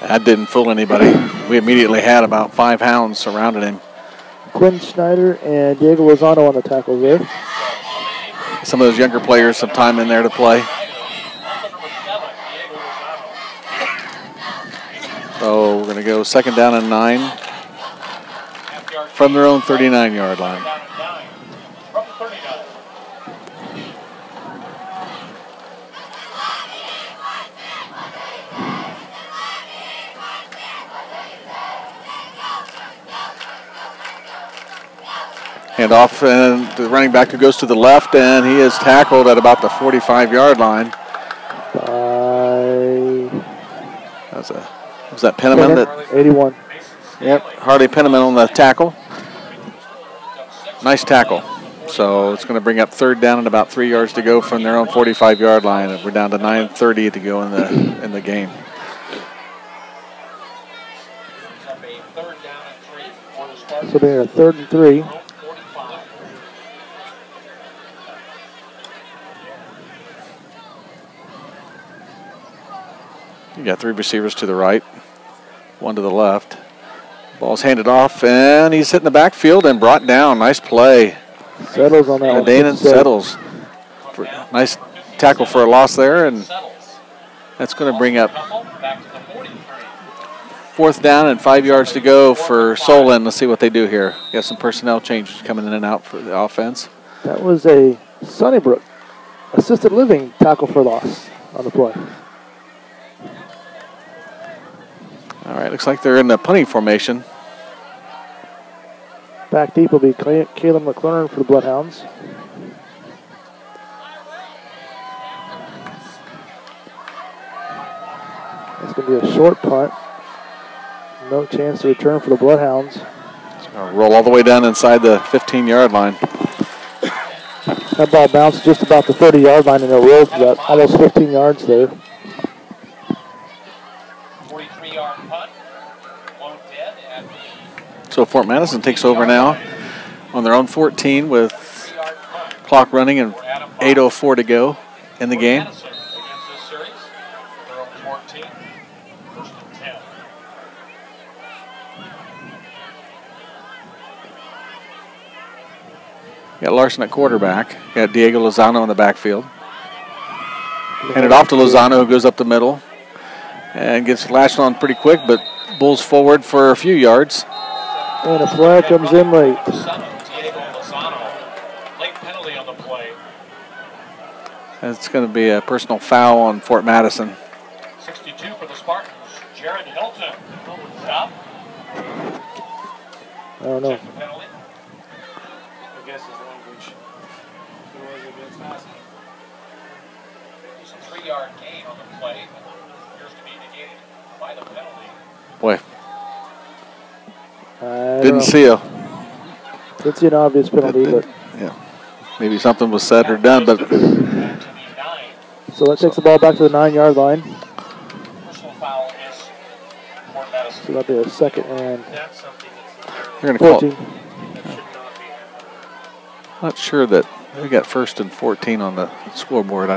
That didn't fool anybody. We immediately had about 5 hounds surrounding him.
Quinn Schneider and Diego Lozano on the tackles there.
Some of those younger players some time in there to play. So we're going to go 2nd down and 9 from their own 39-yard line. Hand off, and the running back who goes to the left, and he is tackled at about the 45-yard line. Was that Penniman? That
81.
Yep, Harley Penniman on the tackle. Nice tackle. So it's going to bring up 3rd down and about 3 yards to go from their own 45-yard line. We're down to 9:30 to go in the game.
So they're at 3rd and 3.
You got 3 receivers to the right, 1 to the left. Ball's handed off, and he's hit in the backfield and brought down. Nice play.
Settles on that one.
Danon settles. Nice tackle for a loss there, and that's going to bring up 4th down and 5 yards to go for Solon. Let's see what they do here. Got some personnel changes coming in and out for the offense.
That was a Sunnybrook assisted living tackle for loss on the play.
All right, looks like they're in the punting formation.
Back deep will be Caleb McLaurin for the Bloodhounds. It's going to be a short punt. No chance to return for the Bloodhounds.
It's going to roll all the way down inside the 15-yard line.
That ball bounced just about the 30-yard line, and it rolled about almost 15 yards there.
43-yard punt.
So Fort Madison takes over now on their own 14 with clock running and 8:04 to go in the game. Got Larson at quarterback. Got Diego Lozano in the backfield. Hand it off to Lozano, who goes up the middle and gets latched on pretty quick, but bulls forward for a few yards.
And a flag comes in late.
It's going to be a personal foul on Fort Madison.
62 for the Spartans. Jared Hilton. Stop.
I don't know.
I guess his language. It was a bit fast.
It's a 3-yard gain on the play.
Boy,
I
didn't see a.
Didn't see an obvious penalty, but
yeah, maybe something was said or done, but.
So that takes the ball back to the 9-yard line. So that'll be a second and
They're going to
14.
call. Not sure that we got 1st and 14 on the scoreboard.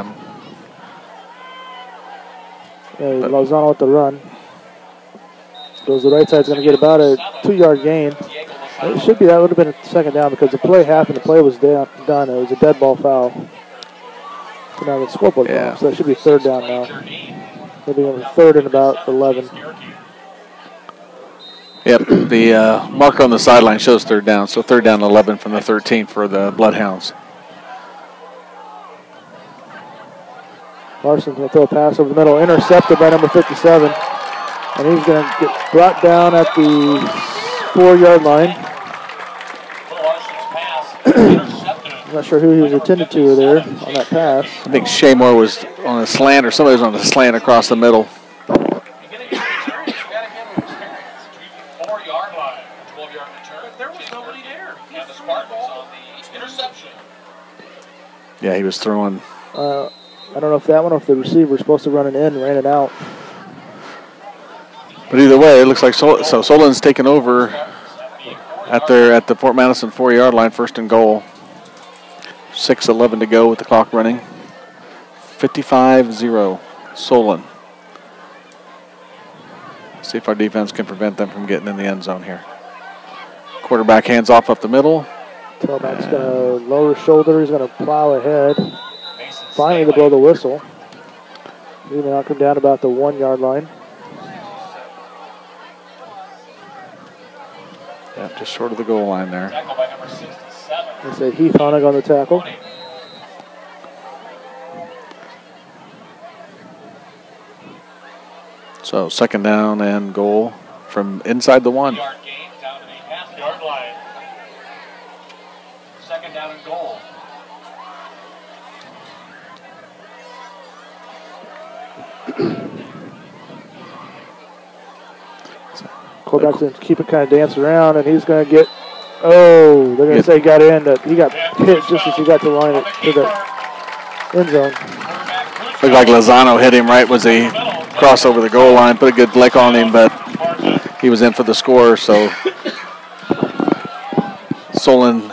Lozano with the run. Goes the right side's going to get about a 2-yard gain. It should be, that would have been a second down because the play happened. The play was done. It was a dead ball foul. So now the scoreboard goes. So that should be 3rd down now. It'll be 3rd and about 11.
Yep, the marker on the sideline shows 3rd down, so 3rd down 11 from the 13 for the Bloodhounds.
Larson's going to throw a pass over the middle, intercepted by number 57. And he's going to get brought down at the 4-yard line. I'm not sure who he was intended to there on that pass.
I think Shaymore was on a slant, or somebody was on a slant across the middle. Yeah, he was throwing.
I don't know if that one or if the receiver was supposed to run it in and ran it out.
But either way, it looks like Solon's taken over at the Fort Madison 4-yard line, 1st and goal. 6:11 to go with the clock running. 55-0, Solon. See if our defense can prevent them from getting in the end zone here. Quarterback hands off up the middle.
Tailback's going to lower his shoulder. He's going to plow ahead. Finally, to blow the whistle. He's going to knock him down about the 1-yard line.
Yeah, just short of the goal line there.
They say Heath Honig on the tackle.
So 2nd down and goal from inside the 1.
2nd down and goal.
Quarterback's going to keep it kind of dance around, and he's going to get, they're going to say he got in. He got hit just as he got to the line to the end zone.
Looked like Lozano hit him right as he crossed over the goal line, put a good lick on him, but he was in for the score, so Solon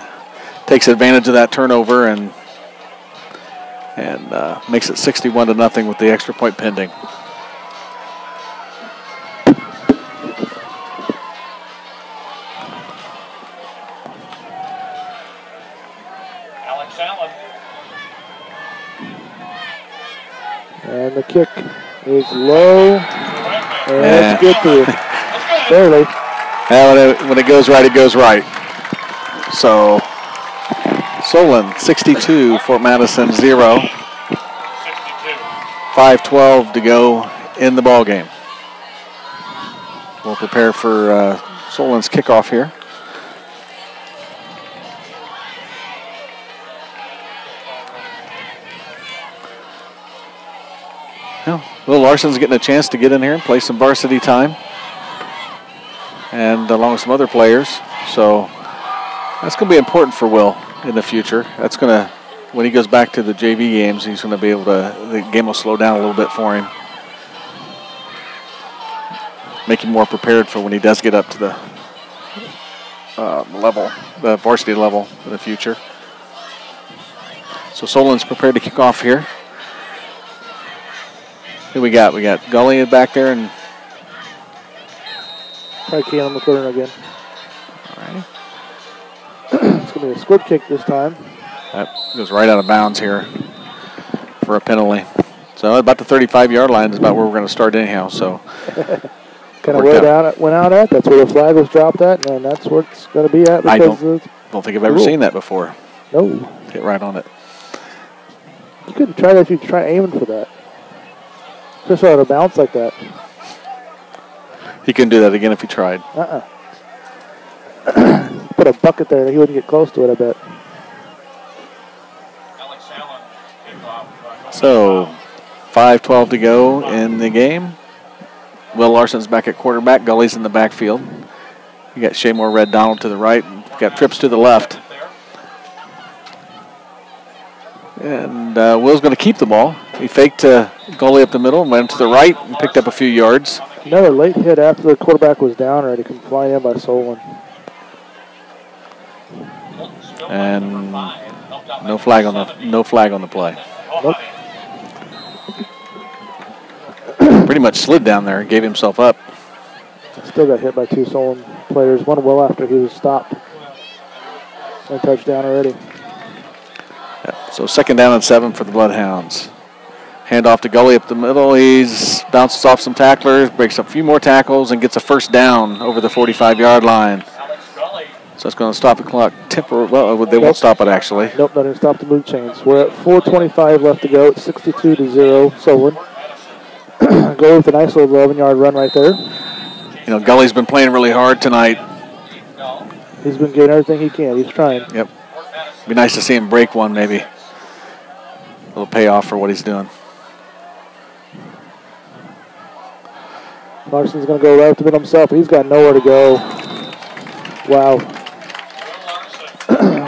takes advantage of that turnover and makes it 61-0 with the extra point pending.
And the kick is low. And it's good through. Barely.
When it goes right, it goes right. So, Solon 62, Fort Madison 0. 5:12 to go in the ball game. We'll prepare for Solon's kickoff here. Well, Will Larson's getting a chance to get in here and play some varsity time, and along with some other players. So that's going to be important for Will in the future. That's going to, when he goes back to the JV games, he's going to be able to, the game will slow down a little bit for him. Make him more prepared for when he does get up to the level, the varsity level in the future. So Solon's prepared to kick off here. Who we got? We got Gully back there and
probably Kalen McClure again.
All right.
It's going to be a squib kick this time.
That goes right out of bounds here for a penalty. So about the 35-yard line is about where we're going to start anyhow. So
kind of where it went out at. That's where the flag was dropped at, and that's where it's going to be at.
I don't think I've ever seen that before.
No.
Hit right on it.
You couldn't try that if you tried aiming for that. Just out of bounce like that.
He couldn't do that again if he tried.
Put a bucket there, he wouldn't get close to it, I bet.
So, 5:12 to go in the game. Will Larson's back at quarterback. Gully's in the backfield. You got Shaymore Red Donald to the right. Got Trips to the left. And Will's going to keep the ball. He faked Gully up the middle and went to the right and picked up a few yards.
Another late hit after the quarterback was down, ready to come flying in by Solon.
And no flag on the play.
Nope.
Pretty much slid down there and gave himself up.
Still got hit by 2 Solon players. One Will after he was stopped. No touchdown already.
Yeah, so 2nd down and 7 for the Bloodhounds. Hand off to Gully up the middle. He's bounces off some tacklers, breaks up a few more tackles, and gets a 1st down over the 45-yard line. So it's going to stop the clock temporarily. Well, they won't stop it, actually.
Nope, not going to stop the move chains. We're at 4:25 left to go. It's 62-0 Solon. Go with a nice little 11-yard run right there.
You know, Gully's been playing really hard tonight.
He's been getting everything he can. He's trying.
Yep. Be nice to see him break one, maybe. A little payoff for what he's doing.
Larson's going to go right up the middle himself. He's got nowhere to go. Wow.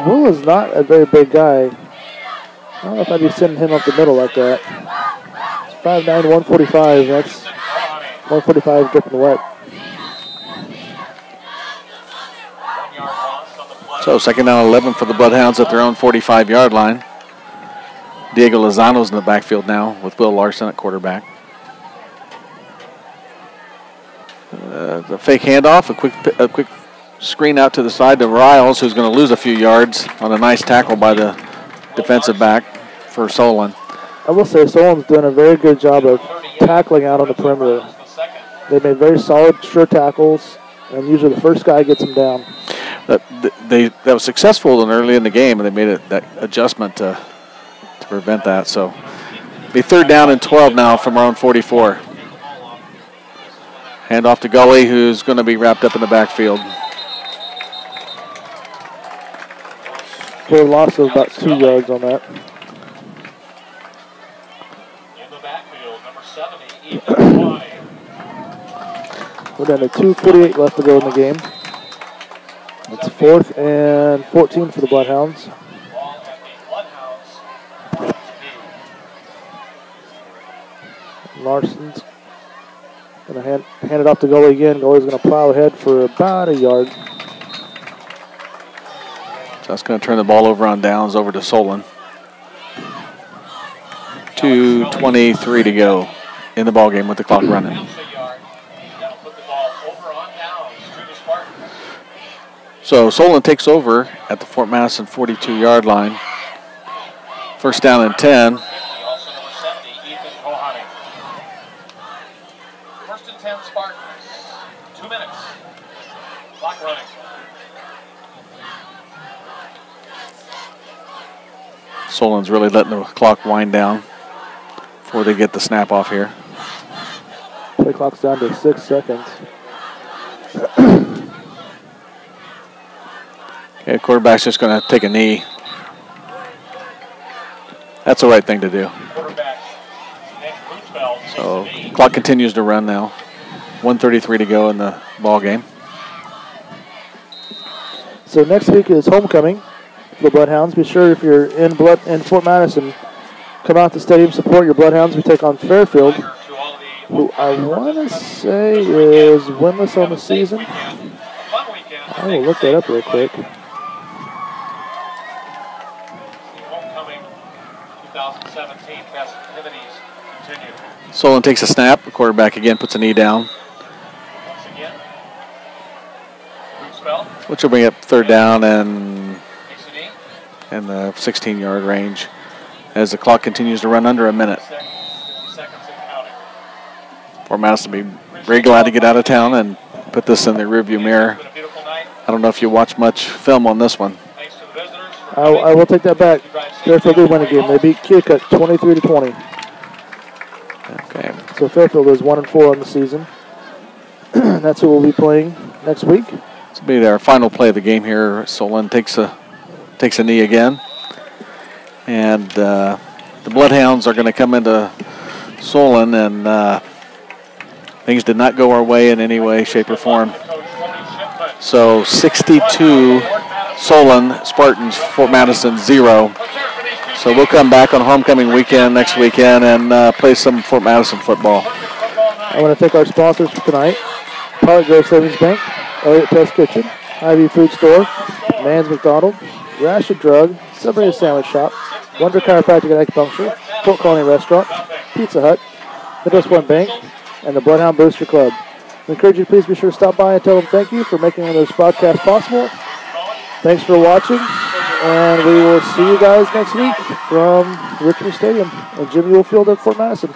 Will is not a very big guy. I don't know if I'd be sending him up the middle like that. It's 5'9", 145. That's 145 dripping wet.
So 2nd down 11 for the Bloodhounds at their own 45-yard line. Diego Lozano's in the backfield now with Will Larson at quarterback. The fake handoff, a quick screen out to the side to Riles, who's going to lose a few yards on a nice tackle by the defensive back for Solon.
I will say Solon's doing a very good job of tackling out on the perimeter. They made very solid, sure tackles, and usually the first guy gets them down.
That was successful early in the game, and they made that adjustment to prevent that. So be 3rd down and 12 now from our own 44. Hand off to Gully, who's going to be wrapped up in the backfield.
For a loss of about 2 yards on that.
In the backfield, number 70, Ethan.
We're down to 2:48 left to go in the game. It's 4th and 14 for the Bloodhounds.
Ball at the Bloodhounds.
Larson's going to hand it off to Gully again. Gully's going to plow ahead for about a yard.
So that's going to turn the ball over on downs over to Solon. 2:23 to go in the ball game with the clock running. So Solon takes over at the Fort Madison 42-yard line. 1st down and 10.
Also number 70, Ethan Kohane. 1st and 10 Spartans. 2 minutes. Clock running.
Solon's really letting the clock wind down before they get the snap off here.
Play clock's down to 6 seconds.
Okay, quarterback's just going to take a knee. That's the right thing to do. So clock continues to run now. 1:33 to go in the ball game.
So next week is homecoming for the Bloodhounds. Be sure if you're in Fort Madison, come out to the stadium, support your Bloodhounds. We take on Fairfield, who I want to say is winless on the season. I will look that up real quick.
Solon takes a snap. The quarterback again puts a knee down. Which will bring up 3rd down and the 16-yard range as the clock continues to run under a minute. Fort Madison will be very glad to get out of town and put this in the rearview mirror. I don't know if you watch much film on this one.
I will take that back. Fairfield did win a game. They beat Keokuk 23-20.
Okay.
So Fairfield is 1-4 on the season. That's who we'll be playing next week.
This will be our final play of the game here. Solon takes a knee again. And the Bloodhounds are going to come into Solon and Things did not go our way in any way, shape, or form. So 62 Solon Spartans, Fort Madison 0. So we'll come back on homecoming weekend next weekend and play some Fort Madison football.
I want to thank our sponsors for tonight. Pilot Grove Savings Bank, Elliott Test Kitchen, Ivy Food Store, Mann's McDonald, Ration Drug, Submarine Sandwich Shop, Wonder Chiropractic and Acupuncture, Fort Colony Restaurant, Pizza Hut, Midwest One Bank, and the BloodHound Booster Club. We encourage you to please be sure to stop by and tell them thank you for making this broadcast possible. Thanks for watching, and we will see you guys next week from Richmond Stadium and Jimmy Ewell Field at Fort Madison.